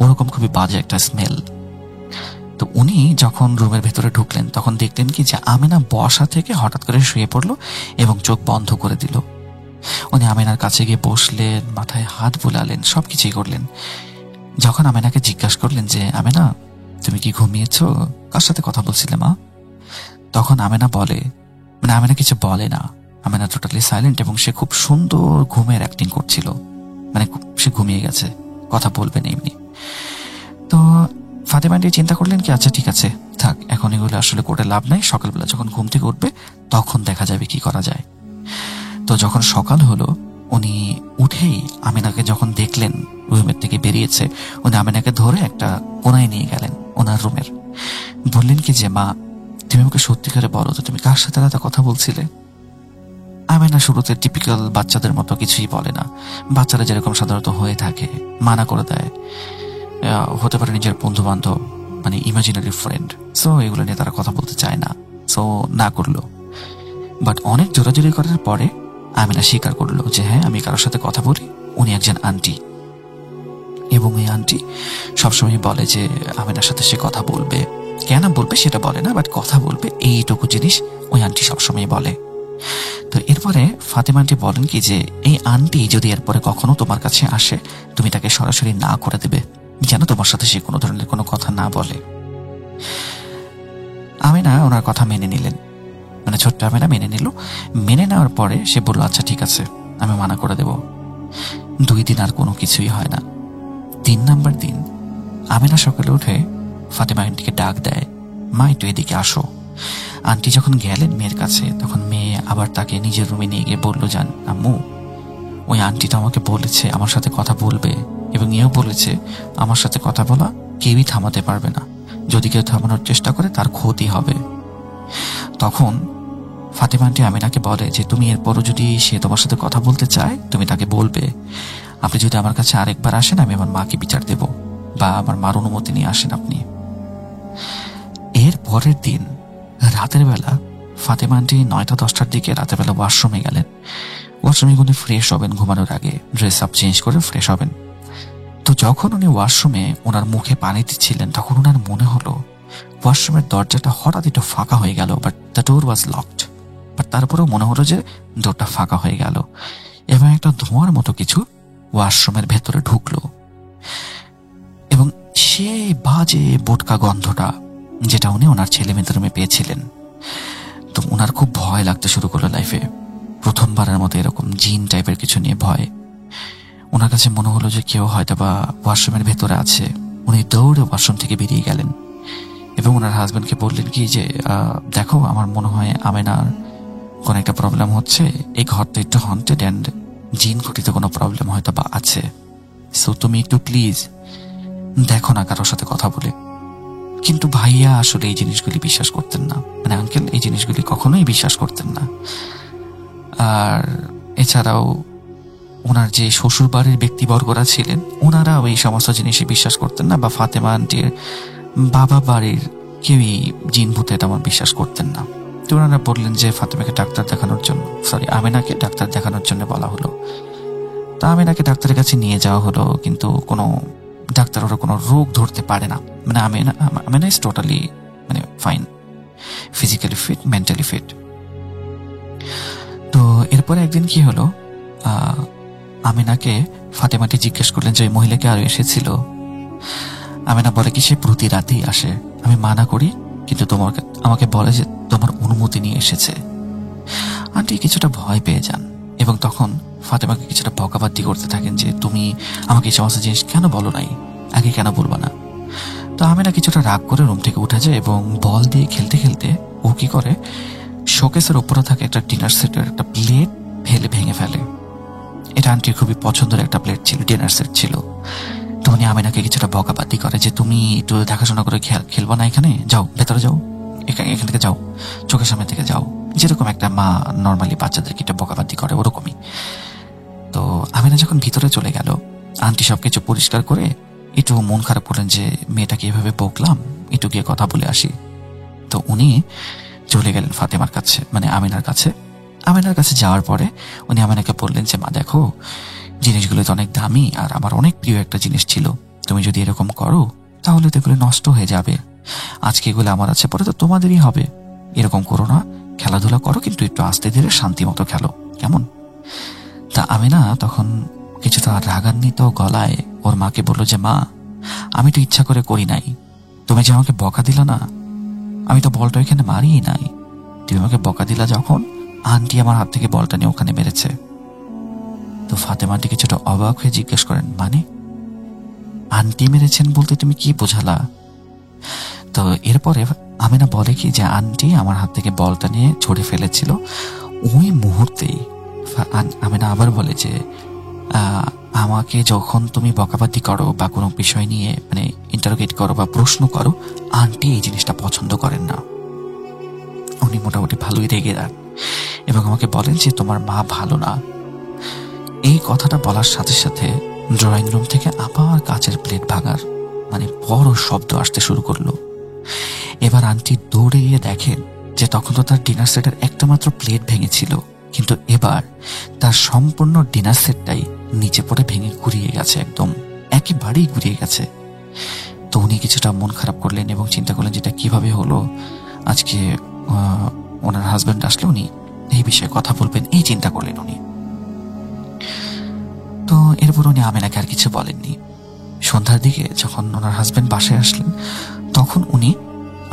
ওরকম খুবই বাজে একটা স্মেল। তো উনি যখন রুমের ভেতরে ঢুকলেন তখন দেখলেন কি যে আমিনা বসা থেকে হঠাৎ করে শুয়ে পড়লো এবং চোখ বন্ধ করে দিল। উনি আমিনার কাছে গিয়ে বসলেন, মাথায় হাত বুলালেন, সবকিছুই করলেন। যখন আমিনাকে জিজ্ঞাসা করলেন যে আমিনা তুমি কি ঘুমিয়েছ, কার সাথে কথা বলছিলে মা, তখন আমিনা বলে, মানে আমিনা কিছু বলে না, আমিনা টোটালি সাইলেন্ট, এবং সে খুব সুন্দর ঘুমের অ্যাক্টিং করছিল, মানে সে ঘুমিয়ে গেছে, কথা বলবে না এমনি। তো ফাতেমা আন্টি চিন্তা করলেন কি আচ্ছা ঠিক আছে থাক, এখন এগুলো আসলে করে লাভ নাই, সকালবেলা যখন ঘুম থেকে উঠবে তখন দেখা যাবে কি করা যায়। তো যখন সকাল হলো উনি উঠেই আমিনাকে যখন দেখলেন রুমের থেকে বেরিয়েছে, উনি আমিনাকে ধরে একটা কোনায় নিয়ে গেলেন ওনার রুমের। বললেন কি যে মা তুমি আমাকে সত্যি করে বলো তো তুমি কার সাথে রাতে কথা বলছিলে। আমিনা শুরুতে টিপিক্যাল বাচ্চাদের মতো কিছুই বলে না, বাচ্চারা যেরকম সাধারণত হয়ে থাকে, মানা করে দেয়, হতে পারে নিজের বন্ধু বান্ধব, মানে ইমাজিনারি ফ্রেন্ড, সো এগুলো নিয়ে তারা কথা বলতে চায় না, সো না করলো। বাট অনেক জোরাজোরি করার পরে আমিনা স্বীকার করলো যে হ্যাঁ আমি কারোর সাথে কথা বলি, উনি একজন আন্টি, এবং এই আন্টি সবসময় বলে যে আমিনার সাথে সে কথা বলবে, কেন বলবে সেটা বলে না, বাট কথা বলবে, এইটুকু জিনিস ওই আন্টি সবসময় বলে। তো এরপরে ফাতেমা আন্টি বলেন কি যে এই আন্টি যদি এরপরে কখনো তোমার কাছে আসে তুমি তাকে সরাসরি না করে দেবে, যেন তোমার সাথে সে কোনো ধরনের কোনো কথা না বলে। আমিনা ওনার কথা মেনে নিলেন, মানে ছোট্ট আমিনা মেনে নিল। মেনে নেওয়ার পরে সে বলল আচ্ছা ঠিক আছে আমি মানা করে দেব। 2 দিন আর কোনো কিছুই হয় না। 3 নাম্বার দিন আমিনা সকালে উঠে ফাতেমা আন্টিকে ডাক দেয়, মা একটু এদিকে আসো। আন্টি যখন গেলেন মেয়ের কাছে তখন মেয়ে আবার তাকে নিজের রুমে নিয়ে গিয়ে বলল, জান আম্মু ওই আন্টিটা আমাকে বলেছে আমার সাথে কথা বলবে, এবং এও বলেছে আমার সাথে কথা বলা কেউই থামাতে পারবে না, যদি কেউ থামানোর চেষ্টা করে তার ক্ষতি হবে। তখন ফাতেমা আন্টি আমিনাকে বলে যে তুমি এরপরও যদি সে তোমার সাথে কথা বলতে চায় তুমি তাকে বলবে, আপনি যদি আমার কাছে আরেকবার আসেন আমি আমার মাকে বিচার দেব, বা আমার মার অনুমতি নিয়ে আসেন আপনি। এর পরের দিন রাতের বেলা ফাতেমা আন্টি 9টা-10টার দিকে রাতের বেলা ওয়াশরুমে গেলেন। ওয়াশরুমে উনি ফ্রেশ হবেন, ঘুমানোর আগে ড্রেস আপ চেঞ্জ করে ফ্রেশ হবেন। তো যখন উনি ওয়াশরুমে ওনার মুখে পানি দিচ্ছিলেন তখন ওনার মনে হলো ওয়াশরুমের দরজাটা হঠাৎ একটু ফাঁকা হয়ে গেল, but the door was locked. But তারপরেও মনে হলো যে ডোরটা ফাঁকা হয়ে গেল, এবং একটা ধোঁয়ার মতো কিছু ওয়াশরুমের ভেতরে ঢুকলো, এবং সেই বাজে বোটকা গন্ধটা যেটা উনি ওনার ছেলে মেয়েদের রুমে পেয়েছিলেন। তো ওনার খুব ভয় লাগতে শুরু করলো লাইফে, প্রথমবারের মতো এরকম জিন টাইপের কিছু নিয়ে ভয়। ওনার কাছে মনে হলো যে কেউ হয়তো বা ওয়াশরুমের ভেতরে আছে। উনি দৌড়ে ওয়াশরুম থেকে বেরিয়ে গেলেন এবং ওনার হাজব্যান্ডকে বললেন কি যে দেখো আমার মনে হয় আমিনার কোনো একটা প্রবলেম হচ্ছে, এই ঘরটা একটু হন্টেড অ্যান্ড জিন ঘটিত কোনো প্রবলেম হয়তো বা আছে, সো তুমি একটু প্লিজ দেখো না কারোর সাথে কথা বলে। কিন্তু ভাইয়া আসলে এই জিনিসগুলি বিশ্বাস করতেন না, মানে আঙ্কেল এই জিনিসগুলি কখনোই বিশ্বাস করতেন না। আর এছাড়াও ওনার যে শ্বশুর বাড়ির ব্যক্তিবর্গরা ছিলেন ওনারাও এই সমস্ত জিনিসে বিশ্বাস করতেন না, বা ফাতেমা আন্টির বাবা বাড়ির কেউই জিন ভূতে তেমন বিশ্বাস করতেন না। তো ওনারা বললেন যে ফাতেমাকে ডাক্তার দেখানোর জন্য, আমিনাকে ডাক্তার দেখানোর জন্য বলা হলো। তা আমিনাকে ডাক্তারের কাছে নিয়ে যাওয়া হলো, কিন্তু কোনো ডাক্তার ওরা কোনো রোগ ধরতে পারে না, মানে আমিনা ইজ টোটালি মানে fine, physically fit, mentally fit. তো এরপরে একদিন কি হলো, আমিনাকে ফাতেমাটি জিজ্ঞেস করলেন যে ওই মহিলাকে আরো এসেছিল। আমিনা বলে কি সে প্রতি রাতেই আসে, আমি মানা করি কিন্তু আমাকে বলে যে তোমার অনুমতি নিয়ে এসেছে। আন্টি কিছুটা ভয় পেয়ে যান এবং তখন ফাতেমাকে কিছুটা বকাবাদ্দি করতে থাকেন যে তুমি আমাকে এই সমস্ত জিনিস কেন বলো নাই, আগে কেন বলবো না। তো আমিনা কিছুটা রাগ করে রুম থেকে উঠে যায় এবং বল দিয়ে খেলতে খেলতে ও কি করে, শোকেসের উপরে থাকে একটা ডিনার সেটের একটা প্লেট ভেঙে ফেলে। এটা আন্টির খুবই পছন্দের একটা প্লেট ছিল, ডিনার সেট ছিল। তো উনি আমিনাকে কিছুটা বকাবাদ্দি করে যে তুমি একটু দেখাশোনা করে খেলবো না, এখানে যাও, ভেতরে যাও, এখান থেকে যাও, চোখের সামনে থেকে যাও। যেরকম একটা মা নর্মালি বাচ্চাদেরকে একটা বকাবাদ্দি করে ওরকমই। তো আমিনা যখন ভিতরে চলে গেল, আন্টি সবকিছু পরিষ্কার করে একটু মন খারাপ করলেন যে মেয়েটাকে এভাবে বকলাম, একটু গিয়ে কথা বলে আসি। তো উনি চলে গেলেন ফাতেমার কাছে, মানে আমিনার কাছে। আমিনার কাছে যাওয়ার পরে উনি আমিনাকে বললেন যে মা দেখো, জিনিসগুলো তো অনেক দামি আর আমার অনেক প্রিয় একটা জিনিস ছিল, তুমি যদি এরকম করো তাহলে তো এগুলো নষ্ট হয়ে যাবে। আজকে এগুলো আমার আছে, পরে তো তোমাদেরই হবে। এরকম করো না, খেলাধুলা করো, কিন্তু একটু আস্তে ধীরে শান্তি মতো খেলো, কেমন? তা আমিনা তখন কিছুটা রাগান্বিত গলায় ওর মাকে বললো যে মা, আমি তো ইচ্ছা করে করি নাই, তুমি যে আমাকে বকা দিলা না, আমি তো বলটা এখানে মারিই নাই। তুমি আমাকে বকা দিলা যখন, আন্টি আমার হাত থেকে বলটা নিয়ে ওখানে মেরেছে। তো ফাতেমা আন্টি কিছুটা অবাক হয়ে জিজ্ঞেস করেন, মানে আন্টি মেরেছেন বলতে তুমি কি বোঝালা? তো এরপরে আমিনা বলে কি যে আন্টি আমার হাত থেকে বলটা নিয়ে ছড়ে ফেলেছিল। ওই মুহূর্তেই আমিনা আবার বলে যে আমাকে যখন তুমি বকাবাদি করো বা কোনো বিষয় নিয়ে মানে ইন্টারোগেট করো বা প্রশ্ন করো, আন্টি এই জিনিসটা পছন্দ করেন না। উনি মোটামুটি ভালোই রেগে যান এবং আমাকে বলেন যে তোমার মা ভালো না। এই কথাটা বলার সাথে সাথে ড্রয়িং রুম থেকে আবার কাচের প্লেট ভাঙার মানে বড় শব্দ আসতে শুরু করলো। এবার আন্টি দৌড়ে গিয়ে দেখেন যে তখন তো তার ডিনার সেটের একটা মাত্র প্লেট ভেঙেছিল, কিন্তু এবার তার সম্পূর্ণ ডিনার সেটটাই নিচে পড়ে ভেঙে গুড়িয়ে গেছে, একদম একেবারেই গুড়িয়ে গেছে। তো উনি কিছুটা মন খারাপ করলেন এবং চিন্তা করলেন যেটা কিভাবে হলো। আজকে ওনার হাজবেন্ড আসলে উনি এই বিষয়ে কথা বলবেন, এই চিন্তা করলেন উনি। তো এরপর উনি আমিনাকে আর কিছু বলেননি। সন্ধ্যার দিকে যখন ওনার হাজবেন্ড বাসায় আসলেন, তখন উনি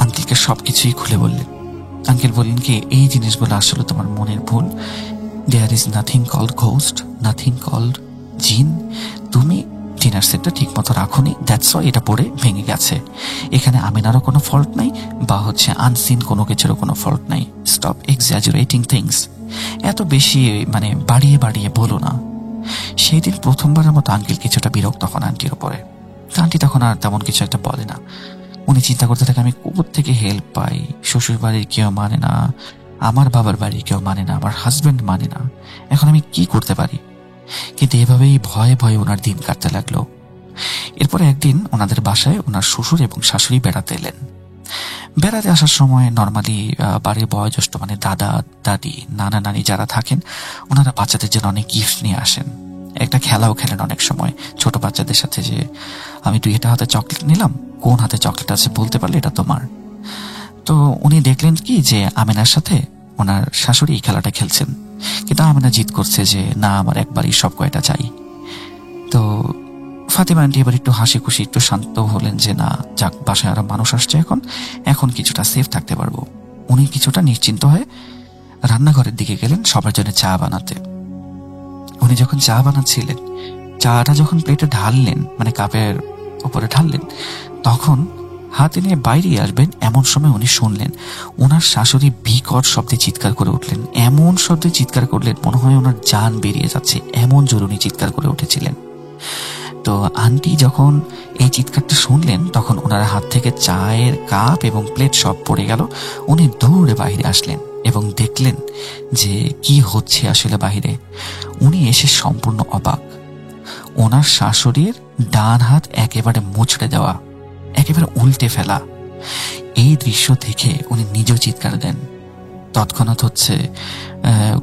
আঙ্কেলকে সবকিছুই খুলে বললেন। আঙ্কেল বললেন কি, এই জিনিসগুলো আসলে তোমার মনের ভুল। There is nothing called ghost, nothing called jinn. তুমি ডিনার সেটটা ঠিক মতো রাখোনি, দ্যাটস ওয়াই এটা পড়ে ভেঙে গেছে। এখানে আমিনারও কোনো ফল্ট নাই বা আনসিন কোনো কিছুরও কোনো ফল্ট নাই। Stop exaggerating things. এত বেশি মানে বাড়িয়ে বাড়িয়ে বলো না। সেই দিন প্রথমবারের মতো আঙ্কেল কিছুটা বিরক্ত হন আন্টির উপরে। আন্টি তখন আর তেমন কিছু একটা বলে না। উনি চিন্তা করতে থাকে আমি কোথা থেকে হেল্প পাই, শ্বশুর বাড়ির কেউ মানে না, আমার বাবার বাড়ির কেউ মানে না, আমার হাজবেন্ড মানে না, এখন আমি কি করতে পারি? কিন্তু এভাবেই ভয়ে ভয়ে ওনার দিন কাটতে লাগলো। এরপরে একদিন ওনাদের বাসায় ওনার শ্বশুর এবং শাশুড়ি বেড়াতে এলেন। বেড়াতে আসার সময় নর্মালি বাড়ির বয়োজ্যেষ্ঠ মানে দাদা দাদি নানা নানি যারা থাকেন, ওনারা বাচ্চাদের জন্য অনেক গিফট নিয়ে আসেন। একটা খেলাও খেলেন অনেক সময় ছোট বাচ্চাদের সাথে, যে আমি তুই এটা হাতে চকলেট নিলাম, কোন হাতে চকলেট আছে বলতে পারলে এটা তোমার। তো উনি দেখলেন কি যে আমিনার সাথে ওনার শাশুড়ি এই খেলাটা খেলছেন, কিন্তু আমিনা জিদ করছে যে না, আমার একবারই সব কয়টা চাই। তো ফাতেমা আন্টি এবার একটু হাসি খুশি একটু শান্ত হলেন যে না, যাক, বাসায় আরো মানুষ আসছে, এখন কিছুটা সেফ থাকতে পারবো। উনি কিছুটা নিশ্চিন্ত হয়ে রান্নাঘরের দিকে গেলেন সবার জন্য চা বানাতে। উনি যখন চা বানাচ্ছিলেন, চাটা যখন প্লেটে ঢাললেন মানে কাপের উপরে ঢাললেন, তখন হাতে নিয়ে বাইরে আসবেন এমন সময় উনি শুনলেন ওনার শাশুড়ি বিকট শব্দে চিৎকার করে উঠলেন। এমন শব্দে চিৎকার করলেন মনে হয় ওনার জান বেরিয়ে যাচ্ছে, এমন জোরে উনি চিৎকার করে উঠেছিলেন। তো আন্টি যখন এই চিৎকারটা শুনলেন, তখন ওনার হাত থেকে চায়ের কাপ এবং প্লেট সব পড়ে গেল। উনি দৌড়ে বাইরে আসলেন এবং দেখলেন যে কি হচ্ছে আসলে বাহিরে। উনি এসে সম্পূর্ণ অবাক। ওনার শাশুড়ির ডান হাত একেবারে মুচড়ে দেওয়া, একেবারে উল্টে ফেলা। এই দৃশ্য দেখে উনি নিজেও চিৎকার দেন। তৎক্ষণাৎ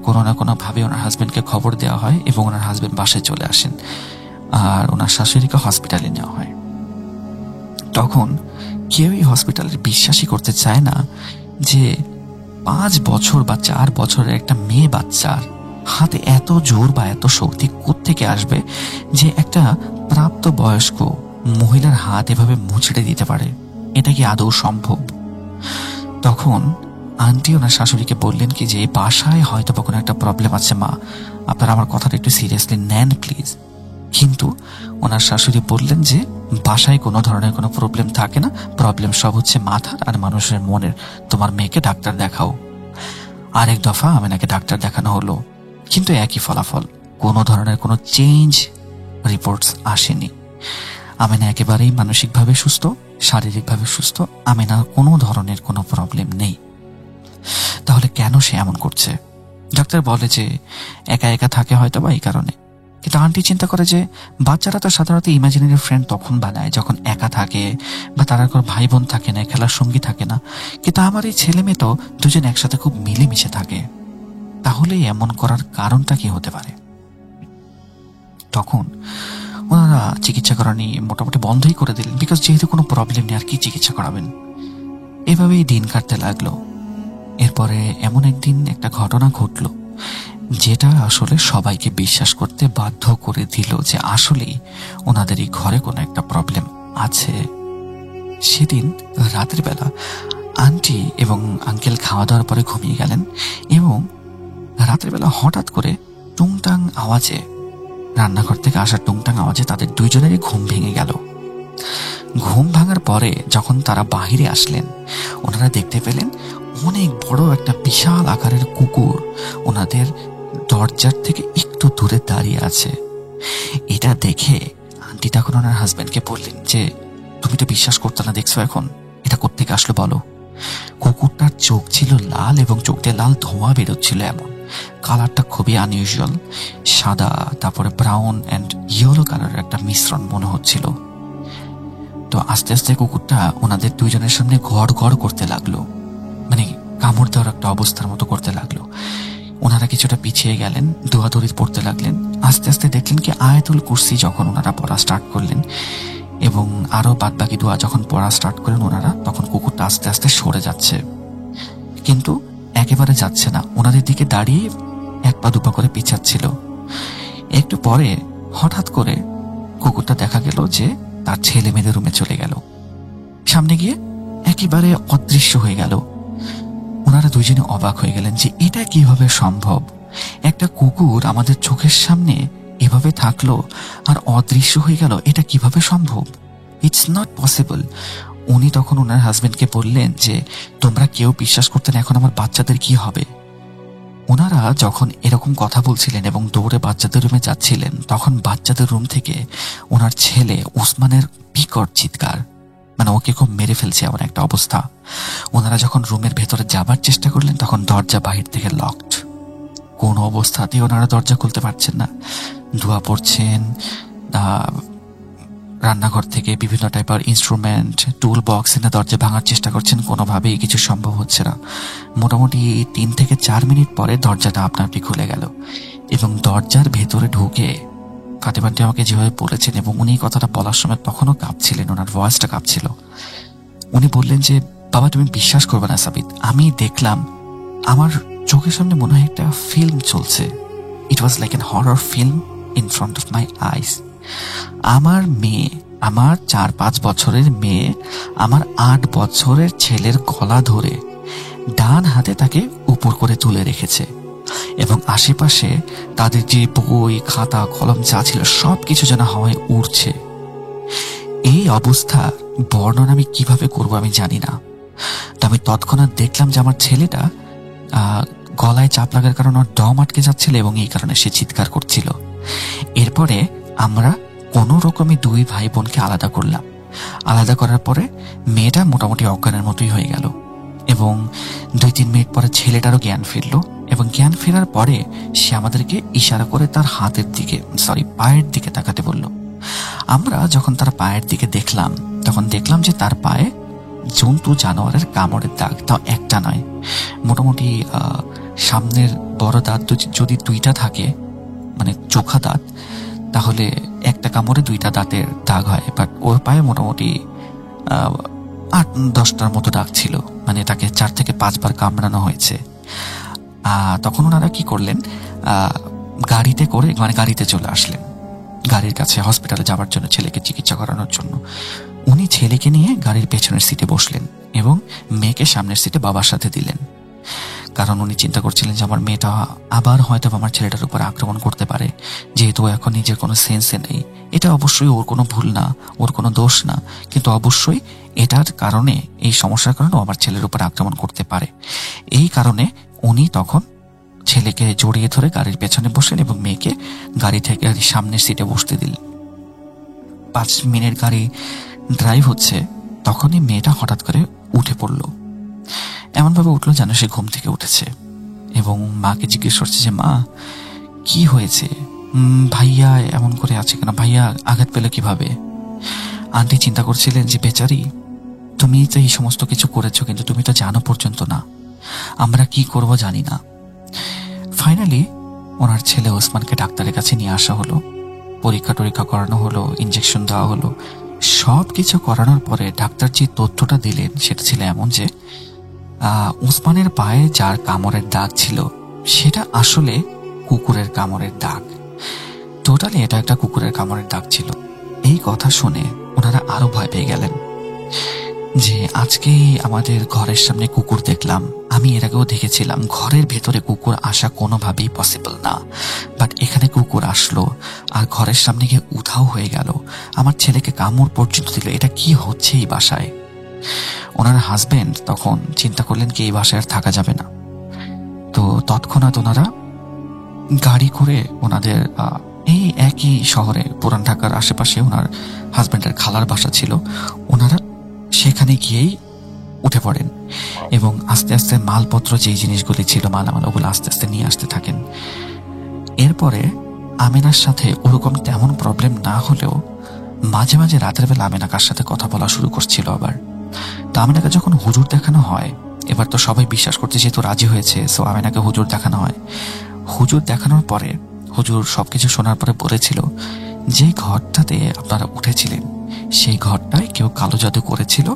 কোনো না কোনো ভাবে ওনার হাজবেন্ডকে খবর দেওয়া হয় এবং ওনার হাজবেন্ড বাসায় চলে আসেন আর ওনার শাশুড়িকে হসপিটালে নেওয়া হয়। তখন কেউই হসপিটালের বিশ্বাসই করতে চায় না যে 5 বছর বা 4 বছরের একটা মেয়ে বাচ্চার হাতে এত জোর বা এত শক্তি কোত্থেকে আসবে যে একটা প্রাপ্ত বয়স্ক মহিলার হাত এভাবে মুচড়ে দিতে পারে। এটা কি আদৌ সম্ভব? তখন আন্টি ওনার শাশুড়িকে বললেন কি যে বাসায় হয়তো বা কোনো একটা প্রবলেম আছে মা, আপনারা আমার কথাটা একটু সিরিয়াসলি নেন প্লিজ। কিন্তু ওনার শাশুড়ি বললেন যে বাসায় কোনো ধরনের কোনো প্রবলেম থাকে না, প্রবলেম সব হচ্ছে মাথার আর মানুষের মনের, তোমার মেয়েকে ডাক্তার দেখাও। আরেক দফা আমেনাকে ডাক্তার দেখানো হলো, কিন্তু একই ফলাফল, কোনো ধরনের কোনো চেঞ্জ রিপোর্টস আসেনি। আমেনা একেবারেই মানসিকভাবে সুস্থ, শারীরিকভাবে সুস্থ, আমেনার কোনো ধরনের কোনো প্রবলেম নেই। তাহলে কেন সে এমন করছে? ডাক্তার বলে যে একা একা থাকে হয়তো বা এই কারণে। কিন্তু আন্টি চিন্তা করে যে বাচ্চারা তো সাধারণত ইমাজিনারি ফ্রেন্ড তখন বানায় যখন একা থাকে বা তারা কোনো ভাই বোন থাকে না, খেলার সঙ্গী থাকে না। কিন্তু আমার এই ছেলে মেয়ে তো দুজন একসাথে খুব মিলেমিশে থাকে, তাহলে এমন করার কারণটা কি হতে পারে? তখন ওনারা চিকিৎসা করানি মোটামুটি বন্ধই করে দিলেন, বিকজ যেহেতু কোনো প্রবলেম নেই আর কি চিকিৎসা করাবেন। এভাবেই দিন কাটতে লাগলো। এরপরে এমন একদিন একটা ঘটনা ঘটলো যেটা আসলে সবাইকে বিশ্বাস করতে বাধ্য করে দিল যে আসলেই ওনাদের এই ঘরে কোনো একটা প্রবলেম আছে। সেদিন রাতের বেলা আন্টি এবং আঙ্কেল খাওয়া দাওয়ার পরে ঘুমিয়ে গেলেন এবং রাতের বেলা হঠাৎ করে টুংটাং আওয়াজে, রান্নাঘর থেকে আসা টুংটাং আওয়াজে তাদের দুইজনেরই ঘুম ভেঙে গেল। ঘুম ভাঙার পরে যখন তারা বাহিরে আসলেন, ওনারা দেখতে পেলেন অনেক বড় একটা বিশাল আকারের কুকুর ওনাদের দরজার থেকে একটু দূরে দাঁড়িয়ে আছে। এটা দেখে আন্টি তখন ওনার হাজবেন্ডকে বললেন যে তুমি তো বিশ্বাস করতে না, দেখছো এখন এটা কোত্থেকে আসলো বলো। কুকুরটার চোখ ছিল লাল এবং চোখ দিয়ে লাল ধোঁয়া বেরোচ্ছিল, এমন কালারটা খুবই আনইউজুয়াল, সাদা তারপরে ব্রাউন অ্যান্ড ইয়েলো কালারের একটা মিশ্রণ মনে হচ্ছিল। তো আস্তে আস্তে কুকুরটা ওনাদের দুইজনের সামনে ঘড় ঘড় করতে লাগলো, মানে কামড় দেওয়ার একটা অবস্থার মতো করতে লাগলো। ওনারা কিছুটা পিছিয়ে গেলেন, দৌড়াদৌড়ি পড়তে লাগলেন। আস্তে আস্তে দেখলেন কি আয়াতুল কুরসি যখন ওনারা পড়া স্টার্ট করলেন এবং আরো বাদবাকি দোয়া যখন পড়া স্টার্ট করলেন ওনারা, তখন কুকুরটা আস্তে আস্তে সরে যাচ্ছে, কিন্তু একেবারে যাচ্ছে না, ওনাদের দিকে দাঁড়িয়ে এক পা দুপা করে পিছাচ্ছিল। একটু পরে হঠাৎ করে কুকুরটা দেখা গেল যে তার ছেলে মেয়েদের রুমে চলে গেল, সামনে গিয়ে একেবারে অদৃশ্য হয়ে গেল। ওনারা দুইজনে অবাক হয়ে গেলেন যে এটা কিভাবে সম্ভব, একটা কুকুর আমাদের চোখের সামনে এভাবে থাকলো আর অদৃশ্য হয়ে গেল, এটা কিভাবে সম্ভব? It's not possible. উনি তখন ওনার হাজবেন্ডকে বললেন যে তোমরা কেউ বিশ্বাস করতে না, এখন আমার বাচ্চাদের কি হবে? ওনারা যখন এরকম কথা বলছিলেন এবং দৌড়ে বাচ্চাদের রুমে যাচ্ছিলেন, তখন বাচ্চাদের রুম থেকে ওনার ছেলে উসমানের বিকট চিৎকার, মানে ওকে খুব মেরে ফেলছে এমন একটা অবস্থা। ওনারা যখন রুমের ভেতরে যাবার চেষ্টা করলেন তখন দরজা বাহির থেকে লকড, কোনো অবস্থাতেই ওনারা দরজা খুলতে পারছেন না। ধোয়া পড়ছেন, রান্নাঘর থেকে বিভিন্ন টাইপের ইনস্ট্রুমেন্ট, টুল বক্স এনে দরজা ভাঙার চেষ্টা করছেন, কোনোভাবেই কিছু সম্ভব হচ্ছে না। মোটামুটি 3 থেকে 4 মিনিট পরে দরজাটা আপনা আপনি খুলে গেল এবং দরজার ভেতরে ঢুকে ফাতেমাটি আমাকে যেভাবে বলেছেন এবং উনি কথাটা বলার সময় তখনও কাঁপছিলেন, ওনার ভয়েসটা কাঁপছিল। উনি বললেন যে বাবা তুমি বিশ্বাস করবে না সাবিত, আমি দেখলাম আমার চোখের সামনে মনে হয় একটা ফিল্ম চলছে। It was like an horror film in front of my eyes. আমার মেয়ে, আমার 4-5 বছরের মেয়ে আমার 8 বছরের ছেলের গলা ধরে ডান হাতে তাকে উপর করে তুলে রেখেছে এবং আশেপাশে তাদের যে বই খাতা কলম যা ছিল সবকিছু যেন হাওয়ায় উড়ছে। এই অবস্থা বর্ণনা আমি কিভাবে করবো আমি জানি না। তো আমি তৎক্ষণাৎ দেখলাম যে আমার ছেলেটা গলায় চাপ লাগার কারণে ওর দম আটকে যাচ্ছিল এবং এই কারণে সে চিৎকার করছিল। এরপরে আমরা কোনো রকমে 2 ভাই বোনকে আলাদা করলাম। আলাদা করার পরে মেয়েটা মোটামুটি অজ্ঞানের মতোই হয়ে গেল এবং 2-3 মিনিট পরে ছেলেটারও জ্ঞান ফিরলো এবং জ্ঞান ফেরার পরে সে আমাদেরকে ইশারা করে তার পায়ের দিকে তাকাতে বলল। আমরা যখন তার পায়ের দিকে দেখলাম তখন দেখলাম যে তার পায়ে জন্তু জানোয়ারের কামড়ের দাগ, তাও একটা নয়, মোটামুটি সামনের বড় দাঁত যদি 2টা থাকে, মানে চোখা দাঁত, তাহলে একটা কামড়ে 2টা দাঁতের দাগ হয়, বাট ওর পায়ে মোটামুটি 8-10টার মতো দাগ ছিল, মানে তাকে 4 থেকে 5 বার কামড়ানো হয়েছে। তখন ওনারা কি করলেন, গাড়িতে করে মানে গাড়িতে চলে আসলেন, গাড়ির কাছে হসপিটালে যাওয়ার জন্য, ছেলেকে চিকিৎসা করানোর জন্য। উনি ছেলেকে নিয়ে গাড়ির পেছনের সিটে বসলেন এবং মেয়েকে সামনের সিটে বাবার সাথে দিলেন। কারণ উনি চিন্তা করছিলেন যে আমার মেয়েটা আবার হয়তো আমার ছেলেটার উপর আক্রমণ করতে পারে, যেহেতু এখন নিজের কোনো সেন্সে নেই। এটা অবশ্যই ওর কোনো ভুল না, ওর কোনো দোষ না, কিন্তু অবশ্যই এটার কারণে, এই সমস্যার কারণে ও আমার ছেলের উপর আক্রমণ করতে পারে। এই কারণে উনি তখন ছেলেকে জড়িয়ে ধরে গাড়ির পেছনে বসেন এবং মেয়েকে গাড়ি থেকে সামনের সিটে বসতে দিলেন। 5 মিনিট গাড়ি ড্রাইভ হচ্ছে, তখনই মেয়েটা হঠাৎ করে উঠে পড়ল। এমনভাবে উঠলো যেন সে ঘুম থেকে উঠেছে, এবং মাকে জিজ্ঞেস করছে যে মা কি হয়েছে, ভাইয়া এমন করে আছে কেন, ভাইয়া আঘাত পেল কিভাবে? আন্টি চিন্তা করছিলেন যে বেচারি, তুমি তো এই সমস্ত কিছু করেছো, কিন্তু তুমি তো জানো পর্যন্ত না, আমরা কি করব জানি না। ফাইনালি ওনার ছেলে ওসমানকে ডাক্তারের কাছে নিয়ে আসা হলো, পরীক্ষা করানো হলো, ইনজেকশন দেওয়া হলো। সব কিছু করানোর পরে ডাক্তার যে তথ্যটা দিলেন সেটা ছিল এমন যে ওসমানের পায়ে যার কামড়ের দাগ ছিল সেটা আসলে কুকুরের কামড়ের দাগ। টোটালি এটা একটা কুকুরের কামড়ের দাগ ছিল। এই কথা শুনে ওনারা আরো ভয় পেয়ে গেলেন যে আজকেই আমাদের ঘরের সামনে কুকুর দেখলাম, আমি এর আগেও দেখেছিলাম ঘরের ভেতরে কুকুর আসা কোনোভাবেই পসিবল না, বাট এখানে কুকুর আসলো আর ঘরের সামনে গিয়ে উধাও হয়ে গেল, আমার ছেলেকে কামড় পর্যন্ত দিল, এটা কি হচ্ছে এই বাসায়? ওনার হাজবেন্ড তখন চিন্তা করলেন কি এই বাসায় আর থাকা যাবে না। তো তৎক্ষণাৎ ওনারা গাড়ি করে ওনাদের এই একই শহরে, পুরান ঢাকার আশেপাশে ওনার হাজবেন্ডের খালার বাসা ছিল, ওনারা সেখানে গিয়েই উঠে পড়েন এবং আস্তে আস্তে মালপত্র যেই জিনিসগুলি ছিল, মালামাল, ওগুলো আস্তে আস্তে নিয়ে আসতে থাকেন। এরপরে আমিনার সাথে ওরকম তেমন প্রবলেম না হলেও মাঝে মাঝে রাতের বেলা আমিনা কার সাথে কথা বলা শুরু করছিল আবার। তো আমিনাকে যখন হুজুর দেখানো হয়, এবার তো সবাই বিশ্বাস করতে যেহেতু রাজি হয়েছে, সো আমিনাকে হুজুর দেখানো হয়। হুজুর দেখানোর পরে হুজুর সবকিছু শোনার পরে বলেছিল যে ঘরটাতে আপনারা উঠেছিলেন সেই ঘরটায় কেউ কালো জাদু করেছিল,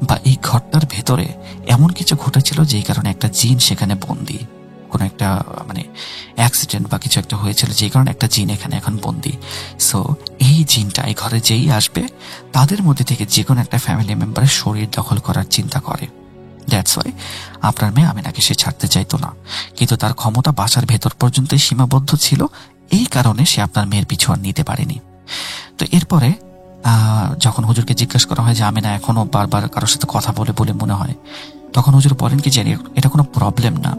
বা এই ঘরটার ভেতরে এমন কিছু ঘটেছিল যেই কারণে একটা জিন সেখানে বন্দী, কোনো একটা অ্যাক্সিডেন্ট বা কিছু একটা হয়েছিল যেই কারণে একটা জিন এখানে এখন বন্দী। সো এই জিনটা এই ঘরে যেই আসবে তাদের মধ্যে থেকে যে কোনো একটা ফ্যামিলি মেম্বারের শরীর দখল করার চিন্তা করে। দ্যাটস ওয়াই আপনার মেয়ে আমিনাকে সে ছাড়তে চাইতো না, কিন্তু তার ক্ষমতা বাসার ভেতর পর্যন্তই সীমাবদ্ধ ছিল, এই কারণে সে আপনার মেয়ের পিছু আর নিতে পারেনি। তো এরপরে যখন হুজুরকে জিজ্ঞাসা করা হয় যে আমিনা এখনো বারবার কারোর সাথে কথা বলে বলে মনে হয়, তখন হুজুর বলেন কি যে এটা কোনো প্রবলেম না,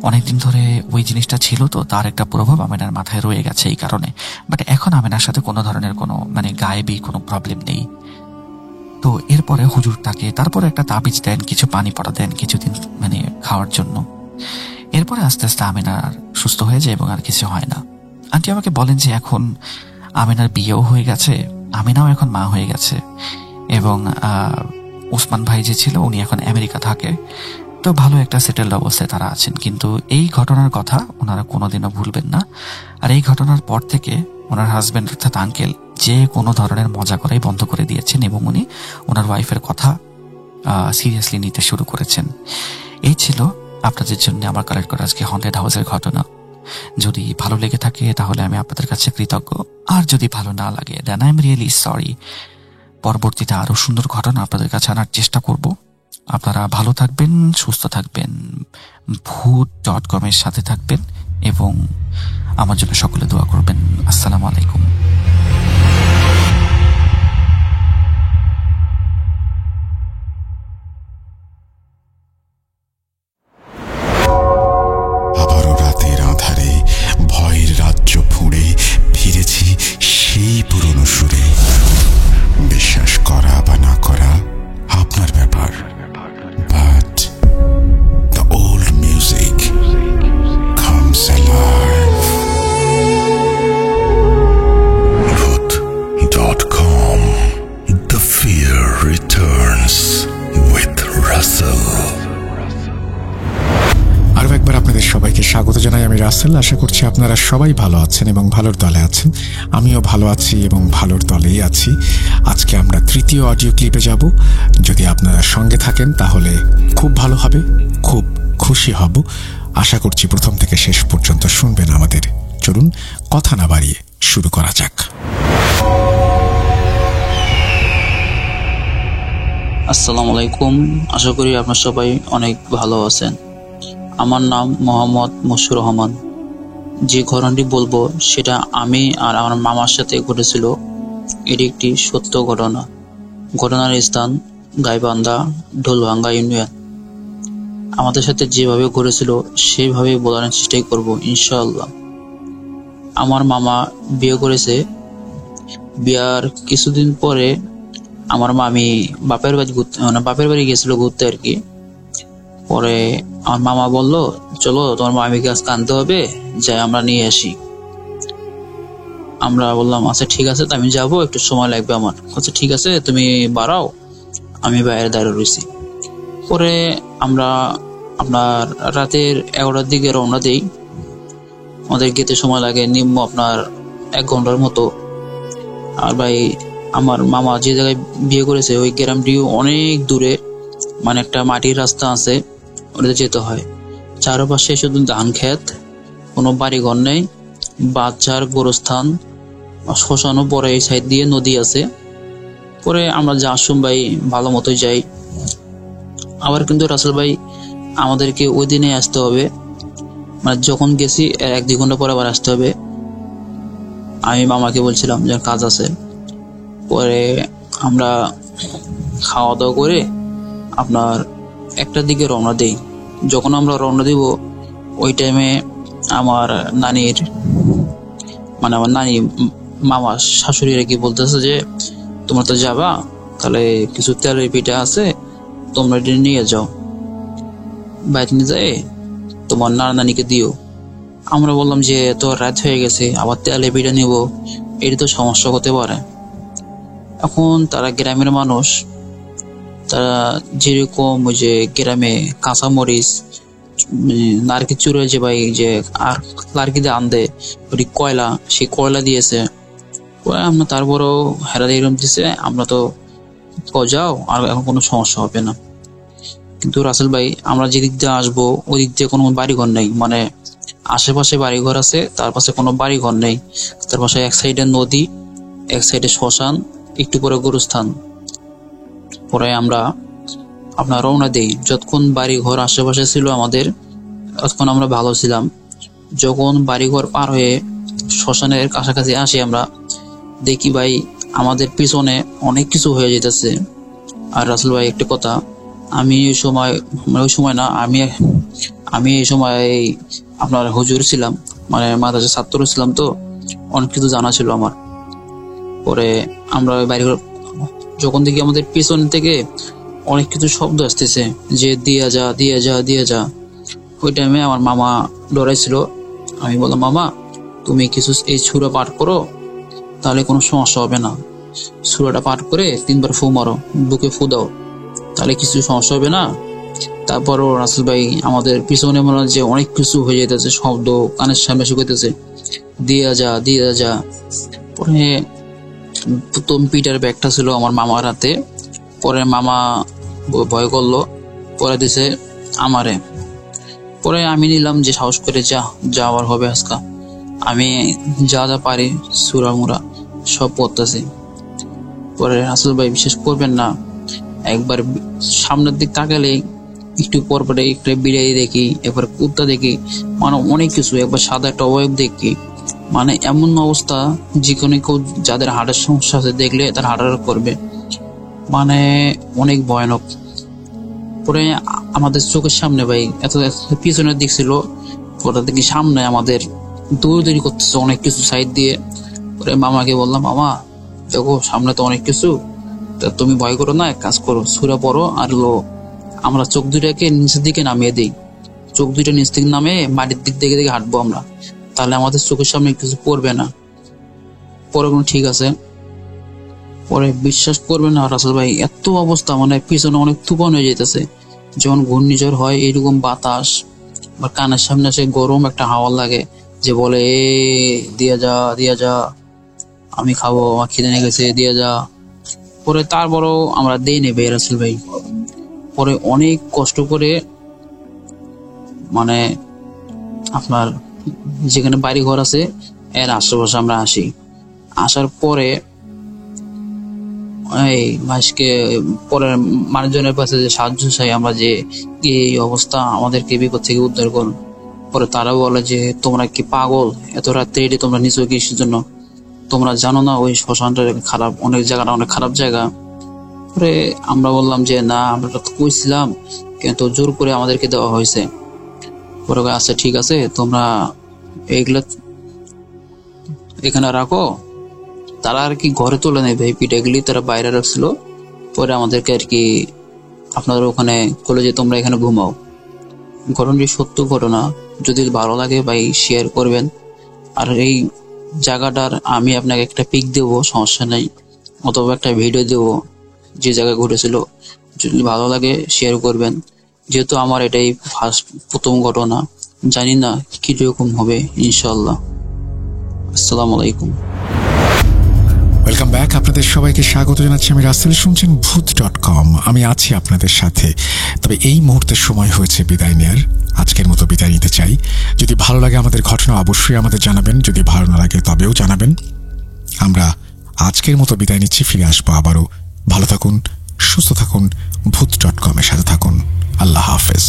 অনেকদিন ধরে ওই জিনিসটা ছিল, তো তার একটা প্রভাব আমিনার মাথায় রয়ে গেছে এই কারণে, বাট এখন আমিনার সাথে কোনো ধরনের কোনো গায়েবী কোনো প্রবলেম নেই। তো এরপরে হুজুর তাকে তারপরে একটা তাবিজ দেন, কিছু পানি পড়া দেন কিছুদিন খাওয়ার জন্য। এরপরে আস্তে আস্তে আমিনার সুস্থ হয়ে যায় এবং আর কিছু হয় না। আন্টি আমাকে বলেন যে এখন আমিনার বিয়েও হয়ে গেছে, আমিনাও এখন মা হয়ে গেছে, এবং ওসমান ভাই যে ছিল উনি এখন আমেরিকা থাকে, তো ভালো একটা সেটেলড অবস্থায় তারা আছেন। কিন্তু এই ঘটনার কথা ওনারা কোনোদিনও ভুলবেন না। আর এই ঘটনার পর থেকে ওনার হাজবেন্ড অর্থাৎ আঙ্কেল যে কোনো ধরনের মজা করাই বন্ধ করে দিয়েছেন এবং উনি ওনার ওয়াইফের কথা সিরিয়াসলি নিতে শুরু করেছেন। এই ছিল আপনাদের জন্য আমার কালেক্ট করা আজকে হন্টেড হাউসের ঘটনা। যদি ভালো লেগে থাকে তাহলে আমি আপনাদের কাছে কৃতজ্ঞ, আর যদি ভালো না লাগে then I am really sorry. পরবর্তীতে আরো সুন্দর ঘটনা আপনাদের কাছে আনার চেষ্টা করব। আপনারা ভালো থাকবেন, সুস্থ থাকবেন, ভূত.com এর সাথে থাকবেন এবং আমার জন্য সকলে দোয়া করবেন। আসসালামু আলাইকুম। আবারও রাতের আঁধারে ভয়ের রাজ্য ফুঁড়ে ফিরেছি সেই পুরনো সুরে। বিশ্বাস করা বা না করা আপনার ব্যাপার, but the old music comes alive. Voot.com. The fear returns with Russell. আরও একবার আপনাদের সবাইকে স্বাগত জানাই। আমি রাসেল। আশা করছি আপনারা সবাই ভালো আছেন এবং ভালোর দলে আছেন। আমিও ভালো আছি এবং ভালোর দলেই আছি। আজকে আমরা তৃতীয় অডিও ক্লিপে যাব। যদি আপনারা সঙ্গে থাকেন তাহলে খুব ভালো হবে, খুব খুশি হব। আশা করছি প্রথম থেকে শেষ পর্যন্ত শুনবেন আমাদের। চলুন কথা না বাড়িয়ে শুরু করা যাক। আসসালামু আলাইকুম। আশা করি আপনার সবাই অনেক ভালো আছেন। আমার নাম মোহাম্মদ মুশফিকুর রহমান। যে ঘটনাটি বলবো সেটা আমি আর আমার মামার সাথে ঘটেছিল। এটি একটি সত্য ঘটনা। ঘটনার স্থান গাইবান্ধা ঢোলভাঙ্গা ইউনিয়ন। আমাদের সাথে যেভাবে ঘটেছিল সেইভাবে বলার চেষ্টাই করব ইনশাআল্লাহ। আমার মামা বিয়ে করেছে। বিয়ার কিছুদিন পরে আমার মামি বাপের বাড়ি গেছিল ঘুরতে আর কি। পরে আমার মামা বলল, চলো তোমার মামিকে আজকে আনতে হবে, যাই আমরা নিয়ে আসি। আমরা বললাম আচ্ছা ঠিক আছে, আমি যাবো, একটু সময় লাগবে আমার। আচ্ছা ঠিক আছে, তুমি বাড়াও, আমি বাইরে দাঁড়িয়ে রয়েছি। পরে আমরা আপনার রাতের 11টার দিকে রওনা দিই। আমাদের যেতে সময় লাগে নিম্ন আপনার 1 ঘন্টার মতো। আর ভাই আমার মামা যে জায়গায় বিয়ে করেছে ওই গ্রামটিও অনেক দূরে, মানে একটা মাটির রাস্তা আছে, ওটাতে যেতে হয়। চারপাশে শুধু ধান ক্ষেত, কোনো বাড়িঘর নেই, বাচ্চার গোরস্থান, শ্মশানও পরে এই সাইড দিয়ে নদী আছে। পরে আমরা যা আসুন ভাই ভালো মতোই যাই। আবার কিন্তু রাসেল ভাই আমাদেরকে ওই দিনে আসতে হবে, মানে যখন গেছি 1-2 ঘন্টা পরে আবার আসতে হবে। আমি মামাকে বলছিলাম যে কাজ আছে। পরে আমরা খাওয়া দাওয়া করে আপনার 1টার দিকে রওনা দিই। যখন আমরা রওনা দিব ওই টাইমে আমার নানির আমার নানি মামা শাশুড়ি আর কি বলতেছে যে তোমরা তো যাবা, তাহলে কিছু তেলের পিঠা আছে, তোমরা এটা নিয়ে যাও, বাইরে নিয়ে যায় তোমার নানিকে দিও। আমরা বললাম যে তো রাত হয়ে গেছে, আবার তেলের পিঠা নিব, এটা তো সমস্যা হতে পারে। এখন তারা গ্রামের মানুষ, তারা যেরকম ওই যে গ্রামে কাঁচামরিচ নারকেল চুড়ে যে ভাই যে আর লার্কি দিয়ে আনদে ওটি কয়লা, সেই কয়লা দিয়েছে। আমরা তারপরেও হেরা এরকম দিছে, আমরা তো যাও, আর এখন কোনো সমস্যা হবে না। কিন্তু রাসেল ভাই আমরা যেদিক দিয়ে আসবো ওই দিক দিয়ে কোনো বাড়িঘর নেই, মানে আশেপাশে বাড়িঘর আছে, তার পাশে কোনো বাড়িঘর নেই। তার পাশে এক সাইডে নদী, এক সাইডে শ্মশান, একটু পরে গোরস্থান। পরে আমরা আপনার রওনা দেই। যতক্ষণ বাড়িঘর আশেপাশে ছিল আমাদের, ততক্ষণ আমরা ভালো ছিলাম। যখন বাড়িঘর পার হয়ে শ্মশানের কাছাকাছি আসি, আমরা দেখি ভাই আমাদের পিছনে অনেক কিছু হয়ে যেতেছে। আর রাসেল ভাই একটা কথা, আমি এই সময় আপনার হুজুর ছিলাম, মানে মাদ্রাসার ছাত্র ছিলাম, তো অনেক কিছু জানা ছিল আমার। পরে আমরা বাড়িঘর যখন দেখি আমাদের পিছন থেকে অনেক কিছু শব্দ আসতেছে যে দিয়ে যা দিয়ে যা দিয়ে যা। ওই টাইমে আমার মামা ডরাইছিল। আমি বললাম, মামা তুমি কিছু এই সূরা পাঠ করো, তাহলে কোনো সমস্যা হবে না। সূরাটা পাঠ করে 3 বার ফু মারো, বুকে ফু দাও, তাহলে কিছু সমস্যা হবে না। তারপরও রাসেল ভাই আমাদের পিছনে মনে হয় যে অনেক কিছু হয়ে যেতেছে, শব্দ কানের সামনে শুকাইতেছে, দিয়ে যা দিয়ে যা। পরে প্রথম পিটার ব্যাগটা ছিল আমার মামার হাতে। পরে মামা ভয় করলো, পরে দিছে আমারে। পরে আমি নিলাম যে সাহস করে যাওয়ার হবে আজকা। আমি যা যা পারি সুরা মুরা সব পড়তেছি। পরে রাসেল ভাই বিশ্বাস করবেন না, একবার সামনের দিক তাকালে একটু পর পরে একটা বিড়াই দেখি, একবার কুত্তা দেখি, মানে অনেক কিছু, একবার সাদা একটা অবয়ব দেখি। মানে এমন অবস্থা যেখানে কেউ যাদের হার্টের সমস্যা আছে দেখলে তার হার্ট করবে, মানে অনেক ভয়ানক। পরে আমাদের চোখের সামনে ভাই এত পিছনের দিক ছিল, ওটা দেখি সামনে আমাদের দৌড়ি করতেছে অনেক কিছু সাইড দিয়ে। পরে মামাকে বললাম, মামা দেখো সামনে তো অনেক কিছু, তা তুমি ভয় করো না, এক কাজ করো সূরা পড়ো, আর আমরা চোখ দুইটাকে নিচের দিকে নামিয়ে দিই। চোখ দুইটা নিচ থেকে নামে মাটির দিক থেকে দেখে হাঁটবো আমরা, তাহলে আমাদের চোখের সামনে কিছু পড়বে না। পরে কোনো ঠিক আছে। পরে বিশ্বাস করবে না রাসেল ভাই, এত অবস্থা, মানে পিছনে অনেক তুফান হয়ে যেতেছে। যখন ঘূর্ণিঝড় হয় এইরকম বাতাস, বা কানের সামনে এসে গরম একটা হাওয়া লাগে যে বলে দিয়ে যা দিয়ে যা, আমি খাবো, আমার খিদে নিয়ে গেছে, দিয়ে যা। পরে তারপরও আমরা দেই নেবে রাসেল ভাই। পরে অনেক কষ্ট করে মানে আপনার যেখানে বাড়ি ঘর আছে এর আশেপাশে আমরা আসি। আসার পরে এই মাসকে পরের মানুষজনের কাছে যে সাহায্য চাই আমরা, যে এই অবস্থা, আমাদেরকে বিপদ থেকে উদ্ধার করুন। পরে তারা বলে যে তোমরা কি পাগল, এত রাত্রে এটি তোমরা নিচে কিসের জন্য, তোমরা জানো না ওই শ্মশানটা খারাপ, অনেক জায়গাটা অনেক খারাপ জায়গা। পরে আমরা বললাম যে না, আমরা তো কইছিলাম, কিন্তু জোর করে আমাদেরকে দেওয়া হয়েছে। পরে আচ্ছা ঠিক আছে, তোমরা এইগুলা এখানে রাখো। তারা আর কি ঘরে তুলে নেবে, এই পিঠাগুলি তারা বাইরে রাখছিল। পরে আমাদেরকে আর কি আপনাদের ওখানে বলে যে তোমরা এখানে ঘুমাও। ঘটনাটি সত্য ঘটনা, যদি ভালো লাগে ভাই শেয়ার করবেন। আর এই জায়গাটার আমি আপনাকে একটা পিক দেবো, সমস্যা নেই, অথবা একটা ভিডিও দেবো যে জায়গায় ঘটেছিল। যদি ভালো লাগে শেয়ার করবেন, যেহেতু আমার এটাই প্রথম ঘটনা, জানি না কিরকম হবে। ইনশাল্লাহ। আসসালামু আলাইকুম। Welcome back. আপনাদের সবাইকে স্বাগত জানাচ্ছি। আমি রাসেল, শুনছেন ভূত.com। আমি আছি আপনাদের সাথে। তবে এই মুহূর্তের সময় হয়েছে বিদায় নেয়ার। আজকের মতো বিদায় নিতে চাই। যদি ভালো লাগে আমাদের ঘটনা অবশ্যই আমাদের জানাবেন, যদি ভালো না লাগে তবেও জানাবেন। আমরা আজকের মতো বিদায় নিচ্ছি, ফিরে আসবো আবারও। ভালো থাকুন, সুস্থ থাকুন, ভূত.com এর সাথে থাকুন। আল্লাহ হাফেজ।